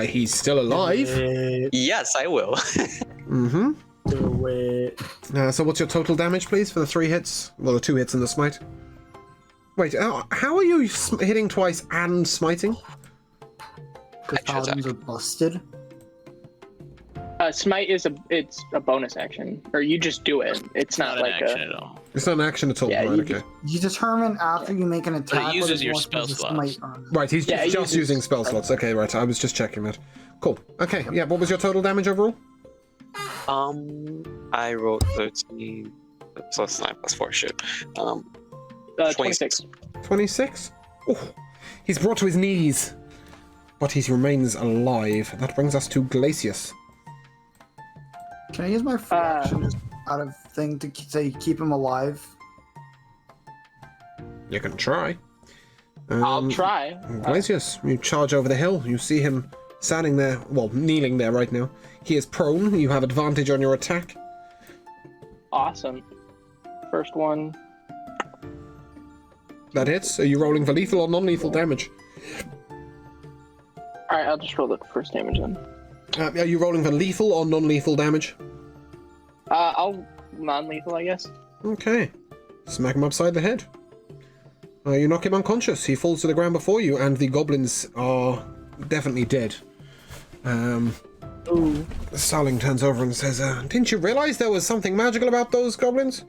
Speaker 5: He's still alive.
Speaker 6: Yes, I will.
Speaker 5: Mm-hmm.
Speaker 9: Do it.
Speaker 5: So what's your total damage, please, for the 3 hits? Well, the 2 hits and the smite. Wait, how are you hitting twice and smiting?
Speaker 8: Because paladins are busted.
Speaker 2: Smite is a bonus action, or you just do it. It's not
Speaker 1: an
Speaker 2: like
Speaker 1: action
Speaker 2: a.
Speaker 1: at all.
Speaker 5: It's not an action at all,
Speaker 2: Yeah,
Speaker 5: right?
Speaker 2: you
Speaker 5: Okay.
Speaker 8: You determine after you make an attack.
Speaker 1: it uses
Speaker 8: whether
Speaker 1: your
Speaker 8: wants to
Speaker 1: spell
Speaker 8: use a
Speaker 1: slots.
Speaker 8: smite or not.
Speaker 5: Right, he's
Speaker 2: Yeah,
Speaker 5: just
Speaker 2: it uses-
Speaker 5: using spell slots. Okay, right. I was just checking that. Cool. Okay, yeah. What was your total damage overall?
Speaker 6: I rolled 13 plus 9 plus 4. Shit.
Speaker 2: 26.
Speaker 5: 26. Oh, he's brought to his knees, but he remains alive. That brings us to Glacius.
Speaker 8: Can I use my free action just out of thing to say keep him alive?
Speaker 5: You can try.
Speaker 2: I'll try.
Speaker 5: Glacius, you charge over the hill. You see him standing there, well, kneeling there right now. He is prone. You have advantage on your attack.
Speaker 2: Awesome. First one.
Speaker 5: That hits. Are you rolling for lethal or non-lethal damage?
Speaker 2: All right, I'll just roll the first damage then.
Speaker 5: Are you rolling for lethal or non-lethal damage?
Speaker 2: I'll non-lethal, I guess.
Speaker 5: Okay. Smack him upside the head. You knock him unconscious. He falls to the ground before you, and the goblins are definitely dead. Starling turns over and says, didn't you realize there was something magical about those goblins?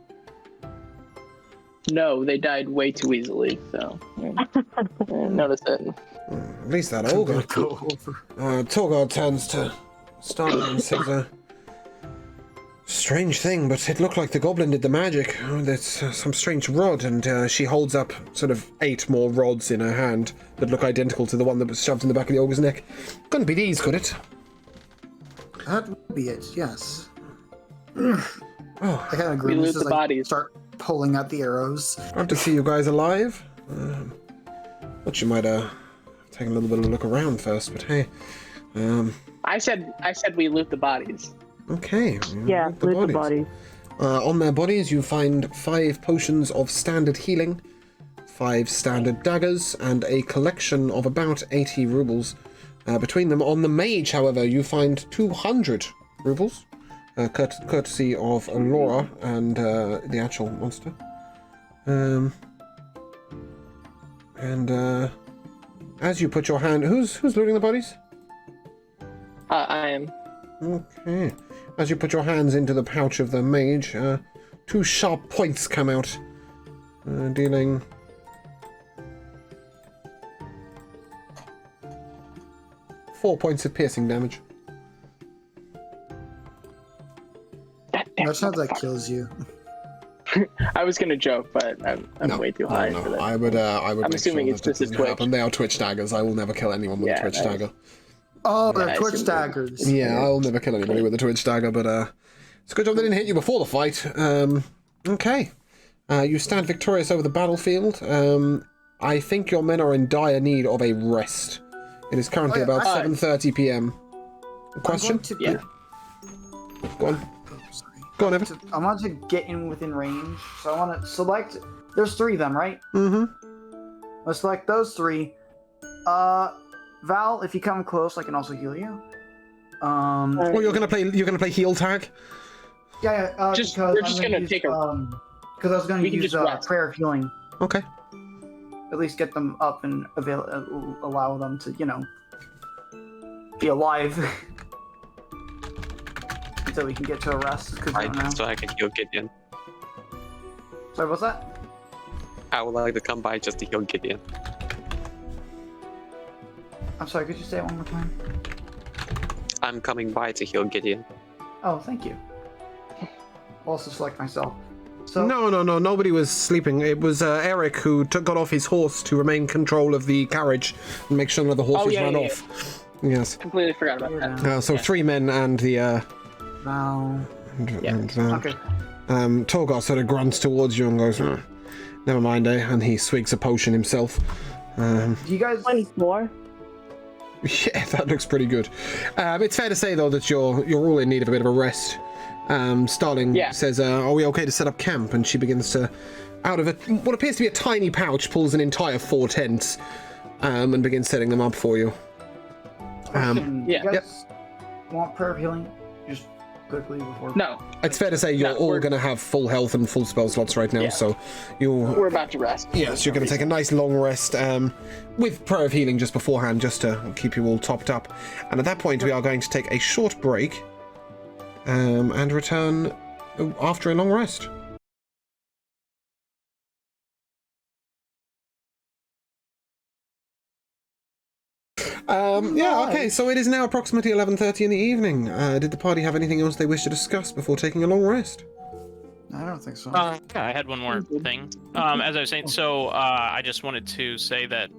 Speaker 2: No, they died way too easily, so notice it.
Speaker 5: At least that ogre. Torgard turns to Starling and says, strange thing, but it looked like the goblin did the magic. There's some strange rod, and she holds up sort of 8 more rods in her hand that look identical to the one that was shoved in the back of the ogre's neck. Couldn't be these, could it?
Speaker 8: That would be it, yes.
Speaker 5: Oh,
Speaker 8: I kind of agree.
Speaker 2: We loot
Speaker 8: This is
Speaker 2: the
Speaker 8: like
Speaker 2: bodies.
Speaker 8: start pulling out the arrows.
Speaker 5: glad to see you guys alive. But you might take a little bit of a look around first, but hey.
Speaker 2: I said we loot the bodies.
Speaker 5: Okay.
Speaker 3: Yeah, loot the bodies.
Speaker 5: On their bodies, you find 5 potions of standard healing, 5 standard daggers, and a collection of about 80 rubles. Between them, on the mage, however, you find 200 rubles, courtesy of Laura and the actual monster. As you put your hand, who's looting the bodies?
Speaker 2: I am.
Speaker 5: Okay. As you put your hands into the pouch of the mage, 2 sharp points come out, dealing 4 points of piercing damage.
Speaker 8: That's how that kills you.
Speaker 2: I was gonna joke, but I'm way too high for that.
Speaker 5: I would
Speaker 2: I'm
Speaker 5: make
Speaker 2: assuming
Speaker 5: sure
Speaker 2: it's
Speaker 5: that
Speaker 2: just a
Speaker 5: doesn't
Speaker 2: twitch.
Speaker 5: happen. They are twitch daggers. I will never kill anyone with a
Speaker 2: Yeah,
Speaker 5: twitch
Speaker 2: nice.
Speaker 5: dagger.
Speaker 8: Oh, they're
Speaker 2: Yeah, I
Speaker 8: twitch
Speaker 2: see.
Speaker 8: daggers.
Speaker 5: Yeah, I'll never kill anybody with a twitch dagger, but it's a good job they didn't hit you before the fight. Okay. You stand victorious over the battlefield. I think your men are in dire need of a rest. It is currently
Speaker 8: Oh, yeah,
Speaker 5: about
Speaker 8: I-
Speaker 5: 7:30 p.m. Question?
Speaker 8: I'm going to
Speaker 2: Yeah.
Speaker 5: Go on.
Speaker 8: Oh, sorry.
Speaker 5: Go on, Evan.
Speaker 8: I want to get in within range, so I want to select. There's 3 of them, right?
Speaker 5: Mm-hmm.
Speaker 8: Let's select those 3. Val, if you come close, I can also heal you.
Speaker 5: Well, you're gonna play heal tag.
Speaker 8: Yeah, yeah.
Speaker 2: Just-
Speaker 8: because
Speaker 2: we're
Speaker 8: I'm
Speaker 2: just
Speaker 8: gonna
Speaker 2: gonna
Speaker 8: use,
Speaker 2: take a-
Speaker 8: because I was gonna
Speaker 2: we can
Speaker 8: use
Speaker 2: just rest.
Speaker 8: prayer of healing.
Speaker 5: Okay.
Speaker 8: At least get them up and allow them to, be alive. Until we can get to a rest. Because I don't know.
Speaker 6: So I can heal Gideon.
Speaker 8: Sorry, what's that?
Speaker 6: I would like to come by just to heal Gideon.
Speaker 8: I'm sorry. Could you say it one more time?
Speaker 6: I'm coming by to heal Gideon.
Speaker 8: Oh, thank you. I'll also select myself. So
Speaker 5: No. Nobody was sleeping. It was Eric who got off his horse to remain control of the carriage and make sure none of the horses
Speaker 2: yeah,
Speaker 5: ran
Speaker 2: yeah,
Speaker 5: off. Yes.
Speaker 2: Completely forgot about that.
Speaker 5: So 3 men and the
Speaker 8: Val.
Speaker 5: and Val.
Speaker 8: Okay.
Speaker 5: Torgar sort of grunts towards you and goes, "Never mind, eh?" And he swigs a potion himself.
Speaker 8: Do you guys?
Speaker 3: 24.
Speaker 5: Yeah, that looks pretty good. It's fair to say though that you're all in need of a bit of a rest. Starling says, "Are we okay to set up camp?" And she begins to, out of what appears to be a tiny pouch, pulls an entire 4 tents, and begins setting them up for you.
Speaker 2: Yeah.
Speaker 8: You guys want prayer of healing? Just quickly before.
Speaker 2: No,
Speaker 5: It's fair to say you're all
Speaker 2: we're-
Speaker 5: going to have full health and full spell slots right now,
Speaker 2: Yeah.
Speaker 5: so you.
Speaker 2: we're about to rest.
Speaker 5: Yes, you're going to take a nice long rest with prayer of healing just beforehand, just to keep you all topped up. And at that point, we are going to take a short break and return after a long rest. Okay, so it is now approximately 11:30 in the evening. Did the party have anything else they wish to discuss before taking a long rest?
Speaker 8: I don't think so.
Speaker 1: Yeah, I had one more thing. As I was saying, so I just wanted to say that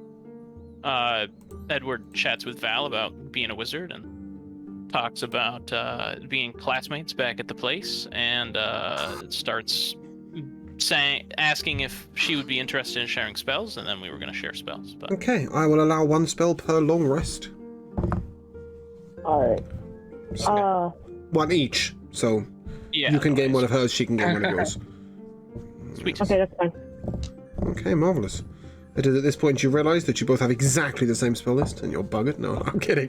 Speaker 1: Edward chats with Val about being a wizard and talks about being classmates back at the place, and starts asking if she would be interested in sharing spells, and then we were going to share spells. But
Speaker 5: Okay, I will allow 1 spell per long rest.
Speaker 3: Alright.
Speaker 5: 1 each, so
Speaker 1: yeah,
Speaker 5: you can gain one of hers, she can gain one of yours.
Speaker 1: Sweet.
Speaker 3: Okay, that's fine.
Speaker 5: Okay, marvellous. It is at this point you realise that you both have exactly the same spell list, and you're buggered. No, I'm kidding.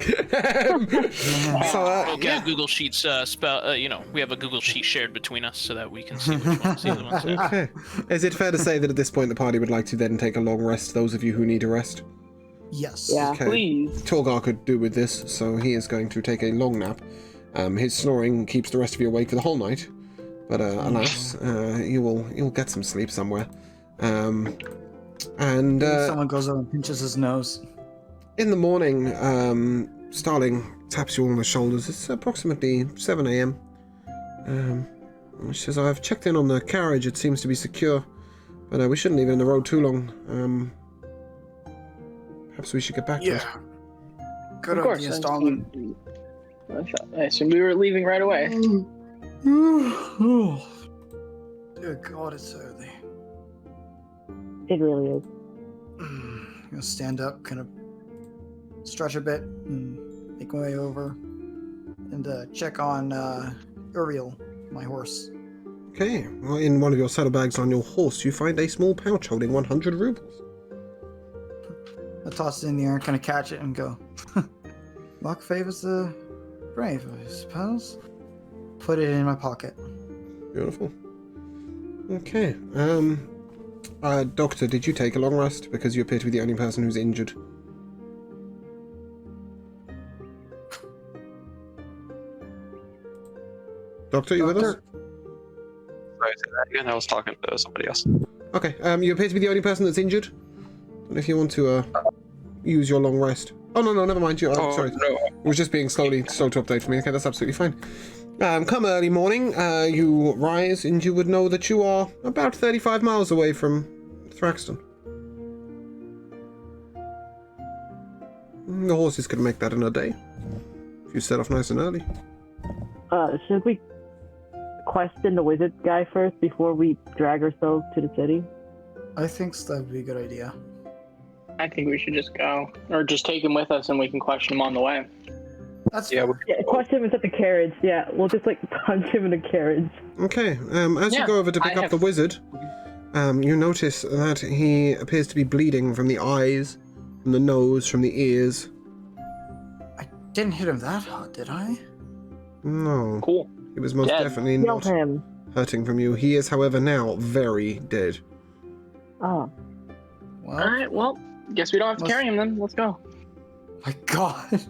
Speaker 1: We'll get Google Sheets spell. We have a Google Sheet shared between us so that we can see which ones the other one says.
Speaker 5: Okay. Is it fair to say that at this point the party would like to then take a long rest, those of you who need a rest?
Speaker 4: Yes.
Speaker 3: Yeah.
Speaker 5: Okay.
Speaker 2: Please.
Speaker 5: Torgar could do with this, so he is going to take a long nap. His snoring keeps the rest of you awake for the whole night, but alas, you'll get some sleep somewhere. And
Speaker 8: Someone goes over and pinches his nose.
Speaker 5: in the morning, Starling taps you all on the shoulders. It's approximately 7 a.m. She says, "I've checked in on the carriage. It seems to be secure, but we shouldn't leave it in the road too long. Perhaps we should get back to it."
Speaker 8: Good
Speaker 2: Of course.
Speaker 8: idea, Stalin.
Speaker 2: I assume we were leaving right away.
Speaker 8: Dear God, it's early.
Speaker 3: It really is.
Speaker 8: I'm gonna stand up, kind of stretch a bit, and make my way over, and check on Uriel, my horse.
Speaker 5: Okay, well, in one of your saddlebags on your horse, you find a small pouch holding 100 rubles.
Speaker 8: I toss it in the air, kind of catch it, and go. Luck favors the brave, I suppose. Put it in my pocket.
Speaker 5: Beautiful. Okay, Doctor, did you take a long rest? Because you appear to be the only person who's injured. Doctor, you with us?
Speaker 6: Sorry, say that again. I was talking to somebody else.
Speaker 5: Okay, you appear to be the only person that's injured. And if you want to use your long rest. Oh, no, never mind. Sorry.
Speaker 6: No.
Speaker 5: It was just being slow to update for me. Okay, that's absolutely fine. Come early morning, you rise and you would know that you are about 35 miles away from Thraxton. The horses could make that in a day. If you set off nice and early.
Speaker 3: Should we question the wizard guy first before we drag ourselves to the city?
Speaker 8: I think that would be a good idea.
Speaker 2: I think we should just go, or just take him with us, and we can question him on the way.
Speaker 4: That's
Speaker 6: Yeah,
Speaker 4: fair.
Speaker 3: Yeah, crush him into the carriage. Yeah, we'll just like punch him in the carriage.
Speaker 5: Okay, as you
Speaker 2: Yeah,
Speaker 5: go over to pick
Speaker 2: I
Speaker 5: up the
Speaker 2: have-
Speaker 5: wizard, you notice that he appears to be bleeding from the eyes, from the nose, from the ears.
Speaker 4: I didn't hit him that hard, did I?
Speaker 5: No,
Speaker 2: Cool.
Speaker 5: he was most
Speaker 2: Dead.
Speaker 5: definitely
Speaker 3: Kill
Speaker 5: not
Speaker 3: him.
Speaker 5: hurting from you. He is, however, now very dead.
Speaker 3: Oh.
Speaker 4: Well,
Speaker 2: All right. Well, guess we don't have to
Speaker 4: Must-
Speaker 2: carry him then. Let's go.
Speaker 4: my God.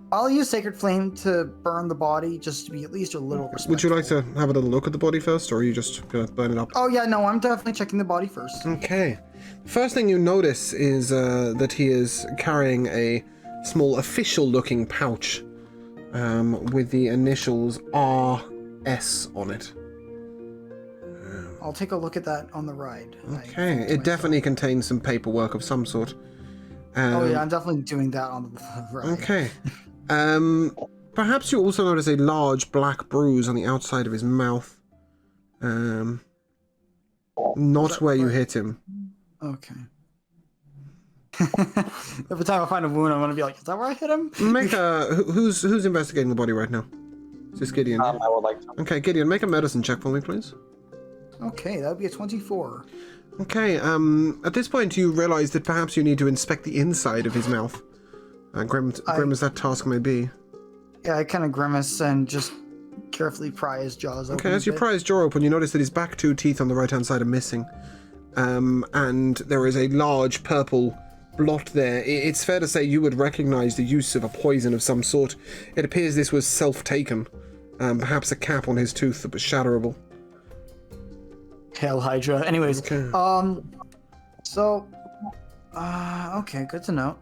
Speaker 4: I'll use Sacred Flame to burn the body, just to be at least a little respectful.
Speaker 5: Would you like to have a little look at the body first, or are you just gonna burn it up?
Speaker 4: Oh yeah, no, I'm definitely checking the body first.
Speaker 5: Okay. First thing you notice is that he is carrying a small official-looking pouch with the initials RS on it.
Speaker 4: I'll take a look at that on the ride. I
Speaker 5: Okay,
Speaker 4: think to
Speaker 5: it
Speaker 4: myself.
Speaker 5: definitely contains some paperwork of some sort.
Speaker 4: Oh yeah, I'm definitely doing that on the ride.
Speaker 5: Okay. Perhaps you also notice a large black bruise on the outside of his mouth. Not
Speaker 4: that
Speaker 5: where you
Speaker 4: right?
Speaker 5: hit him.
Speaker 4: Okay. Every time I find a wound, I'm gonna be like, is that where I hit him?
Speaker 5: Make a who's investigating the body right now? Is this Gideon?
Speaker 6: I would like to.
Speaker 5: Okay, Gideon, make a medicine check for me, please.
Speaker 4: Okay, that would be a 24.
Speaker 5: Okay, at this point you realize that perhaps you need to inspect the inside of his mouth. Grim as that task may be.
Speaker 4: Yeah, I kind of grimace and just carefully pry his jaws open.
Speaker 5: Okay, as you
Speaker 4: a bit.
Speaker 5: pry his jaw open, you notice that his back two teeth on the right-hand side are missing. And there is a large purple blot there. It's fair to say you would recognize the use of a poison of some sort. It appears this was self-taken. Perhaps a cap on his tooth that was shatterable.
Speaker 4: Hail Hydra. Anyways,
Speaker 5: Okay.
Speaker 4: Okay, good to know.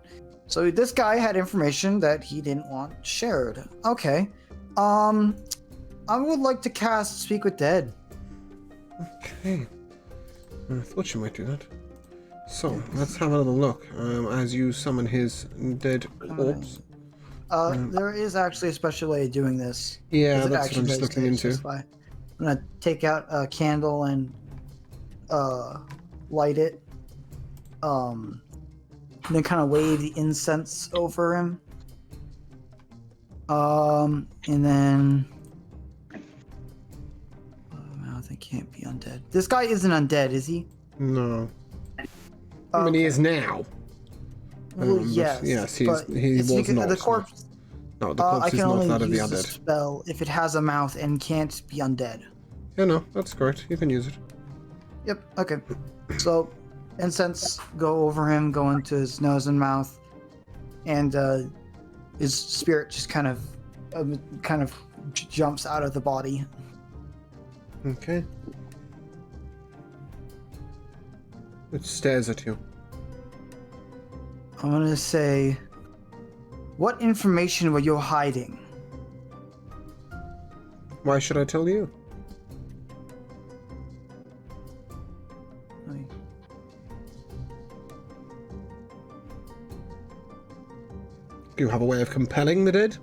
Speaker 4: So this guy had information that he didn't want shared. Okay. I would like to cast Speak with Dead.
Speaker 5: Okay. I thought you might do that. So, let's have a little look as you summon his dead corpse.
Speaker 4: There is actually a special way of doing this.
Speaker 5: Yeah,
Speaker 4: Is it
Speaker 5: that's what
Speaker 4: actually
Speaker 5: I'm just
Speaker 4: does
Speaker 5: looking into.
Speaker 4: specify? I'm gonna take out a candle and light it. And then kind of wave the incense over him. And then mouth, I can't be undead. This guy isn't undead, is he?
Speaker 5: No. I mean, he is now.
Speaker 4: Well,
Speaker 5: but
Speaker 4: yes.
Speaker 5: he
Speaker 4: but
Speaker 5: was
Speaker 4: it's because
Speaker 5: not.
Speaker 4: The corpse.
Speaker 5: No, the
Speaker 4: I
Speaker 5: corpse
Speaker 4: can
Speaker 5: is not
Speaker 4: only
Speaker 5: that of the
Speaker 4: use the
Speaker 5: undead.
Speaker 4: spell if it has a mouth and can't be undead.
Speaker 5: Yeah, no, that's correct. You can use it.
Speaker 4: Yep. Okay. So, incense go over him, go into his nose and mouth, and his spirit just kind of jumps out of the body.
Speaker 5: Okay. It stares at you.
Speaker 4: I'm gonna say, what information were you hiding?
Speaker 5: Why should I tell you? Do you have a way of compelling the dead?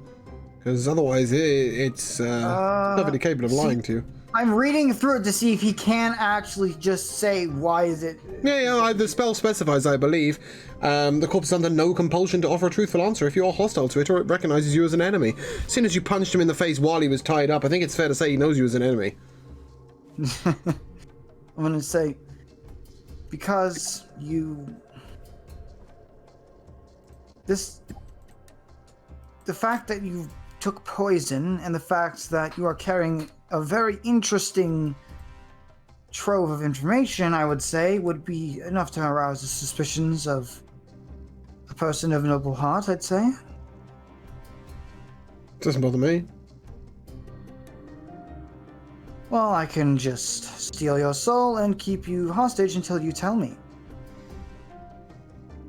Speaker 5: Because otherwise it's perfectly capable of lying to you.
Speaker 4: I'm reading through it to see if he can actually just say why is it.
Speaker 5: Yeah, the spell specifies, I believe. The corpse is under no compulsion to offer a truthful answer if you are hostile to it or it recognizes you as an enemy. As soon as you punched him in the face while he was tied up, I think it's fair to say he knows you as an enemy.
Speaker 4: I'm gonna say, because the fact that you took poison and the fact that you are carrying a very interesting trove of information, I would say, would be enough to arouse the suspicions of a person of noble heart, I'd say.
Speaker 5: Doesn't bother me.
Speaker 4: Well, I can just steal your soul and keep you hostage until you tell me.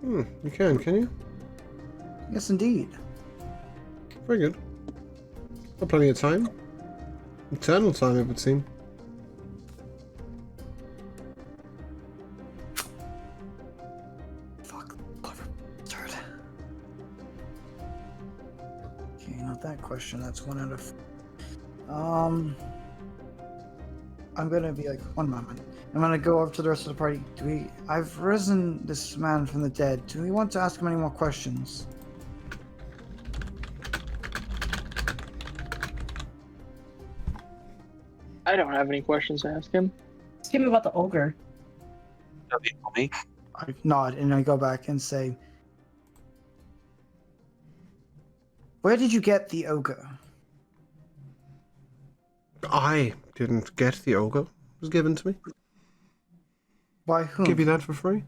Speaker 5: You can you?
Speaker 4: Yes, indeed.
Speaker 5: Very good. Got plenty of time. Eternal time, it would seem.
Speaker 4: Fuck, clever bastard. Okay, not that question. That's 1 out of. I'm gonna be like, one moment. I'm gonna go over to the rest of the party. I've risen this man from the dead. Do we want to ask him any more questions?
Speaker 2: I don't have any questions to ask him.
Speaker 7: Ask him about the ogre.
Speaker 6: Me?
Speaker 8: I nod and I go back and say, "Where did you get the ogre?"
Speaker 5: I didn't get the ogre. It was given to me.
Speaker 8: By whom?
Speaker 5: Give you that for free.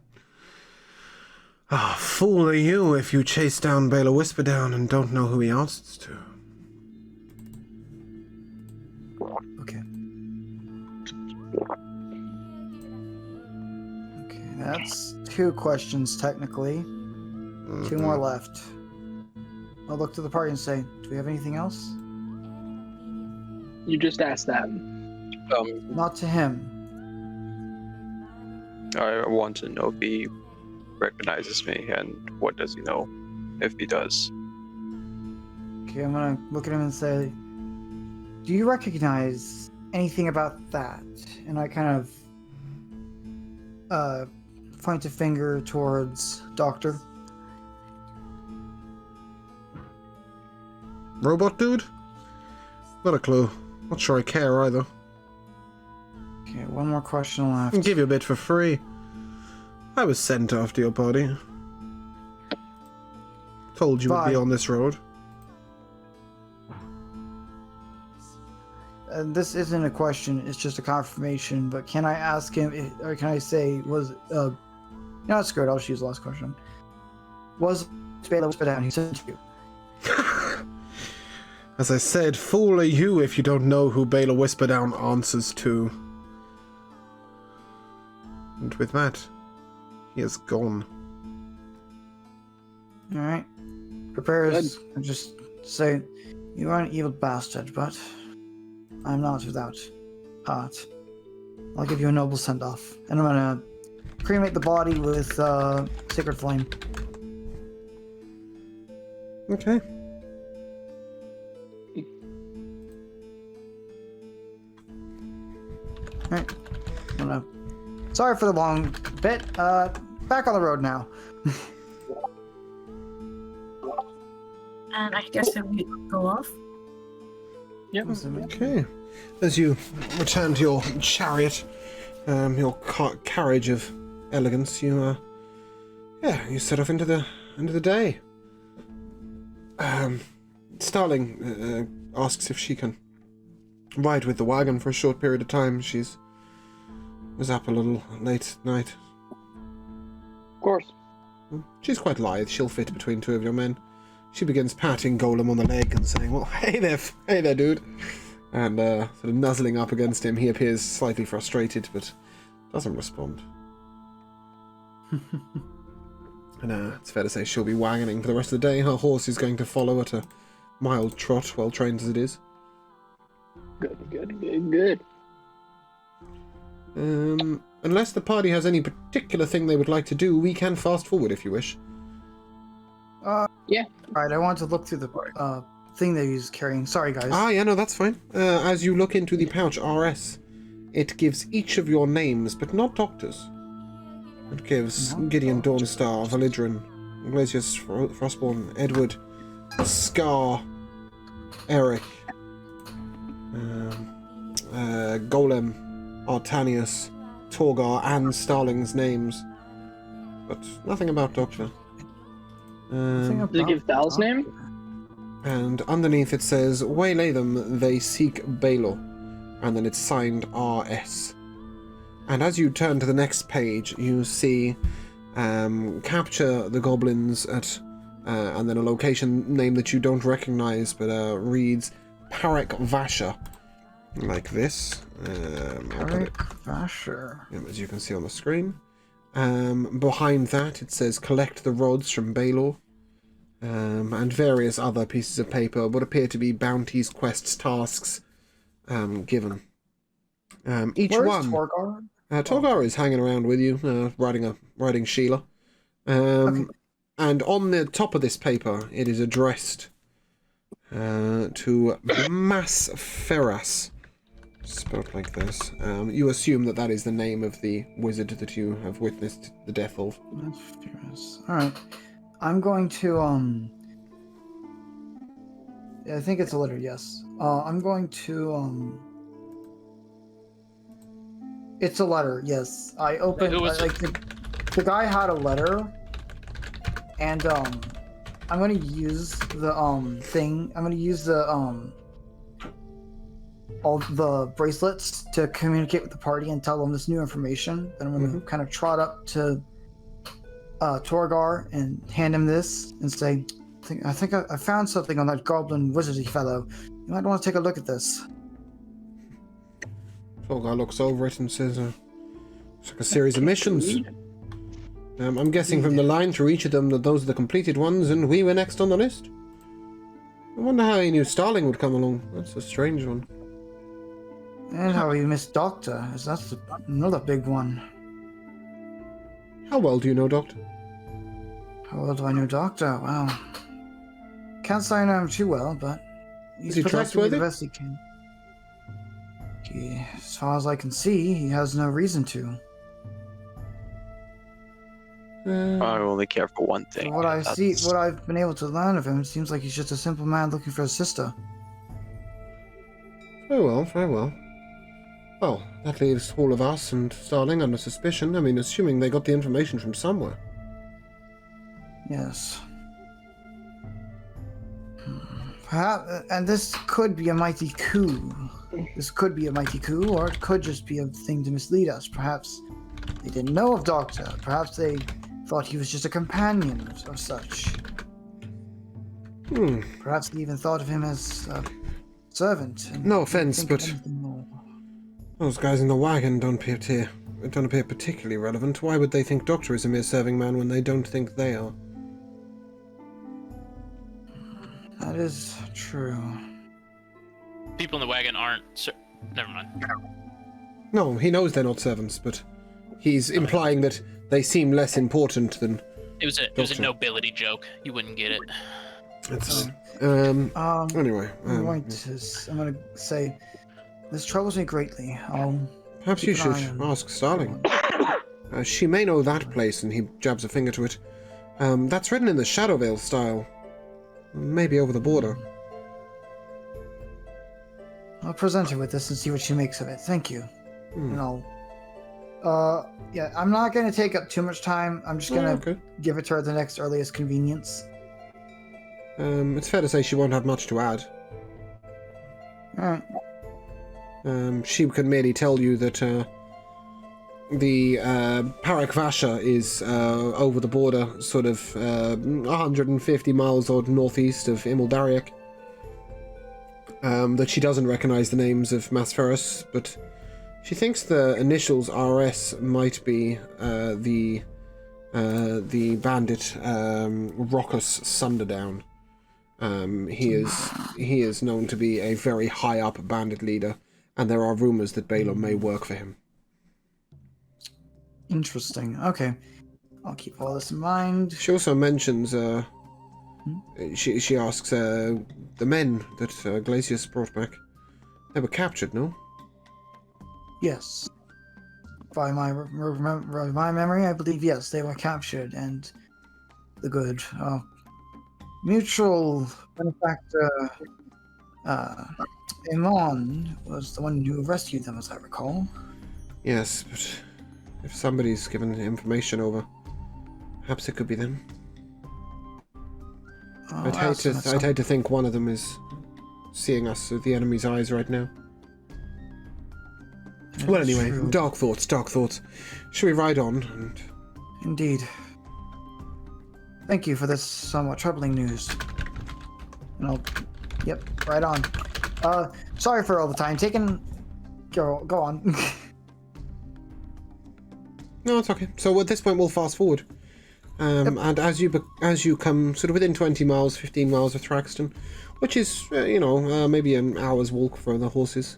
Speaker 5: Ah, fool are you if you chase down Baylor Whisperdown and don't know who he answers to.
Speaker 8: Okay. Okay, that's 2 questions technically. 2 more left. I'll look to the party and say, "Do we have anything else?"
Speaker 2: You just asked that.
Speaker 8: Not to him.
Speaker 6: I want to know if he recognizes me, and what does he know, if he does.
Speaker 8: Okay, I'm gonna look at him and say, "Do you recognize anything about that?" And I kind of point a finger towards Doctor.
Speaker 5: Robot dude? Not a clue. Not sure I care either.
Speaker 8: Okay, 1 more question
Speaker 5: I'll
Speaker 8: left.
Speaker 5: give you a bit for free. I was sent after your body. Told you would be
Speaker 8: Bye.
Speaker 5: on this road.
Speaker 8: And this isn't a question, it's just a confirmation, but can I ask him, or can I say, no, screw it, I'll just use the last question. Was Baylor Whisperdown he sent you?
Speaker 5: As I said, fool are you if you don't know who Baylor Whisperdown answers to. And with that, he is gone.
Speaker 8: Alright. Prepares, and just say, "You are an evil bastard, but I'm not without heart. I'll give you a noble send-off, and I'm gonna cremate the body with sacred flame."
Speaker 5: Okay.
Speaker 8: Alright. Sorry for the long bit. Back on the road now.
Speaker 7: And I guess we go off.
Speaker 2: Yep.
Speaker 5: Okay. As you return to your chariot, your carriage of elegance, you set off into the day. Starling asks if she can ride with the wagon for a short period of time. Was up a little late at night.
Speaker 2: Of course.
Speaker 5: She's quite lithe. She'll fit between 2 of your men. She begins patting Golem on the leg and saying, "Well, hey there, dude," and sort of nuzzling up against him. He appears slightly frustrated, but doesn't respond. And it's fair to say she'll be wagoning for the rest of the day. Her horse is going to follow at a mild trot, well trained as it is.
Speaker 2: Good.
Speaker 5: Unless the party has any particular thing they would like to do, we can fast forward if you wish.
Speaker 2: Yeah.
Speaker 8: Alright, I want to look through the thing that he's carrying. Sorry, guys.
Speaker 5: Ah, yeah, no, that's fine. As you look into the pouch RS, it gives each of your names, but not doctors. It gives Gideon, Dawnstar, Validrin, Iglesias, Frostborn, Edward, Scar, Eric, Golem, Artanius, Torgar, and Starling's names, but nothing about Doctor.
Speaker 2: Does it give Val's name?
Speaker 5: And underneath it says, "Waylay them, they seek Baylor," and then it's signed RS. And as you turn to the next page, you see capture the goblins at, and then a location name that you don't recognize, but reads Parak Vasha, like this.
Speaker 8: Parak Vasha.
Speaker 5: As you can see on the screen. Behind that, it says collect the rods from Baylor, and various other pieces of paper, what appear to be bounties, quests, tasks given. Each
Speaker 8: Where's
Speaker 5: one.
Speaker 8: Torgar?
Speaker 5: Torgar is hanging around with you, riding Sheila.
Speaker 8: Okay.
Speaker 5: And on the top of this paper, it is addressed to Mas Ferras, spelled like this. You assume that is the name of the wizard that you have witnessed the death of.
Speaker 8: Alright. I'm going to, I think it's a letter, yes. I'm going to, It's a letter. Yes, I opened.
Speaker 1: Who was
Speaker 8: like the guy had a letter, and I'm gonna use the thing. I'm gonna use the all the bracelets to communicate with the party and tell them this new information. Then I'm gonna kind of trot up to Torgar and hand him this and say, I think I found something on that goblin wizardy fellow. You might want to take a look at this.
Speaker 5: Torgar looks over it and says, it's like a series of missions. I'm guessing from the line through each of them that those are the completed ones, and we were next on the list. I wonder how he knew Starling would come along. That's a strange one.
Speaker 8: And how he missed Doctor, as that's another big one.
Speaker 5: How well do you know Doctor?
Speaker 8: How well do I know Doctor? Well, can't say I know him too well, but he's
Speaker 5: Is he
Speaker 8: protecting me the
Speaker 5: trustworthy?
Speaker 8: best he can. As far as I can see, he has no reason to.
Speaker 6: I only care for one thing.
Speaker 8: From what I see,
Speaker 6: That's-
Speaker 8: what I've been able to learn of him, it seems like he's just a simple man looking for a sister.
Speaker 5: Very well, very well. Well, that leaves all of us and Starling under suspicion. I mean, assuming they got the information from somewhere.
Speaker 8: Yes. Perhaps, and this could be a mighty coup. This could be a mighty coup, or it could just be a thing to mislead us. Perhaps they didn't know of Doctor. Perhaps they thought he was just a companion or such. Perhaps they even thought of him as a servant. and
Speaker 5: No
Speaker 8: didn't
Speaker 5: offense,
Speaker 8: think of
Speaker 5: but
Speaker 8: anything more.
Speaker 5: those guys in the wagon don't appear particularly relevant. Why would they think Doctor is a mere serving man when they don't think they are?
Speaker 8: That is true.
Speaker 1: People in the wagon aren't. Never mind.
Speaker 5: No, he knows they're not servants, but he's implying that they seem less important than...
Speaker 1: It was a
Speaker 5: Doctor.
Speaker 1: nobility joke. You wouldn't get it.
Speaker 5: It's, anyway,
Speaker 8: I'm going to say, this troubles me greatly.
Speaker 5: perhaps
Speaker 8: keep
Speaker 5: you
Speaker 8: an eye
Speaker 5: should
Speaker 8: on
Speaker 5: ask Starling.
Speaker 8: everyone.
Speaker 5: She may know that place, and he jabs a finger to it. That's written in the Shadowvale style. Maybe over the border.
Speaker 8: I'll present her with this and see what she makes of it. Thank you. And yeah, I'm not going to take up too much time. I'm just going to
Speaker 5: Okay.
Speaker 8: give it to her at the next earliest convenience.
Speaker 5: It's fair to say she won't have much to add.
Speaker 8: Alright.
Speaker 5: She can merely tell you that the Parak Vasha is over the border, sort of 150 miles or northeast of Imildariak. That she doesn't recognize the names of Masferus, but she thinks the initials RS might be the bandit Rockus Sunderdown. He is known to be a very high up bandit leader, and there are rumors that Balaam may work for him.
Speaker 8: Interesting. Okay. I'll keep all this in mind.
Speaker 5: She also mentions she asks the men that Glacius brought back. They were captured, no?
Speaker 8: Yes. By my memory, I believe, yes, they were captured, and the good mutual benefactor Amon was the one who rescued them, as I recall.
Speaker 5: Yes, but if somebody's given information over, perhaps it could be them. I'd hate to think one of them is seeing us through the enemy's eyes right now. Well, anyway,
Speaker 8: True.
Speaker 5: dark thoughts. Shall we ride on? And
Speaker 8: Indeed. Thank you for this somewhat troubling news. And yep, right on. Sorry for all the time taken. Go on.
Speaker 5: No, it's okay. So at this point, we'll fast forward. And as you come sort of within 20 miles, 15 miles of Thraxton, which is, maybe an hour's walk for the horses,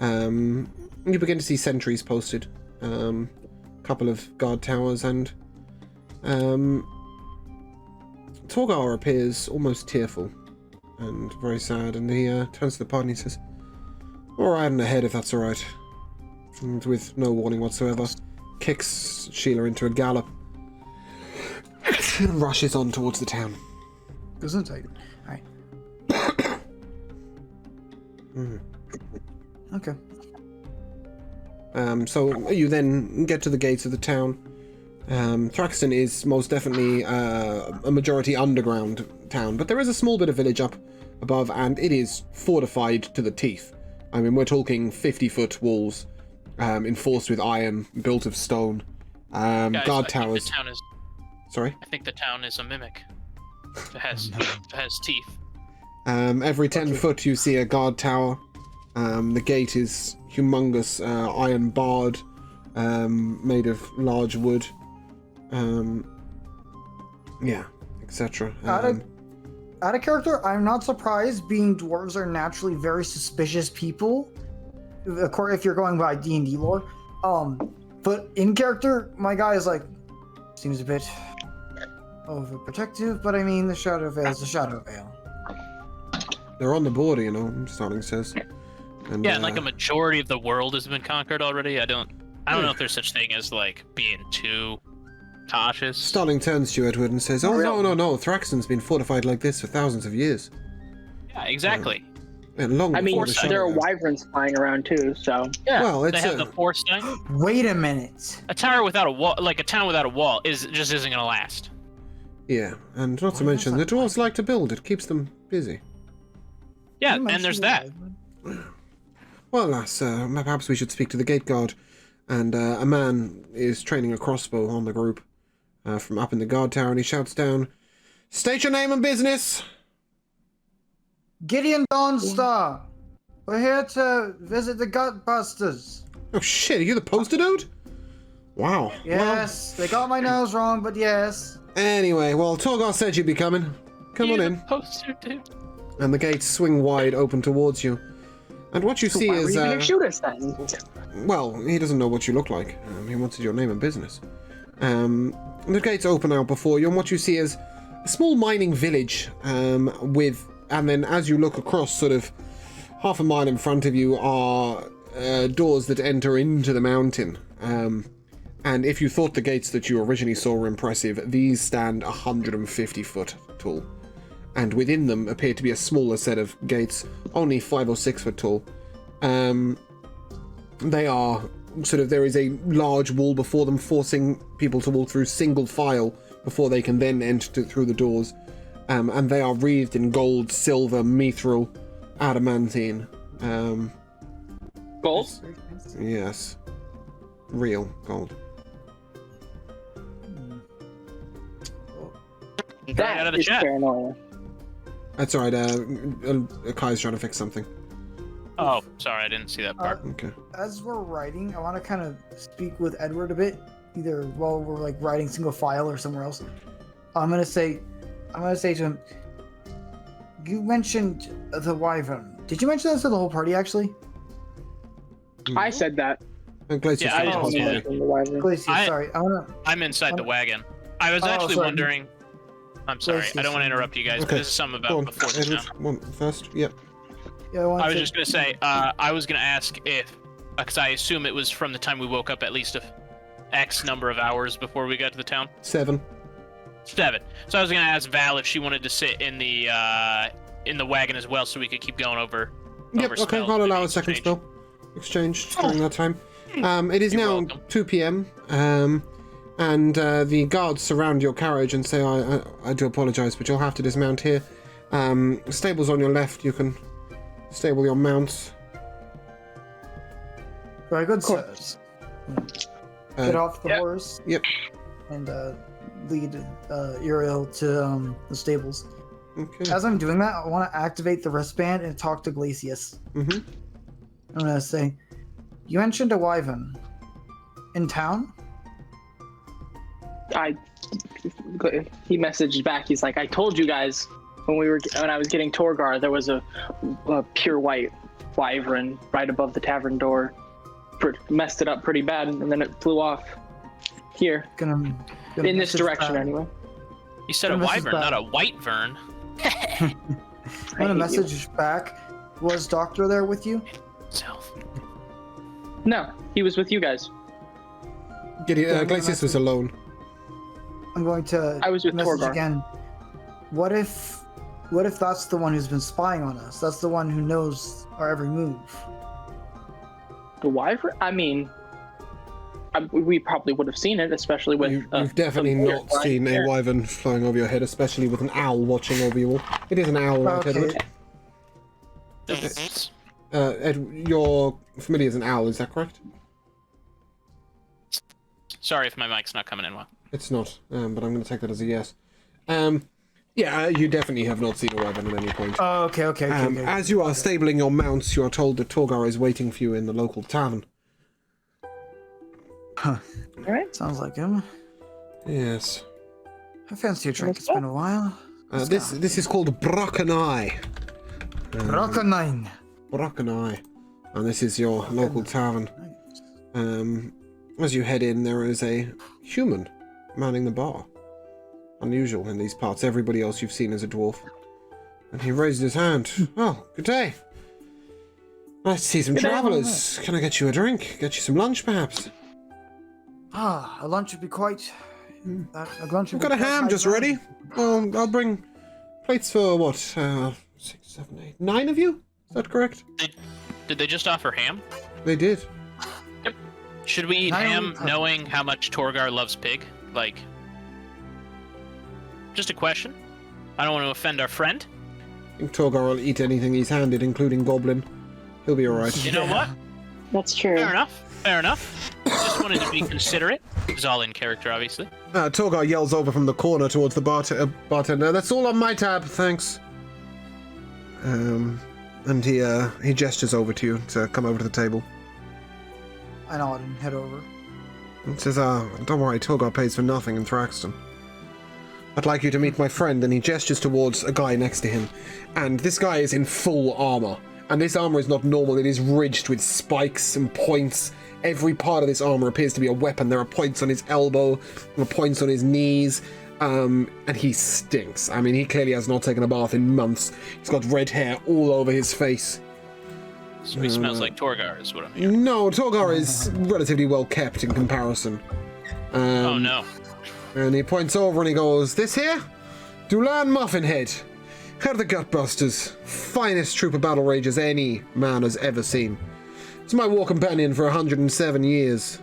Speaker 5: you begin to see sentries posted, a couple of guard towers, and Torgar appears almost tearful and very sad, and he turns to the party and says, "All right, and ahead if that's all right," and with no warning whatsoever, kicks Sheila into a gallop and rushes on towards the town.
Speaker 8: Gesundheit. Alright. Okay.
Speaker 5: So you then get to the gates of the town. Thraxton is most definitely a majority underground town, but there is a small bit of village up above, and it is fortified to the teeth. I mean, we're talking 50-foot walls, enforced with iron, built of stone,
Speaker 1: Guys,
Speaker 5: guard
Speaker 1: I
Speaker 5: towers.
Speaker 1: Think the town is,
Speaker 5: Sorry?
Speaker 1: I think the town is a mimic. It has teeth.
Speaker 5: Every 10 foot you see a guard tower. The gate is humongous, iron barred, made of large wood. Yeah, etc.
Speaker 8: Out of character, I'm not surprised, being dwarves are naturally very suspicious people. Of course, if you're going by D&D lore. But in character, my guy is like, seems a bit overprotective, but I mean, the Shadow Veil is the Shadow Veil.
Speaker 5: They're on the border, you know, Starling says. And,
Speaker 1: Yeah, and like a majority of the world has been conquered already. I don't know if there's such thing as like being too cautious.
Speaker 5: Starling turns to you, Edward, and says, "Oh no! Thraxton's been fortified like this for thousands of years.
Speaker 1: Yeah, exactly.
Speaker 5: And long
Speaker 2: I mean,
Speaker 5: before the
Speaker 2: there are
Speaker 5: Shadow Veil."
Speaker 2: wyverns flying around too, so.
Speaker 1: Yeah,
Speaker 5: Well,
Speaker 1: they
Speaker 5: it's
Speaker 1: have the foresight.
Speaker 8: Wait a minute.
Speaker 1: A tower without a wall, like a town without a wall, just isn't gonna last.
Speaker 5: Yeah, and not to mention, the dwarves like to build. It keeps them busy.
Speaker 1: Yeah, and there's that.
Speaker 5: Well, lass, perhaps we should speak to the gate guard. And a man is training a crossbow on the group from up in the guard tower, and he shouts down, "State your name and business!"
Speaker 8: Gideon Dawnstar. We're here to visit the Gutbusters.
Speaker 5: Oh shit, are you the poster dude? Wow.
Speaker 8: Yes, they got my nose wrong, but yes.
Speaker 5: Anyway, well, Torgar said you'd be coming. Come on in.
Speaker 1: Poster dude.
Speaker 5: And the gates swing wide open towards you. And what you see
Speaker 2: Why were
Speaker 5: is,
Speaker 2: you gonna shoot us then?
Speaker 5: well, he doesn't know what you look like. He wanted your name and business. The gates open out before you, and what you see is a small mining village and then as you look across, sort of half a mile in front of you are doors that enter into the mountain. And if you thought the gates that you originally saw were impressive, these stand 150 foot tall. And within them appear to be a smaller set of gates, only 5 or 6 foot tall. They are sort of, there is a large wall before them, forcing people to walk through single file before they can then enter through the doors. And they are wreathed in gold, silver, mithril, adamantine.
Speaker 2: Gold?
Speaker 5: Yes. Real gold.
Speaker 1: Right out of the
Speaker 2: is
Speaker 1: chat.
Speaker 2: paranoia.
Speaker 5: That's alright, Kai's trying to fix something.
Speaker 1: Oh, sorry, I didn't see that part.
Speaker 5: Okay.
Speaker 8: As we're writing, I want to kind of speak with Edward a bit, either while we're like writing single file or somewhere else. I'm gonna say to him, you mentioned the wyvern. Did you mention that to the whole party actually?
Speaker 2: I said that.
Speaker 5: And Glacius
Speaker 1: Yeah, I
Speaker 5: is
Speaker 1: didn't
Speaker 5: the
Speaker 1: see
Speaker 5: party.
Speaker 1: that.
Speaker 2: From the wyvern.
Speaker 8: Glacius, sorry. I wanna.
Speaker 1: I'm inside the wagon. I was
Speaker 8: Oh,
Speaker 1: actually
Speaker 8: sorry.
Speaker 1: wondering. I'm sorry,
Speaker 8: Yes,
Speaker 1: I don't
Speaker 8: yes.
Speaker 1: want to interrupt you guys, but
Speaker 5: Okay.
Speaker 1: this is something
Speaker 5: Go
Speaker 1: about
Speaker 5: on,
Speaker 1: before the
Speaker 5: Edward,
Speaker 1: town.
Speaker 5: one first. Yep.
Speaker 8: Yeah,
Speaker 1: I was just gonna say, I was gonna ask if, because I assume it was from the time we woke up at least a X number of hours before we got to the town.
Speaker 5: 7.
Speaker 1: 7. So I was gonna ask Val if she wanted to sit in the wagon as well, so we could keep going over.
Speaker 5: Yep,
Speaker 1: over
Speaker 5: okay,
Speaker 1: spells
Speaker 5: I'll
Speaker 1: and
Speaker 5: allow a
Speaker 1: maybe
Speaker 5: second
Speaker 1: exchange.
Speaker 5: spell exchange during that time. It is
Speaker 1: You're
Speaker 5: now
Speaker 1: welcome.
Speaker 5: 2 p.m. And the guards surround your carriage and say, I do apologize, but you'll have to dismount here. Stables on your left, you can stable your mounts.
Speaker 8: Very good,
Speaker 2: Cool.
Speaker 8: sirs. Get off the
Speaker 1: yeah.
Speaker 8: horse.
Speaker 5: Yep.
Speaker 8: And lead Uriel to the stables.
Speaker 5: Okay.
Speaker 8: As I'm doing that, I want to activate the wristband and talk to Glacius.
Speaker 5: Mm-hmm.
Speaker 8: I'm gonna say, you mentioned a wyvern in town.
Speaker 2: He messaged back. He's like, I told you guys when I was getting Torgar, there was a pure white wyvern right above the tavern door. Messed it up pretty bad, and then it flew off here
Speaker 8: Gonna
Speaker 2: in this
Speaker 8: message
Speaker 2: direction
Speaker 8: back.
Speaker 2: anyway.
Speaker 1: You said a
Speaker 8: This is
Speaker 1: wyvern,
Speaker 8: bad.
Speaker 1: not a white vern.
Speaker 8: I'm gonna message back. Was Doctor there with you?
Speaker 1: Self.
Speaker 2: No, he was with you guys.
Speaker 5: Glacius was alone.
Speaker 8: I'm going to
Speaker 2: I was with
Speaker 8: message
Speaker 2: Torgar.
Speaker 8: again. What if that's the one who's been spying on us? That's the one who knows our every move.
Speaker 2: The wyvern? I mean, we probably would have seen it, especially with.
Speaker 5: You've definitely
Speaker 2: some
Speaker 5: not seen a wyvern flying over your head, especially with an owl watching over you all. It is an owl, right,
Speaker 4: Okay.
Speaker 5: Edward? Ed, you're familiar as an owl, is that correct?
Speaker 1: Sorry if my mic's not coming in well.
Speaker 5: It's not, but I'm going to take that as a yes. Yeah, you definitely have not seen a wyvern at any point.
Speaker 4: Oh, okay.
Speaker 5: As you are stabling your mounts, you are told that Torgar is waiting for you in the local tavern.
Speaker 4: Huh.
Speaker 2: All right.
Speaker 4: Sounds like him.
Speaker 5: Yes.
Speaker 4: I fancy a drink. It's been a while.
Speaker 5: This is called Brockeneye.
Speaker 4: Brockenine.
Speaker 5: Brockeneye. And this is your local tavern. As you head in, there is a human manning the bar. Unusual in these parts. Everybody else you've seen is a dwarf. And he raises his hand. Oh, good day. Nice to see some travellers. Can I get you a drink? Get you some lunch, perhaps?
Speaker 4: Ah, a lunch would be quite. A lunch would
Speaker 5: I've got a
Speaker 4: be quite
Speaker 5: ham
Speaker 4: high
Speaker 5: just
Speaker 4: value.
Speaker 5: ready. I'll bring plates for what? 6, 7, 8, 9 of you? Is that correct?
Speaker 1: Did they just offer ham?
Speaker 5: They did.
Speaker 1: Should we eat
Speaker 4: I
Speaker 1: ham
Speaker 4: don't-
Speaker 1: knowing how much Torgar loves pig? Like, just a question. I don't want to offend our friend.
Speaker 5: I think Torgar will eat anything he's handed, including goblin. He'll be alright.
Speaker 1: You know what?
Speaker 10: That's true.
Speaker 1: Fair enough. Fair enough. Just wanted to be considerate. It's all in character, obviously.
Speaker 5: Torgar yells over from the corner towards the bartender. That's all on my tab, thanks. And he gestures over to you to come over to the table.
Speaker 4: I nod and head over.
Speaker 5: And says, don't worry, Torgar pays for nothing in Thraxton. I'd like you to meet my friend, and he gestures towards a guy next to him. And this guy is in full armor. And this armor is not normal, it is ridged with spikes and points. Every part of this armor appears to be a weapon. There are points on his elbow, there are points on his knees, and he stinks. I mean, he clearly has not taken a bath in months. He's got red hair all over his face.
Speaker 1: So he smells like Torgar, is what I'm hearing.
Speaker 5: No, Torgar is relatively well kept in comparison.
Speaker 1: Oh no.
Speaker 5: And he points over and he goes, "This here? Dulan Muffinhead. They're the Gutbusters. Finest troop of battle rages any man has ever seen. It's my war companion for 107 years.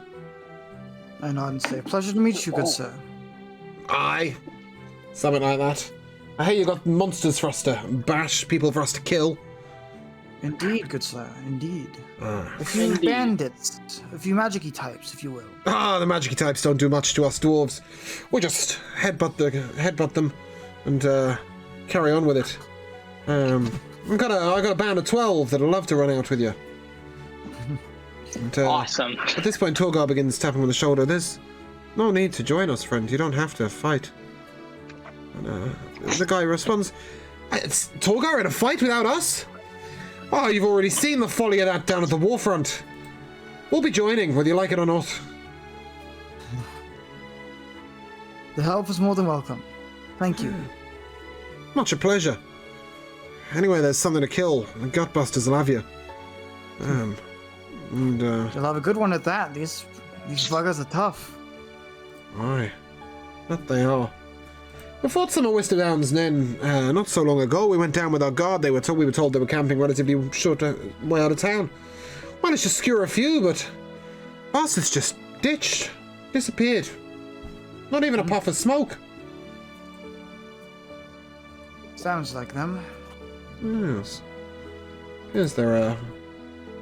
Speaker 4: I nod and say, "Pleasure to meet you, good sir."
Speaker 5: Aye. Something like that. I hear you got monsters for us to bash, people for us to kill.
Speaker 4: Indeed, good sir. Indeed.
Speaker 5: Ah.
Speaker 4: A few
Speaker 2: Indeed.
Speaker 4: bandits, a few magic-y types, if you will.
Speaker 5: The magic types don't do much to us dwarves. We just headbutt them and carry on with it. I got a band of 12 that'll love to run out with you. And,
Speaker 2: Awesome.
Speaker 5: At this point, Torgar begins tapping on the shoulder. There's no need to join us, friend. You don't have to fight. And, the guy responds, "It's Torgar in a fight without us? Oh, you've already seen the folly of that down at the warfront. We'll be joining, whether you like it or not."
Speaker 4: The help is more than welcome. Thank you.
Speaker 5: Much a pleasure. Anyway, there's something to kill. The Gutbusters will have you.
Speaker 4: You'll have a good one at that. These buggers are tough.
Speaker 5: Aye. That they are. We fought some of Wister Down's men not so long ago. We went down with our guard. We were told they were camping relatively short way out of town. Managed to skewer a few, but bastards just ditched. Disappeared. Not even a puff of smoke.
Speaker 4: Sounds like them.
Speaker 5: Yes. Yes, they're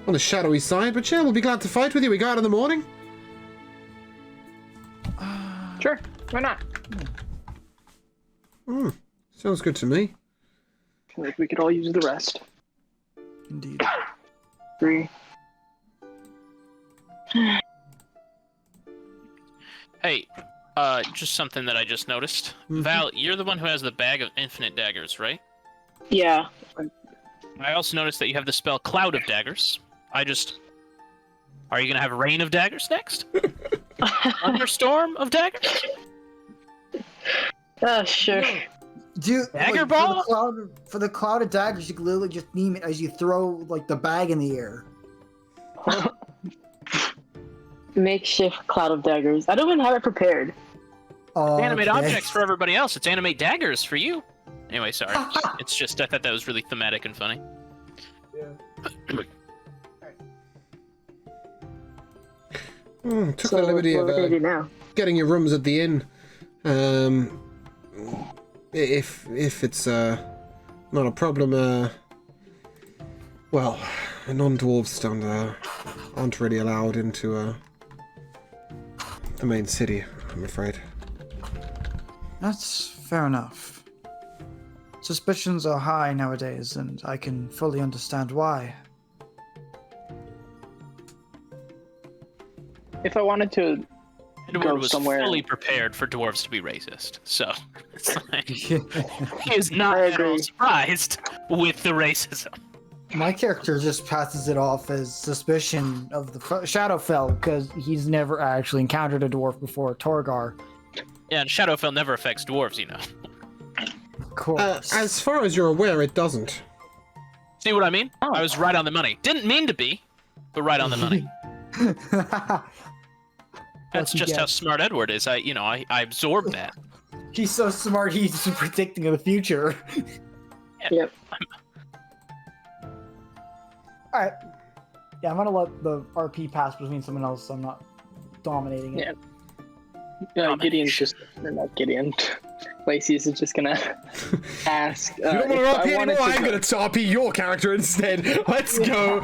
Speaker 5: on the shadowy side, but yeah, we'll be glad to fight with you. We go out in the morning.
Speaker 2: Sure. Why not?
Speaker 5: Sounds good to me.
Speaker 2: I feel like we could all use the rest.
Speaker 4: Indeed.
Speaker 2: 3.
Speaker 1: Hey, just something that I just noticed. Val, you're the one who has the bag of infinite daggers, right?
Speaker 10: Yeah.
Speaker 1: I also noticed that you have the spell Cloud of Daggers. Are you gonna have Rain of Daggers next? Thunderstorm of Daggers?
Speaker 10: Sure.
Speaker 4: Do you,
Speaker 1: Dagger
Speaker 4: for
Speaker 1: ball?
Speaker 4: for the cloud of daggers, you can literally just name it as you throw like the bag in the air.
Speaker 10: Makeshift cloud of daggers. I don't even have it prepared.
Speaker 1: Animate
Speaker 4: Okay.
Speaker 1: objects for everybody else. It's animate daggers for you. Anyway, sorry. It's just I thought that was really thematic and funny.
Speaker 5: Took the liberty
Speaker 10: what
Speaker 5: of
Speaker 10: we're gonna do now?
Speaker 5: getting your rooms at the inn. If it's not a problem, well, non-dwarves aren't really allowed into the main city, I'm afraid.
Speaker 8: That's fair enough. Suspicions are high nowadays, and I can fully understand why.
Speaker 2: If I wanted to
Speaker 1: Edward
Speaker 2: go
Speaker 1: was
Speaker 2: somewhere,
Speaker 1: fully prepared for dwarves to be racist, so it's like,
Speaker 8: My
Speaker 1: he is not
Speaker 10: I
Speaker 1: at all
Speaker 10: agree.
Speaker 1: surprised with the racism.
Speaker 8: character just passes it off as suspicion of the Shadowfell because he's never actually encountered a dwarf before, Torgar.
Speaker 1: Yeah, and Shadowfell never affects dwarves, you know.
Speaker 8: Of course.
Speaker 5: As far as you're aware, it doesn't.
Speaker 1: See what I mean?
Speaker 2: Oh.
Speaker 1: I was right on the money. Didn't mean to be, but right on the money. That's
Speaker 8: Lucky
Speaker 1: just how
Speaker 8: guess.
Speaker 1: smart Edward is. I absorbed that.
Speaker 8: He's so smart, he's predicting the future.
Speaker 10: Yep.
Speaker 8: Alright. Yeah, I'm gonna let the RP pass between someone else so I'm not dominating it.
Speaker 2: Yeah. Gideon's just, or not Gideon. Lacey's is just gonna ask.
Speaker 5: You don't want to RP anymore? I'm going to RP your character instead. Let's go.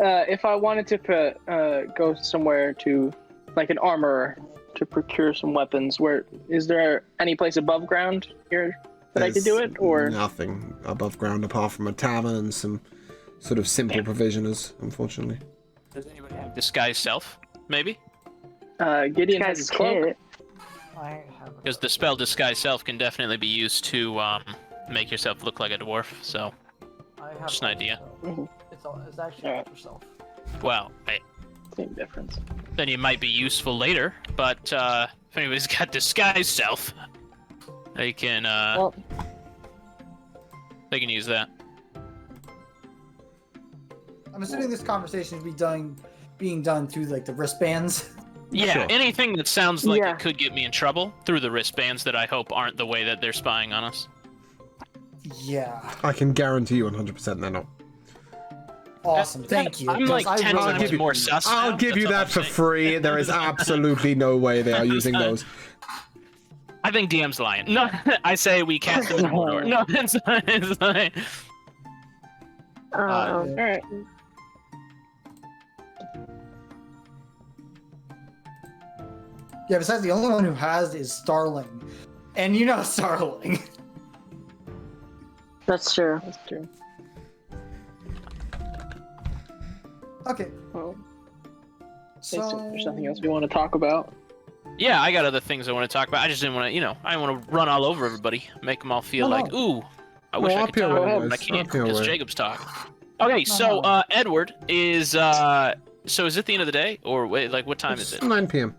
Speaker 2: If I wanted to go somewhere to, like an armorer, to procure some weapons, where is there any place above ground here that I could do it, or
Speaker 5: nothing above ground apart from a tavern and some sort of simple provisioners, unfortunately.
Speaker 1: Does anybody have disguise self? Maybe?
Speaker 2: Gideon has his cloak.
Speaker 8: I have
Speaker 1: Because the spell disguise self can definitely be used to make yourself look like a dwarf. So, just an idea.
Speaker 8: It's actually
Speaker 2: Alright.
Speaker 8: yourself.
Speaker 1: Well,
Speaker 2: Same difference.
Speaker 1: then you might be useful later. But if anybody's got disguise self, they can they can use that.
Speaker 8: I'm assuming this conversation will be being done through like the wristbands.
Speaker 1: Yeah,
Speaker 5: Sure.
Speaker 1: anything that sounds like
Speaker 10: Yeah.
Speaker 1: it could get me in trouble through the wristbands that I hope aren't the way that they're spying on us.
Speaker 8: Yeah.
Speaker 5: I can guarantee you 100% they're not.
Speaker 8: Awesome. Thank you.
Speaker 1: I'm like
Speaker 8: 'cause I
Speaker 1: 10
Speaker 8: really-
Speaker 1: times more sus.
Speaker 5: I'll
Speaker 1: now,
Speaker 5: give you
Speaker 1: that's all
Speaker 5: that
Speaker 1: I'm
Speaker 5: for
Speaker 1: saying.
Speaker 5: free. There is absolutely no way they are using those.
Speaker 1: I think DM's lying. No, I say we cast them in Mordor. No, it's fine.
Speaker 2: Alright.
Speaker 8: Yeah, besides the only one who has is Starling. And you know Starling.
Speaker 10: That's true.
Speaker 2: That's true.
Speaker 8: Okay.
Speaker 2: Well,
Speaker 8: So
Speaker 2: there's nothing else we want to talk about.
Speaker 1: Yeah, I got other things I want to talk about. I just didn't want to, I want to run all over everybody, make them all feel
Speaker 8: No,
Speaker 1: like,
Speaker 8: no.
Speaker 1: ooh, I wish
Speaker 5: No,
Speaker 1: I
Speaker 5: up
Speaker 1: could
Speaker 5: your
Speaker 1: talk,
Speaker 5: way,
Speaker 1: but I
Speaker 5: guys.
Speaker 1: can't
Speaker 5: Up your
Speaker 1: because
Speaker 5: way.
Speaker 1: Jacob's talking. Okay, so
Speaker 8: No.
Speaker 1: Edward is, so is it the end of the day, or wait, like what time is
Speaker 5: It's
Speaker 1: it?
Speaker 5: 9 p.m.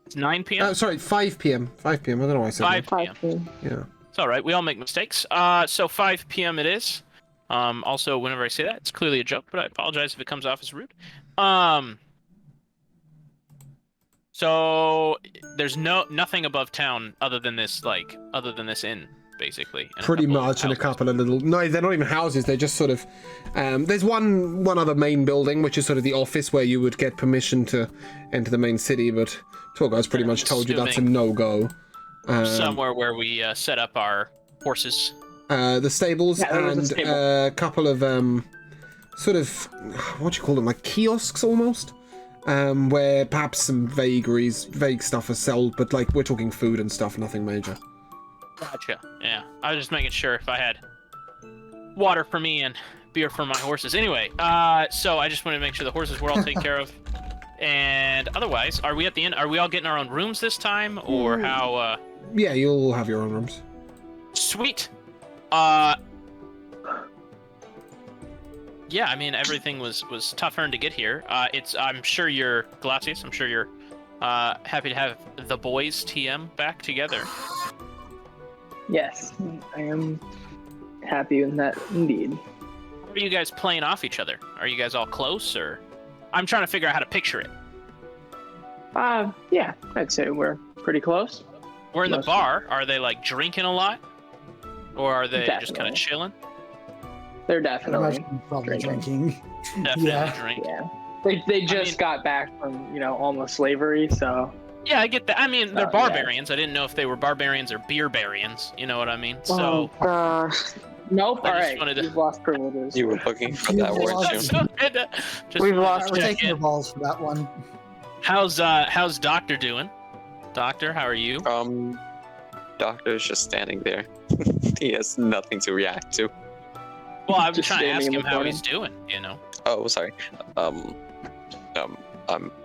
Speaker 1: It's 9 p.m.
Speaker 5: Sorry, 5 p.m. 5 p.m. I don't know why I said
Speaker 1: 5
Speaker 5: that.
Speaker 1: p.m.
Speaker 10: 5
Speaker 5: Yeah.
Speaker 1: It's all right. We all make mistakes. So 5 p.m. it is. Also, whenever I say that, it's clearly a joke, but I apologize if it comes off as rude. So there's nothing above town other than this inn, basically. and
Speaker 5: Pretty
Speaker 1: couple of
Speaker 5: much, and a
Speaker 1: houses.
Speaker 5: couple of little. No, they're not even houses. They're just sort of. There's one other main building, which is sort of the office where you would get permission to enter the main city. But Torgar's pretty much told you that's a no-go.
Speaker 1: Somewhere where we set up our horses.
Speaker 5: The stables
Speaker 2: Yeah, there was a
Speaker 5: and
Speaker 2: stable.
Speaker 5: a couple of sort of what do you call them, like kiosks almost, where perhaps some vague stuff is sold, but like we're talking food and stuff, nothing major.
Speaker 1: Gotcha. Yeah, I was just making sure if I had water for me and beer for my horses. Anyway, so I just wanted to make sure the horses were all taken care of. And otherwise, are we at the end? Are we all getting our own rooms this time, or how?
Speaker 5: Yeah, you'll have your own rooms.
Speaker 1: Sweet. Yeah, I mean everything was tough earned to get here. I'm sure you're Glacius. I'm sure you're happy to have the boys TM back together.
Speaker 2: Yes, I am happy in that indeed.
Speaker 1: How are you guys playing off each other? Are you guys all close, or? I'm trying to figure out how to picture it.
Speaker 2: Yeah, I'd say we're pretty close.
Speaker 1: We're in the
Speaker 2: Most-
Speaker 1: bar. Are they like drinking a lot, or are they just kind
Speaker 2: Definitely.
Speaker 1: of chilling?
Speaker 2: They're
Speaker 8: I
Speaker 2: definitely
Speaker 8: imagine probably
Speaker 2: drinking.
Speaker 8: drinking.
Speaker 1: definitely
Speaker 8: Yeah.
Speaker 1: drink.
Speaker 2: Yeah. They just got back from, almost slavery, so.
Speaker 1: Yeah, I get that. I mean, they're
Speaker 2: Yeah.
Speaker 1: barbarians. I didn't know if they were barbarians or beer-barians. You know what I mean?
Speaker 10: Oh
Speaker 1: So
Speaker 10: gosh.
Speaker 2: Nope,
Speaker 1: I
Speaker 2: all
Speaker 1: just
Speaker 2: right.
Speaker 1: wanted to-
Speaker 2: You've lost privileges.
Speaker 6: You were looking for
Speaker 8: You
Speaker 6: that word,
Speaker 8: lost-
Speaker 6: Jim.
Speaker 10: We've lost
Speaker 8: We're
Speaker 1: check
Speaker 8: taking your
Speaker 1: in.
Speaker 8: balls for that one.
Speaker 1: How's Doctor doing? Doctor, how are you?
Speaker 6: Doctor is just standing there. He has nothing to react to.
Speaker 1: Well, I'm
Speaker 2: Just
Speaker 1: trying to ask
Speaker 2: standing in
Speaker 1: him
Speaker 2: the
Speaker 1: how
Speaker 2: corner.
Speaker 1: he's doing. You know,
Speaker 6: Oh, sorry. I'm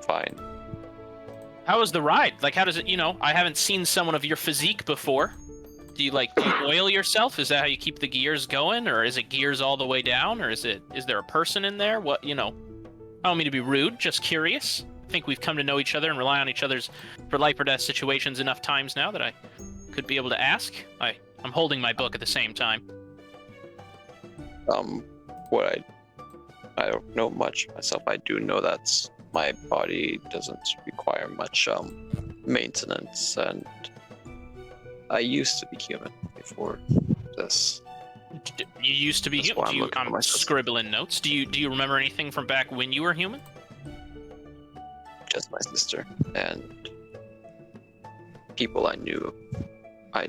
Speaker 6: fine.
Speaker 1: how was the ride? Like, how does it? I haven't seen someone of your physique before. Do you oil yourself? Is that how you keep the gears going, or is it gears all the way down, or is there a person in there? What I don't mean to be rude, just curious. I think we've come to know each other and rely on each other's for life or death situations enough times now that I could be able to ask. I'm holding my book at the same time.
Speaker 6: What I don't know much myself. I do know that my body doesn't require much maintenance, and I used to be human before this.
Speaker 1: You used to be
Speaker 6: That's why
Speaker 1: human.
Speaker 6: I'm looking for
Speaker 1: I'm
Speaker 6: my sister.
Speaker 1: scribbling notes. Do you remember anything from back when you were human?
Speaker 6: Just my sister and people I knew I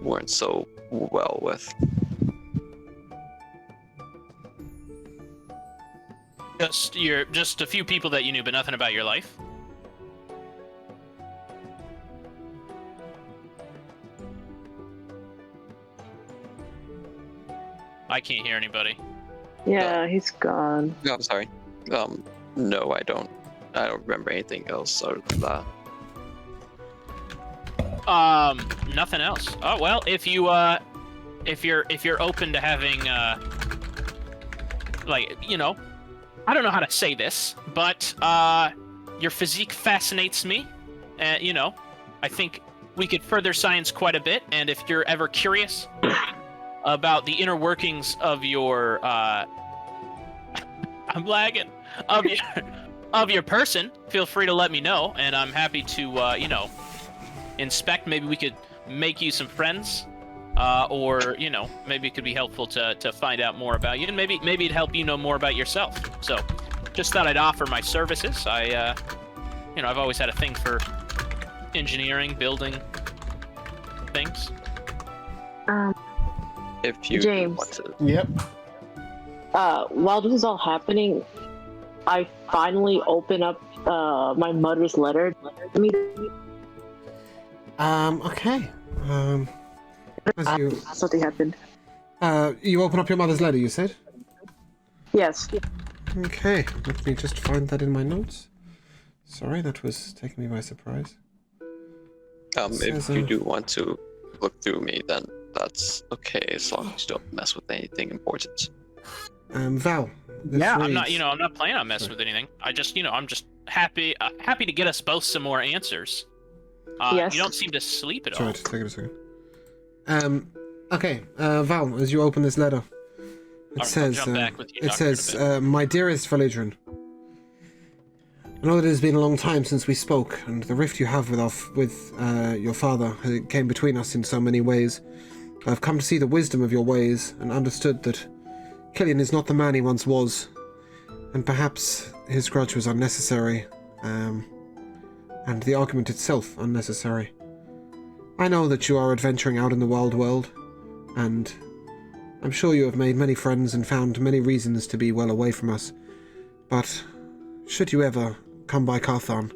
Speaker 6: weren't so well with.
Speaker 1: Just a few people that you knew, but nothing about your life. I can't hear anybody.
Speaker 10: Yeah, he's gone.
Speaker 6: No, I'm sorry. No, I don't remember anything else other than that.
Speaker 1: Nothing else. Oh well, if you're open to having I don't know how to say this, but your physique fascinates me, and I think we could further science quite a bit. And if you're ever curious about the inner workings of your I'm lagging of your person, feel free to let me know, and I'm happy to inspect. Maybe we could make you some friends, or maybe it could be helpful to find out more about you, and maybe it'd help you know more about yourself. So just thought I'd offer my services. I've always had a thing for engineering, building things.
Speaker 6: If you
Speaker 10: James.
Speaker 6: want to.
Speaker 5: Yep.
Speaker 10: While this is all happening, I finally open up my mother's letter to me.
Speaker 5: Okay. As you
Speaker 10: Something happened.
Speaker 5: you open up your mother's letter, you said?
Speaker 10: Yes.
Speaker 5: Okay. Let me just find that in my notes. Sorry, that was taking me by surprise.
Speaker 6: If you do want to look through me, then that's okay, as long as you don't mess with anything important.
Speaker 5: Val. this
Speaker 1: Yeah, I'm
Speaker 5: reads-
Speaker 1: not planning on messing with anything. I'm just happy to get us both some more answers.
Speaker 10: Yes.
Speaker 1: You don't seem to sleep at all.
Speaker 5: Sorry, just take it a second. Okay, Val, as you open this letter,
Speaker 1: I'll
Speaker 5: it says,
Speaker 1: jump back with you,
Speaker 5: it
Speaker 1: Doctor, in a
Speaker 5: says, my dearest Valedrin, I know that it has been a long time since we spoke, and the rift you have with your father came between us in so many ways. I've come to see the wisdom of your ways, and understood that Killian is not the man he once was, and perhaps his grudge was unnecessary, and the argument itself unnecessary. I know that you are adventuring out in the wild world, and I'm sure you have made many friends and found many reasons to be well away from us, but should you ever come by Carthon,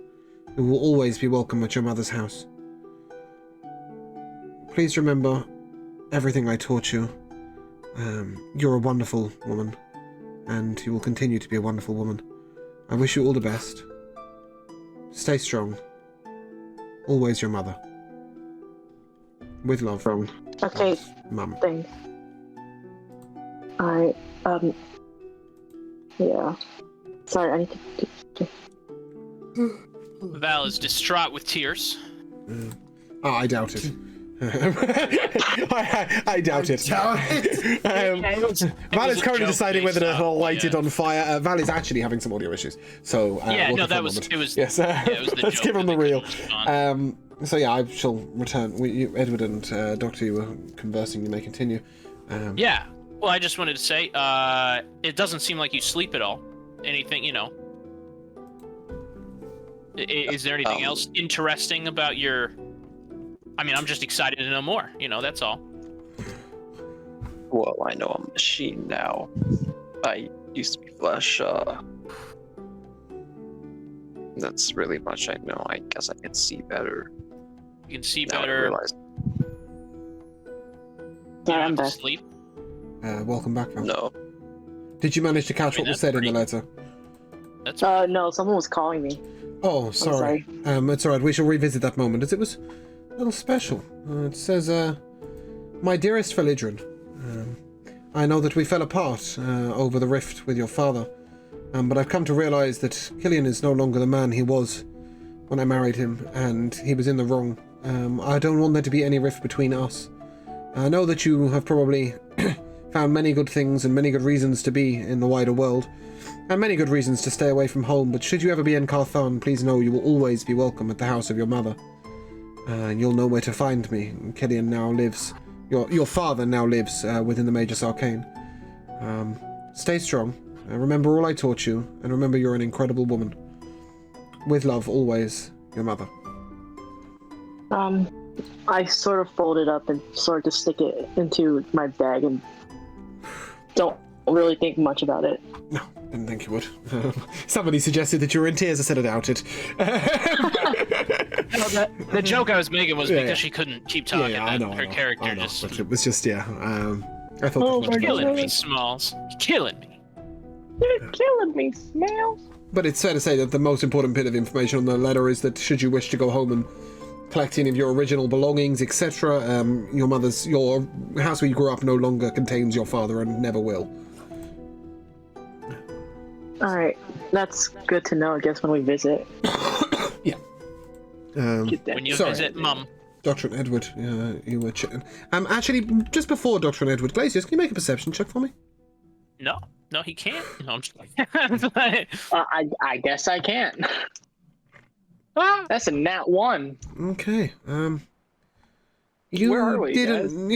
Speaker 5: you will always be welcome at your mother's house. Please remember everything I taught you. You're a wonderful woman, and you will continue to be a wonderful woman. I wish you all the best. Stay strong. Always your mother. With love from
Speaker 10: Okay,
Speaker 5: Mum.
Speaker 10: thanks. Yeah. Sorry, I need to.
Speaker 1: Val is distraught with tears.
Speaker 5: Oh, I doubt it. I doubt it. Val is currently
Speaker 1: joke
Speaker 5: deciding whether
Speaker 1: based
Speaker 5: to
Speaker 1: off
Speaker 5: light
Speaker 1: the,
Speaker 5: it on fire. Val is actually having some audio issues. So
Speaker 1: Yeah,
Speaker 5: we'll
Speaker 1: no,
Speaker 5: give
Speaker 1: that
Speaker 5: her a
Speaker 1: was
Speaker 5: moment.
Speaker 1: it was.
Speaker 5: Yes,
Speaker 1: Yeah, it was the
Speaker 5: let's
Speaker 1: joke
Speaker 5: give him
Speaker 1: that
Speaker 5: the
Speaker 1: they
Speaker 5: real.
Speaker 1: couldn't respond.
Speaker 5: So yeah, I shall return. Edward and Doctor, you were conversing. You may continue.
Speaker 1: Yeah. Well, I just wanted to say, it doesn't seem like you sleep at all. Anything, you know. Is there anything else interesting about your... I mean, I'm just excited to know more, you know, that's all.
Speaker 6: Well, I know I'm a machine now. I used to be flesh. That's really much I know. I guess I can see better.
Speaker 1: You can see
Speaker 6: Now I
Speaker 1: better.
Speaker 6: realize.
Speaker 1: You
Speaker 10: Yeah,
Speaker 1: don't
Speaker 10: I'm
Speaker 1: have to
Speaker 10: back.
Speaker 1: sleep.
Speaker 5: Welcome back, Val.
Speaker 6: No.
Speaker 5: Did you manage to catch
Speaker 1: I mean,
Speaker 5: what was
Speaker 1: that's
Speaker 5: said in the
Speaker 1: pretty-
Speaker 5: letter?
Speaker 1: That's
Speaker 10: No, someone was calling me.
Speaker 5: Oh, sorry. It's alright. We shall revisit that moment, as it was a little special. It says, My dearest Felidrin, I know that we fell apart over the rift with your father, but I've come to realize that Killian is no longer the man he was when I married him, and he was in the wrong. I don't want there to be any rift between us. I know that you have probably found many good things and many good reasons to be in the wider world, and many good reasons to stay away from home, but should you ever be in Carthan, please know you will always be welcome at the house of your mother. And you'll know where to find me. Killian now lives... Your father now lives within the Magus Arcane. Stay strong. Remember all I taught you, and remember you're an incredible woman. With love, always, your mother.
Speaker 10: I sort of fold it up and sort of stick it into my bag and don't really think much about it.
Speaker 5: No, didn't think you would. Somebody suggested that you were in tears. I said I doubt it.
Speaker 1: The joke I was making was
Speaker 5: Yeah,
Speaker 1: because
Speaker 5: yeah.
Speaker 1: she couldn't keep talking.
Speaker 5: Yeah, I know.
Speaker 1: Her character just...
Speaker 5: But it was just, yeah. I thought
Speaker 10: Oh
Speaker 5: that was
Speaker 10: my
Speaker 1: Killing
Speaker 10: God.
Speaker 1: me, Smalls. Killing me.
Speaker 2: You're killing me, Smells.
Speaker 5: But it's fair to say that the most important bit of information on the letter is that should you wish to go home and collect any of your original belongings, etc., your house where you grew up no longer contains your father and never will.
Speaker 10: Alright, that's good to know, I guess, when we visit.
Speaker 5: Yeah.
Speaker 2: Get that.
Speaker 1: When you
Speaker 5: Sorry.
Speaker 1: visit Mum.
Speaker 5: Dr. Edward, you were... actually, just before Dr. Edward, Glacius, can you make a perception check for me?
Speaker 1: No, he can't. No, I'm just like...
Speaker 2: I guess I can't.
Speaker 1: Ah!
Speaker 2: That's a nat 1.
Speaker 5: Okay. You
Speaker 2: Where are we,
Speaker 5: didn't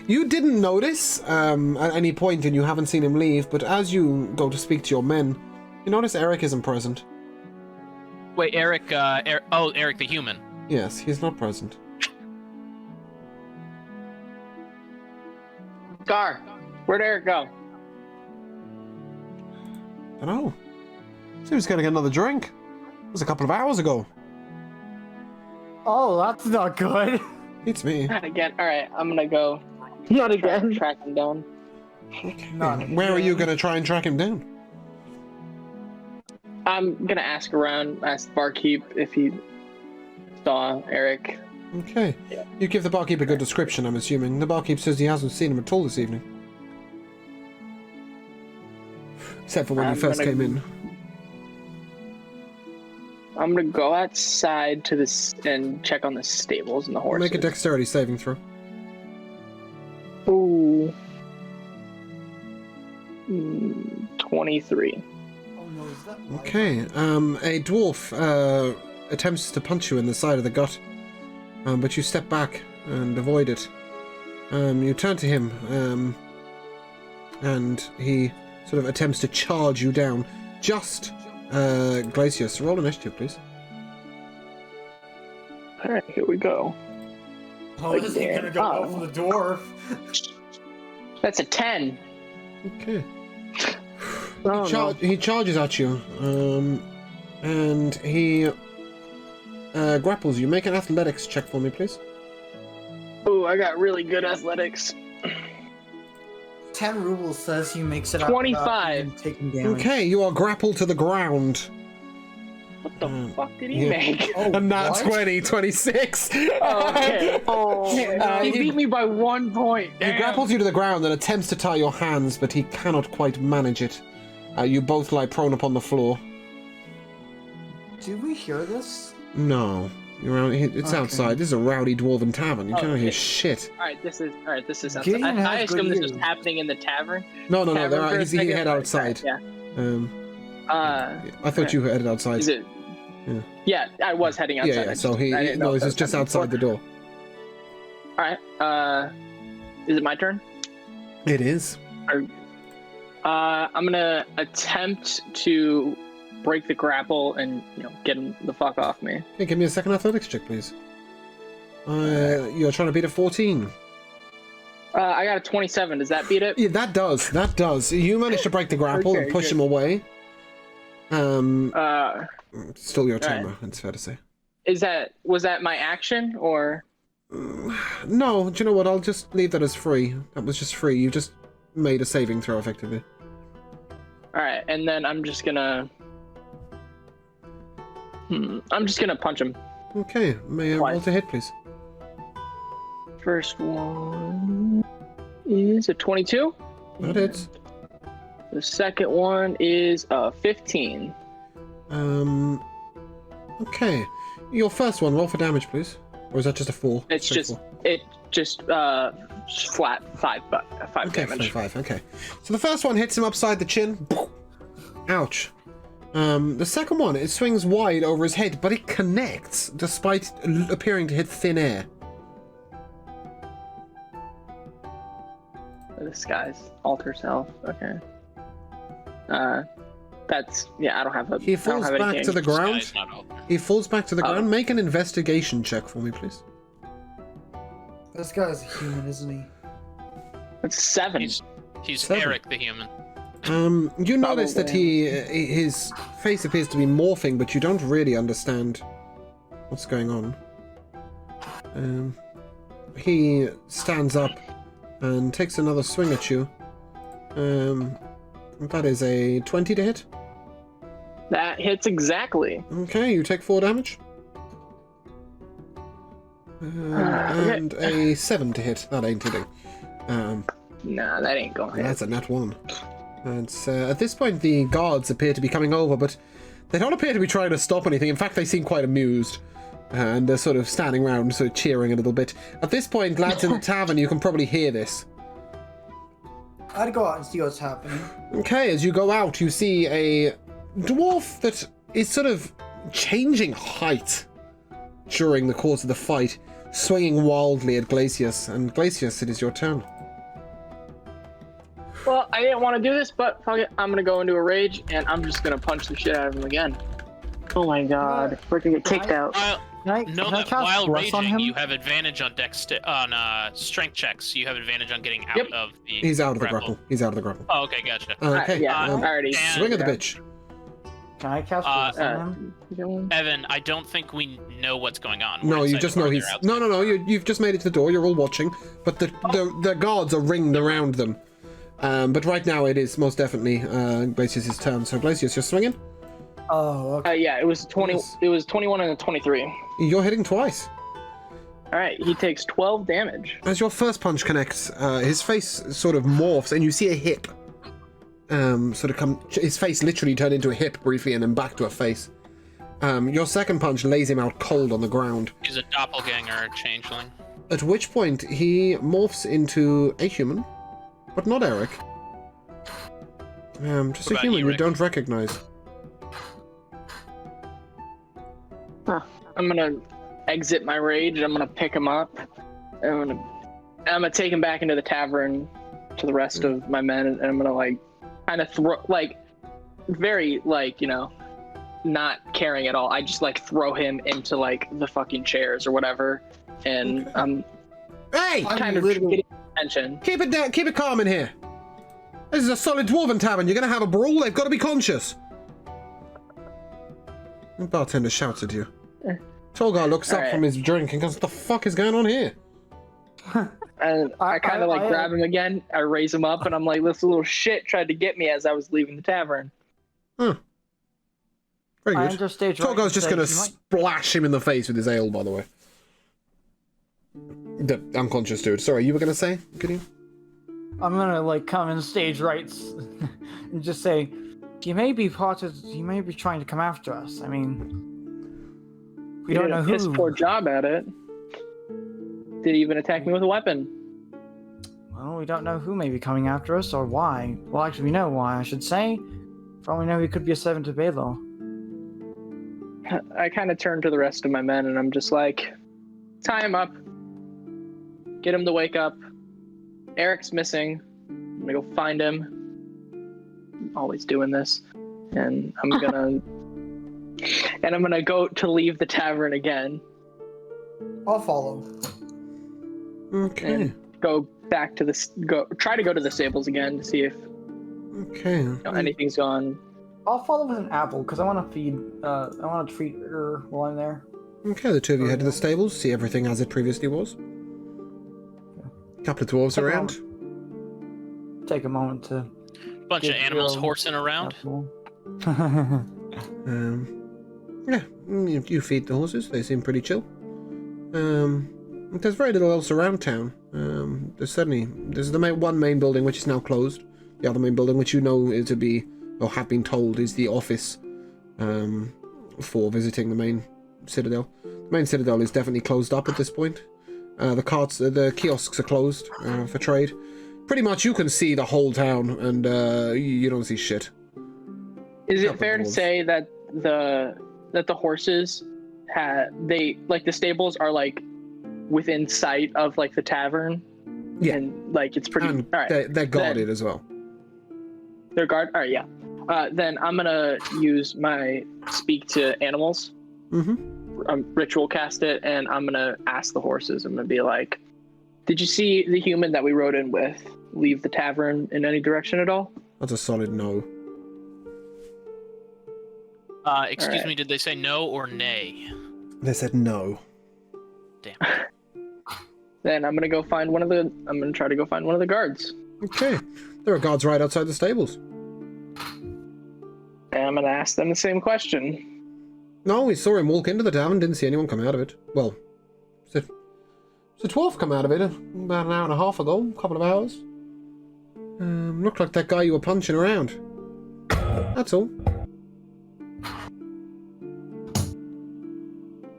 Speaker 5: you didn't notice at any point, and you haven't seen him leave. But as you go to speak to your men, you notice Eric isn't present.
Speaker 1: Wait, Eric, Eric the human.
Speaker 5: Yes, he's not present.
Speaker 2: Gar, where'd Eric go?
Speaker 5: I don't know. So he was gonna get another drink. It was a couple of hours ago.
Speaker 9: Oh, that's not good.
Speaker 5: It's me.
Speaker 2: Not again. All right, I'm gonna go
Speaker 10: Not again.
Speaker 2: track him down.
Speaker 5: Where are you gonna try and track him down?
Speaker 2: I'm gonna ask around, ask the barkeep if he saw Eric.
Speaker 5: Okay.
Speaker 2: Yeah.
Speaker 5: You give the barkeep a good description, I'm assuming. The barkeep says he hasn't seen him at all this evening. Except for when you
Speaker 2: I'm
Speaker 5: first
Speaker 2: gonna-
Speaker 5: came in.
Speaker 2: I'm gonna go outside to this and check on the stables and the horses.
Speaker 5: Make a dexterity saving throw.
Speaker 2: Ooh. 23.
Speaker 8: Oh no, is that
Speaker 5: Okay, a dwarf attempts to punch you in the side of the gut, but you step back and avoid it. You turn to him, and he sort of attempts to charge you down. Just, Glacius, roll initiative, please.
Speaker 2: All right, here we go.
Speaker 9: Oh, this is gonna go well for the dwarf.
Speaker 2: That's a 10.
Speaker 5: Okay.
Speaker 10: Oh, no.
Speaker 5: He charges at you, and he grapples you. Make an athletics check for me, please.
Speaker 2: Ooh, I got really good athletics.
Speaker 8: 10 rubles says he makes it out
Speaker 2: 25.
Speaker 8: without even taking damage.
Speaker 5: Okay, you are grappled to the ground.
Speaker 2: What the fuck did he
Speaker 5: yeah.
Speaker 2: make?
Speaker 8: Oh,
Speaker 5: And that's
Speaker 8: what?
Speaker 5: 26.
Speaker 2: Oh, okay.
Speaker 10: Oh,
Speaker 2: He beat me by 1 point.
Speaker 5: He
Speaker 2: Damn.
Speaker 5: grapples you to the ground and attempts to tie your hands, but he cannot quite manage it. You both lie prone upon the floor.
Speaker 8: Did we hear this?
Speaker 5: No. It's
Speaker 8: Okay.
Speaker 5: outside. This is a rowdy dwarven tavern. You
Speaker 2: Oh,
Speaker 5: cannot hear
Speaker 2: okay.
Speaker 5: shit.
Speaker 2: All right, this is outside.
Speaker 8: Gideon has
Speaker 2: I assume
Speaker 8: good
Speaker 2: this was
Speaker 8: ears.
Speaker 2: happening in the tavern.
Speaker 5: No.
Speaker 2: Tavern for a
Speaker 5: He
Speaker 2: second?
Speaker 5: head outside.
Speaker 2: Yeah.
Speaker 5: I thought you headed outside.
Speaker 2: Is it?
Speaker 5: Yeah.
Speaker 2: Yeah, I was heading outside.
Speaker 5: Yeah. So he
Speaker 2: I didn't know if
Speaker 5: this
Speaker 2: that
Speaker 5: is
Speaker 2: was
Speaker 5: just
Speaker 2: happening
Speaker 5: outside the
Speaker 2: before.
Speaker 5: door.
Speaker 2: All right. Is it my turn?
Speaker 5: It is.
Speaker 2: I'm gonna attempt to break the grapple and get him the fuck off me.
Speaker 5: Hey, give me a second athletics check, please. You're trying to beat a 14.
Speaker 2: I got a 27. Does that beat it?
Speaker 5: Yeah, that does. That does. You managed to break the grapple and push him away. Still your turn, though, it's fair to say.
Speaker 2: Was that my action, or?
Speaker 5: No, do you know what? I'll just leave that as free. That was just free. You just made a saving throw, effectively.
Speaker 2: Alright, and then I'm just gonna punch him.
Speaker 5: Okay, may I roll to hit, please?
Speaker 2: First one is a 22.
Speaker 5: That hits.
Speaker 2: The second one is a 15.
Speaker 5: Okay. Your first one, roll for damage, please. Or is that just a 4?
Speaker 2: It's just flat 5 damage.
Speaker 5: 5. Okay. So the first one hits him upside the chin. Ouch. The second one, it swings wide over his head, but it connects despite appearing to hit thin air.
Speaker 2: This guy's alter self. Okay. That's I don't have a.
Speaker 5: He falls back to the ground. He falls back to the ground. Make an investigation check for me, please.
Speaker 8: This guy's a human, isn't he?
Speaker 2: That's 7.
Speaker 1: He's
Speaker 5: 7.
Speaker 1: Eric the human.
Speaker 5: You notice that his face appears to be morphing, but you don't really understand what's going on. He stands up and takes another swing at you. That is a 20 to hit.
Speaker 2: That hits exactly.
Speaker 5: Okay, you take 4 damage. And a 7 to hit. That ain't hitting.
Speaker 2: Nah, that ain't going to hit.
Speaker 5: That's a nat 1. And at this point, the guards appear to be coming over, but they don't appear to be trying to stop anything. In fact, they seem quite amused. And they're sort of standing around, sort of cheering a little bit. At this point, lads in the tavern, you can probably hear this.
Speaker 8: I'd go out and see what's happening.
Speaker 5: Okay, as you go out, you see a dwarf that is sort of changing height during the course of the fight, swinging wildly at Glacius. And Glacius, it is your turn.
Speaker 2: Well, I didn't want to do this, but fuck it. I'm gonna go into a rage, and I'm just gonna punch the shit out of him again.
Speaker 10: Oh my god, we're gonna get kicked out.
Speaker 1: While raging, you have advantage on strength checks. You have advantage on getting out of the.
Speaker 5: He's out of the grapple. He's out of the grapple.
Speaker 1: Oh, okay, gotcha.
Speaker 5: Okay.
Speaker 2: Alriady.
Speaker 5: Swing of the bitch.
Speaker 8: Can I cast Bless on him?
Speaker 1: Evan, I don't think we know what's going on.
Speaker 5: No, you just know he's. No. You've just made it to the door. You're all watching, but the guards are ringed around them. But right now it is most definitely Glacius' turn. So Glacius, you're swinging.
Speaker 8: Oh, okay.
Speaker 2: Yeah, it was 20.
Speaker 5: Yes.
Speaker 2: It was 21 and a 23.
Speaker 5: You're hitting twice.
Speaker 2: All right, he takes 12 damage.
Speaker 5: As your first punch connects, his face sort of morphs, and you see a hip. His face literally turned into a hip briefly, and then back to a face. Your second punch lays him out cold on the ground.
Speaker 1: He's a doppelganger changeling.
Speaker 5: At which point he morphs into a human, but not Eric. Just a human you don't recognize.
Speaker 2: I'm gonna exit my rage. I'm gonna pick him up. I'm gonna take him back into the tavern to the rest of my men, and I'm gonna kind of throw very not caring at all. I just throw him into the fucking chairs or whatever, and
Speaker 5: hey,
Speaker 2: kind of getting attention.
Speaker 5: Keep it down. Keep it calm in here. This is a solid dwarven tavern. You're gonna have a brawl. They've got to be conscious. The bartender shouts at you. Tolgar looks up from his drink and goes, "What the fuck is going on here?"
Speaker 2: And I kind of grab him again. I raise him up, and I'm like, "This little shit tried to get me as I was leaving the tavern."
Speaker 5: Very good. Tolgar's just gonna splash him in the face with his ale, by the way. The unconscious dude. Sorry, you were gonna say, Gideon?
Speaker 8: I'm gonna come in stage rights and just say, he may be trying to come after us. I mean, we don't know who.
Speaker 2: Piss poor job at it. Did he even attack me with a weapon?
Speaker 8: Well, we don't know who may be coming after us or why. Well, actually, we know why, I should say. For all we know, he could be a servant to Baylor.
Speaker 2: I kind of turn to the rest of my men, and I'm just like, tie him up. Get him to wake up. Eric's missing. gonna go find him. Always doing this, and I'm gonna go to leave the tavern again.
Speaker 8: I'll follow.
Speaker 5: Okay.
Speaker 2: And go back to try to go to the stables again to see if
Speaker 5: Okay.
Speaker 2: anything's gone.
Speaker 8: I'll follow with an apple because I want to feed. I want to treat her while I'm there.
Speaker 5: Okay, the two of you head to the stables, see everything as it previously was. A couple of dwarves around.
Speaker 8: Take a moment to.
Speaker 1: Bunch of
Speaker 8: Give
Speaker 1: animals
Speaker 8: your-
Speaker 1: horsing around.
Speaker 5: Yeah, you feed the horses. They seem pretty chill. There's very little else around town. There's the one main building which is now closed. The other main building, which you know is to be, or have been told, is the office for visiting the main citadel. The main citadel is definitely closed up at this point. The kiosks are closed for trade. Pretty much, you can see the whole town, and you don't see shit.
Speaker 2: Is it
Speaker 5: Couple
Speaker 2: fair to
Speaker 5: dwarves.
Speaker 2: say that the horses the stables are like within sight of like the tavern?
Speaker 5: Yeah.
Speaker 2: And like it's pretty.
Speaker 5: And
Speaker 2: all right.
Speaker 5: they're guarded as well.
Speaker 2: They're guard. All right. Yeah. Then I'm gonna use my speak to animals. Ritual cast it, and I'm gonna ask the horses. I'm gonna be like, "Did you see the human that we rode in with leave the tavern in any direction at all?"
Speaker 5: That's a solid no.
Speaker 1: Excuse
Speaker 2: Alright.
Speaker 1: me, did they say no or nay?
Speaker 5: They said no.
Speaker 1: Damn.
Speaker 2: Then I'm gonna try to go find one of the guards,
Speaker 5: Okay. There are guards right outside the stables.
Speaker 2: and I'm gonna ask them the same question.
Speaker 5: No, we saw him walk into the tavern, didn't see anyone come out of it. Well, it's a dwarf come out of it about an hour and a half ago, a couple of hours. Looked like that guy you were punching around. That's all.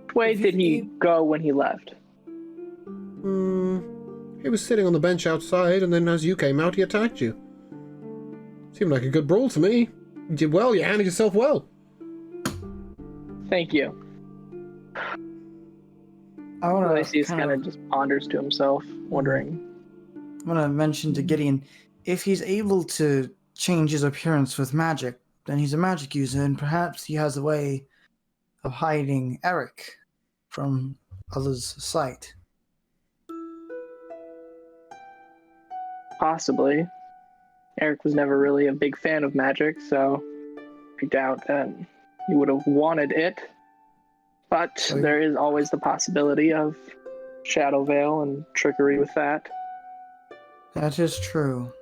Speaker 2: Which way did he go when he left?
Speaker 5: He was sitting on the bench outside, and then as you came out, he attacked you. Seemed like a good brawl to me. You did well, you handled yourself well.
Speaker 2: Thank you.
Speaker 8: I want
Speaker 2: Glacius kind of just ponders to himself, wondering.
Speaker 8: I want to mention to Gideon, if he's able to change his appearance with magic, then he's a magic user, and perhaps he has a way of hiding Eric from others' sight.
Speaker 2: Possibly. Eric was never really a big fan of magic, so I doubt that he would have wanted it. But there is always the possibility of Shadow Veil and trickery with that.
Speaker 8: That is true.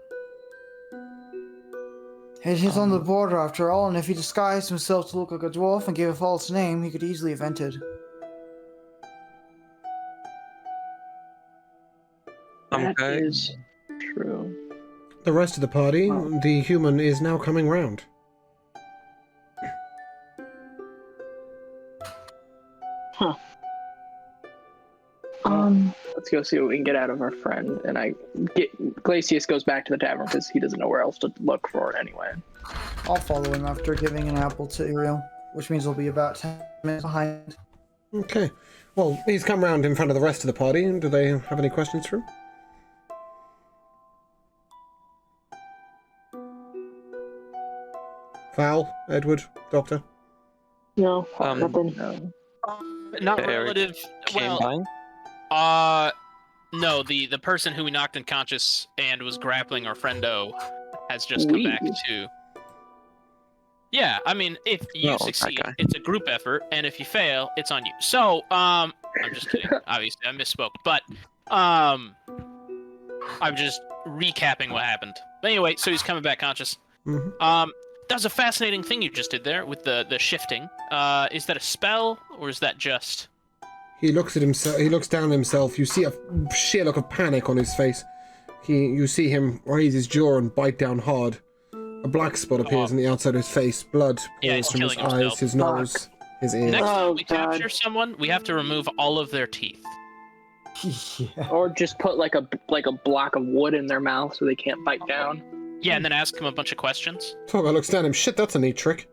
Speaker 8: It is on the border after all, and if he disguised himself to look like a dwarf and gave a false name, he could easily have entered.
Speaker 2: That
Speaker 6: Okay.
Speaker 2: is true.
Speaker 5: The rest of the party, the human is now coming round.
Speaker 2: Let's go see what we can get out of our friend. And Glacius goes back to the tavern because he doesn't know where else to look for it anyway.
Speaker 8: I'll follow him after giving an apple to Uriel, which means we'll be about 10 minutes behind.
Speaker 5: Okay. Well, he's come round in front of the rest of the party. Do they have any questions for him? Val, Edward, Doctor?
Speaker 10: No, nothing.
Speaker 2: No.
Speaker 1: Not
Speaker 6: Eric
Speaker 1: relative.
Speaker 6: Came
Speaker 1: Well,
Speaker 6: by?
Speaker 1: no, the person who we knocked unconscious and was grappling our friendo has just come back to. Yeah, I mean, if you
Speaker 6: No, that
Speaker 1: succeed,
Speaker 6: guy.
Speaker 1: it's a group effort, and if you fail, it's on you. So, I'm just kidding. Obviously, I misspoke, but I'm just recapping what happened. But anyway, so he's coming back conscious.
Speaker 5: Mm-hmm.
Speaker 1: That was a fascinating thing you just did there with the shifting. Is that a spell, or is that just?
Speaker 5: He looks at himself. He looks down at himself. You see a sheer look of panic on his face. You see him raise his jaw and bite down hard. A black spot appears on the outside of his face. Blood
Speaker 1: Yeah,
Speaker 5: pours
Speaker 1: he's
Speaker 5: from his
Speaker 1: killing himself.
Speaker 5: eyes, his nose, his ears.
Speaker 1: Next time
Speaker 10: Oh,
Speaker 1: we
Speaker 10: God.
Speaker 1: capture someone, we have to remove all of their teeth.
Speaker 8: Yeah.
Speaker 2: Or just put like a block of wood in their mouth so they can't bite down.
Speaker 1: Yeah, and then ask him a bunch of questions.
Speaker 5: Torgo looks down at him. Shit, that's a neat trick.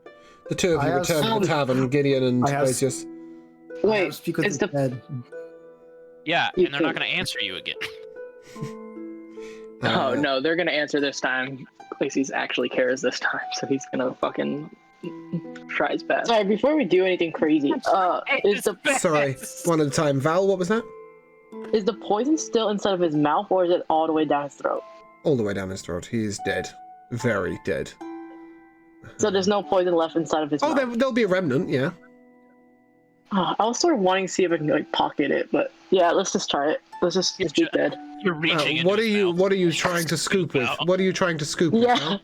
Speaker 5: The two of you
Speaker 8: I
Speaker 5: return to
Speaker 8: have-
Speaker 5: the tavern, Gideon and
Speaker 8: I have-
Speaker 5: Glacius.
Speaker 10: Wait,
Speaker 8: Speak with
Speaker 10: is
Speaker 8: the
Speaker 10: the
Speaker 8: dead.
Speaker 1: Yeah,
Speaker 10: You
Speaker 1: and they're not
Speaker 10: can-
Speaker 1: going to answer you again.
Speaker 2: Oh no, they're gonna answer this time. Lacey's actually cares this time, so he's gonna fucking try his best.
Speaker 10: Sorry, before we do anything crazy,
Speaker 5: Sorry, one at a time. Val, what was that?
Speaker 10: is the poison still inside of his mouth, or is it all the way down his throat?
Speaker 5: All the way down his throat. He is dead. Very dead.
Speaker 10: So there's no poison left inside of his
Speaker 5: Oh,
Speaker 10: mouth.
Speaker 5: there'll be a remnant, yeah.
Speaker 10: I was sort of wanting to see if I can like pocket it, but yeah, let's just try it. Let's just be dead.
Speaker 1: You're reaching into
Speaker 5: What are
Speaker 1: his
Speaker 5: you?
Speaker 1: mouth.
Speaker 5: What are you trying to scoop with?
Speaker 1: Wow.
Speaker 5: What are you trying to scoop with?
Speaker 10: Yeah.
Speaker 5: Val?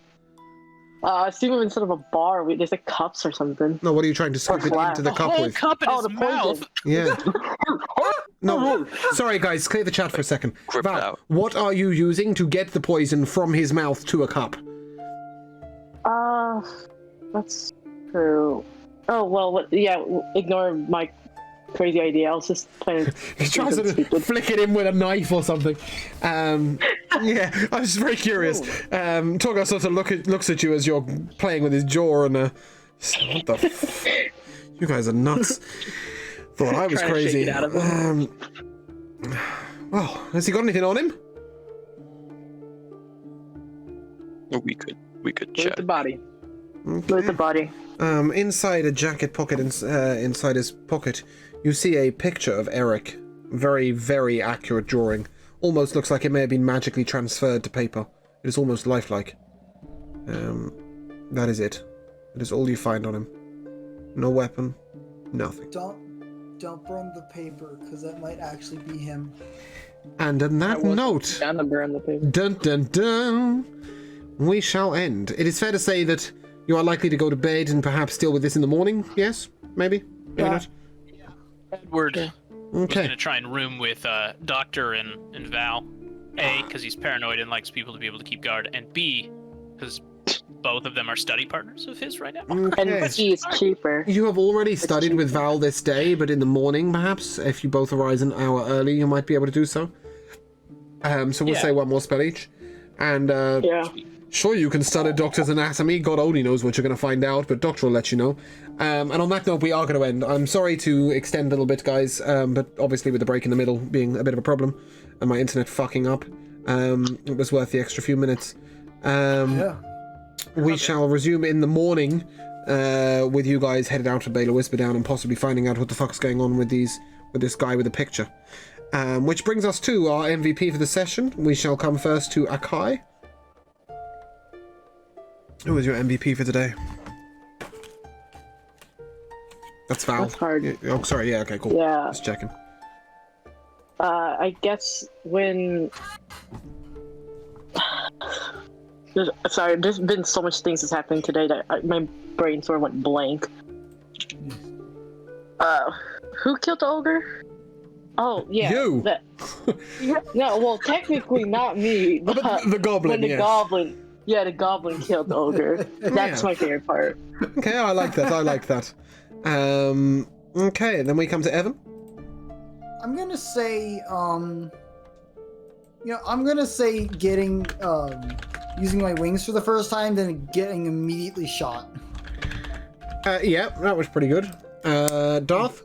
Speaker 10: I see him instead of a bar. There's like cups or something.
Speaker 5: No, what are you trying to scoop it
Speaker 10: flask.
Speaker 5: into the
Speaker 1: The
Speaker 5: cup
Speaker 1: whole
Speaker 5: with?
Speaker 1: cup in
Speaker 10: Oh,
Speaker 1: his
Speaker 10: the
Speaker 1: mouth.
Speaker 10: poison.
Speaker 5: Yeah. No, sorry guys, clear the chat for a second.
Speaker 6: Grip
Speaker 5: Val,
Speaker 6: out.
Speaker 5: what are you using to get the poison from his mouth to a cup?
Speaker 10: That's true. Oh well, yeah. Ignore my crazy idea. I was just playing.
Speaker 5: He tries to flick it in with a knife or something. Yeah, I was very curious. Torgar sort of looks at you as you're playing with his jaw and what the you guys are nuts. Thought I was
Speaker 2: Trying to shake
Speaker 5: crazy.
Speaker 2: it out of him.
Speaker 5: Well, has he got anything on him?
Speaker 6: We could
Speaker 2: With
Speaker 6: check.
Speaker 2: the body.
Speaker 10: With the body.
Speaker 5: Inside a jacket pocket, inside his pocket, you see a picture of Eric. Very, very accurate drawing. Almost looks like it may have been magically transferred to paper. It is almost lifelike. That is it. That is all you find on him. No weapon. Nothing.
Speaker 8: Don't burn the paper, because that might actually be him.
Speaker 5: And on that note,
Speaker 2: Down to burn the paper.
Speaker 5: dun dun dun, we shall end. It is fair to say that you are likely to go to bed and perhaps deal with this in the morning. Yes? Maybe? Maybe not?
Speaker 1: Edward was
Speaker 5: Okay.
Speaker 1: gonna try and room with Doctor and Val. A, because he's paranoid and likes people to be able to keep guard, and B, because both of them are study partners of his right now.
Speaker 10: And
Speaker 5: Okay.
Speaker 10: C is cheaper.
Speaker 5: You have already studied with Val this day, but in the morning, perhaps, if you both arise an hour early, you might be able to do so. So we'll
Speaker 1: Yeah.
Speaker 5: say one more spell each. And
Speaker 10: Yeah.
Speaker 5: sure, you can study Doctor's anatomy. God only knows what you're going to find out, but Doctor will let you know. And on that note, we are going to end. I'm sorry to extend a little bit, guys, but obviously with the break in the middle being a bit of a problem, and my internet fucking up, it was worth the extra few minutes.
Speaker 8: Yeah.
Speaker 5: We shall resume in the morning with you guys headed out to Baylor Whisperdown and possibly finding out what the fuck's going on with this guy with the picture. Which brings us to our MVP for the session. We shall come first to Akai. Who is your MVP for today? That's Val.
Speaker 10: That's hard.
Speaker 5: Yeah, oh, sorry. Yeah. Okay. Cool.
Speaker 10: Yeah.
Speaker 5: Just checking.
Speaker 10: I guess when. Sorry, there's been so much things that's happening today that my brain sort of went blank. Who killed the ogre? Oh, yeah.
Speaker 5: You.
Speaker 10: No, well, technically not me.
Speaker 5: Oh, but the goblin.
Speaker 10: When the
Speaker 5: Yes.
Speaker 10: goblin. Yeah, the goblin killed the ogre. That's
Speaker 5: Yeah.
Speaker 10: my favorite part.
Speaker 5: Okay. I like that. I like that. Okay. Then we come to Evan.
Speaker 8: I'm gonna say, I'm gonna say getting, using my wings for the first time, then getting immediately shot.
Speaker 5: Yeah, that was pretty good. Darth.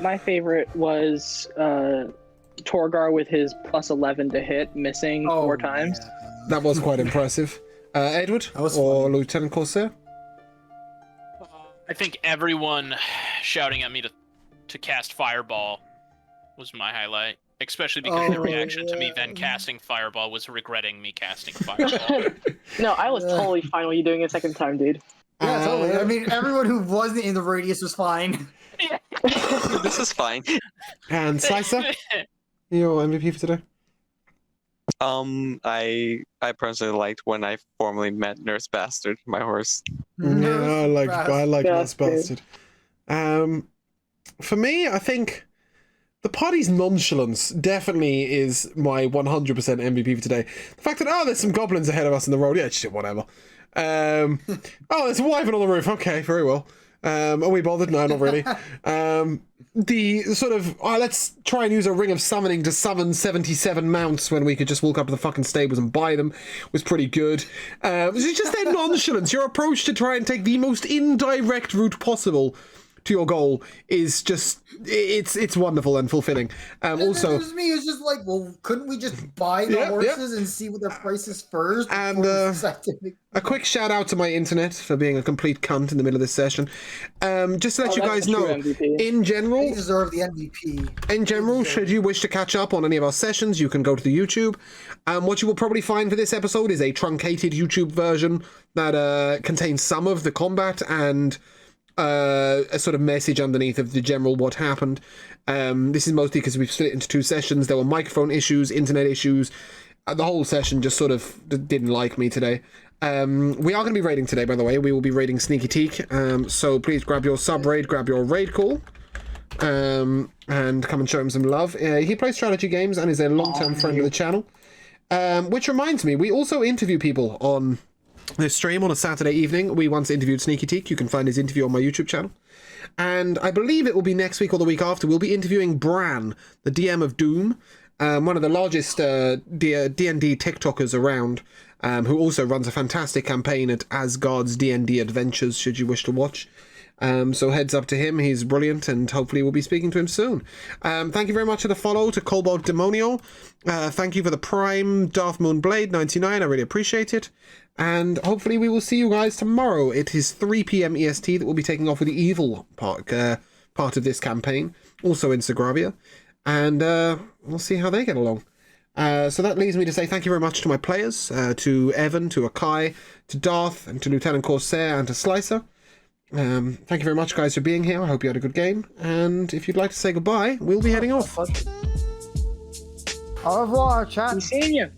Speaker 2: My favorite was Torgar with his +11 to hit, missing 4 times.
Speaker 8: yeah.
Speaker 5: That was quite impressive. Edward
Speaker 8: That was
Speaker 5: or
Speaker 8: funny.
Speaker 5: Lieutenant Corsair.
Speaker 1: I think everyone shouting at me to cast Fireball was my highlight, especially because their
Speaker 8: Oh,
Speaker 1: reaction to me
Speaker 8: yeah.
Speaker 1: then casting Fireball was regretting me casting Fireball.
Speaker 10: No, I was totally fine with you doing it a second time, dude.
Speaker 8: Yeah, totally. I mean, everyone who wasn't in the radius was fine.
Speaker 6: This is fine.
Speaker 5: And Slicer, your MVP for today.
Speaker 6: I personally liked when I formally met Nurse Bastard, my horse.
Speaker 5: Yeah, I like
Speaker 10: That's
Speaker 5: Last Bastard. For me, I think the party's nonchalance definitely is my 100% MVP for today. The fact that, there's some goblins ahead of us in the road. Yeah, shit, whatever. There's a wyvern on the roof. Okay, very well. Are we bothered? No, not really. The sort of, let's try and use a ring of summoning to summon 77 mounts when we could just walk up to the fucking stables and buy them was pretty good. It's just their nonchalance, your approach to try and take the most indirect route possible to your goal is just it's wonderful and fulfilling. Also,
Speaker 8: there's me who's just like, well, couldn't we just buy the horses and see what their price is first?
Speaker 5: And a quick shout out to my internet for being a complete cunt in the middle of this session. Just to let you guys know, in general,
Speaker 8: they deserve the MVP.
Speaker 5: In general, should you wish to catch up on any of our sessions, you can go to the YouTube. What you will probably find for this episode is a truncated YouTube version that contains some of the combat and a sort of message underneath of the general what happened. This is mostly because we've split it into 2 sessions. There were microphone issues, internet issues. The whole session just sort of didn't like me today. We are going to be raiding today, by the way. We will be raiding Sneaky Teak. So please grab your sub raid, grab your raid call, and come and show him some love. He plays strategy games and is a long-term friend of the channel. Which reminds me, we also interview people on this stream on a Saturday evening. We once interviewed Sneaky Teak. You can find his interview on my YouTube channel. And I believe it will be next week or the week after. We'll be interviewing Bran, the DM of Doom, one of the largest D&D TikTokers around, who also runs a fantastic campaign at Asgard's D&D Adventures, should you wish to watch. So heads up to him, he's brilliant, and hopefully we'll be speaking to him soon. Thank you very much for the follow to Cobalt Demonio. Thank you for the Prime Darth Moon Blade 99, I really appreciate it. And hopefully we will see you guys tomorrow. It is 3 PM EST that we'll be taking off with the evil part of this campaign, also in Sogravia. And we'll see how they get along. So that leaves me to say thank you very much to my players, to Evan, to Akai, to Darth, and to Lieutenant Corsair, and to Slicer. Thank you very much, guys, for being here. I hope you had a good game. And if you'd like to say goodbye, we'll be heading off.
Speaker 8: Au revoir, chat.
Speaker 2: I'm seeing you.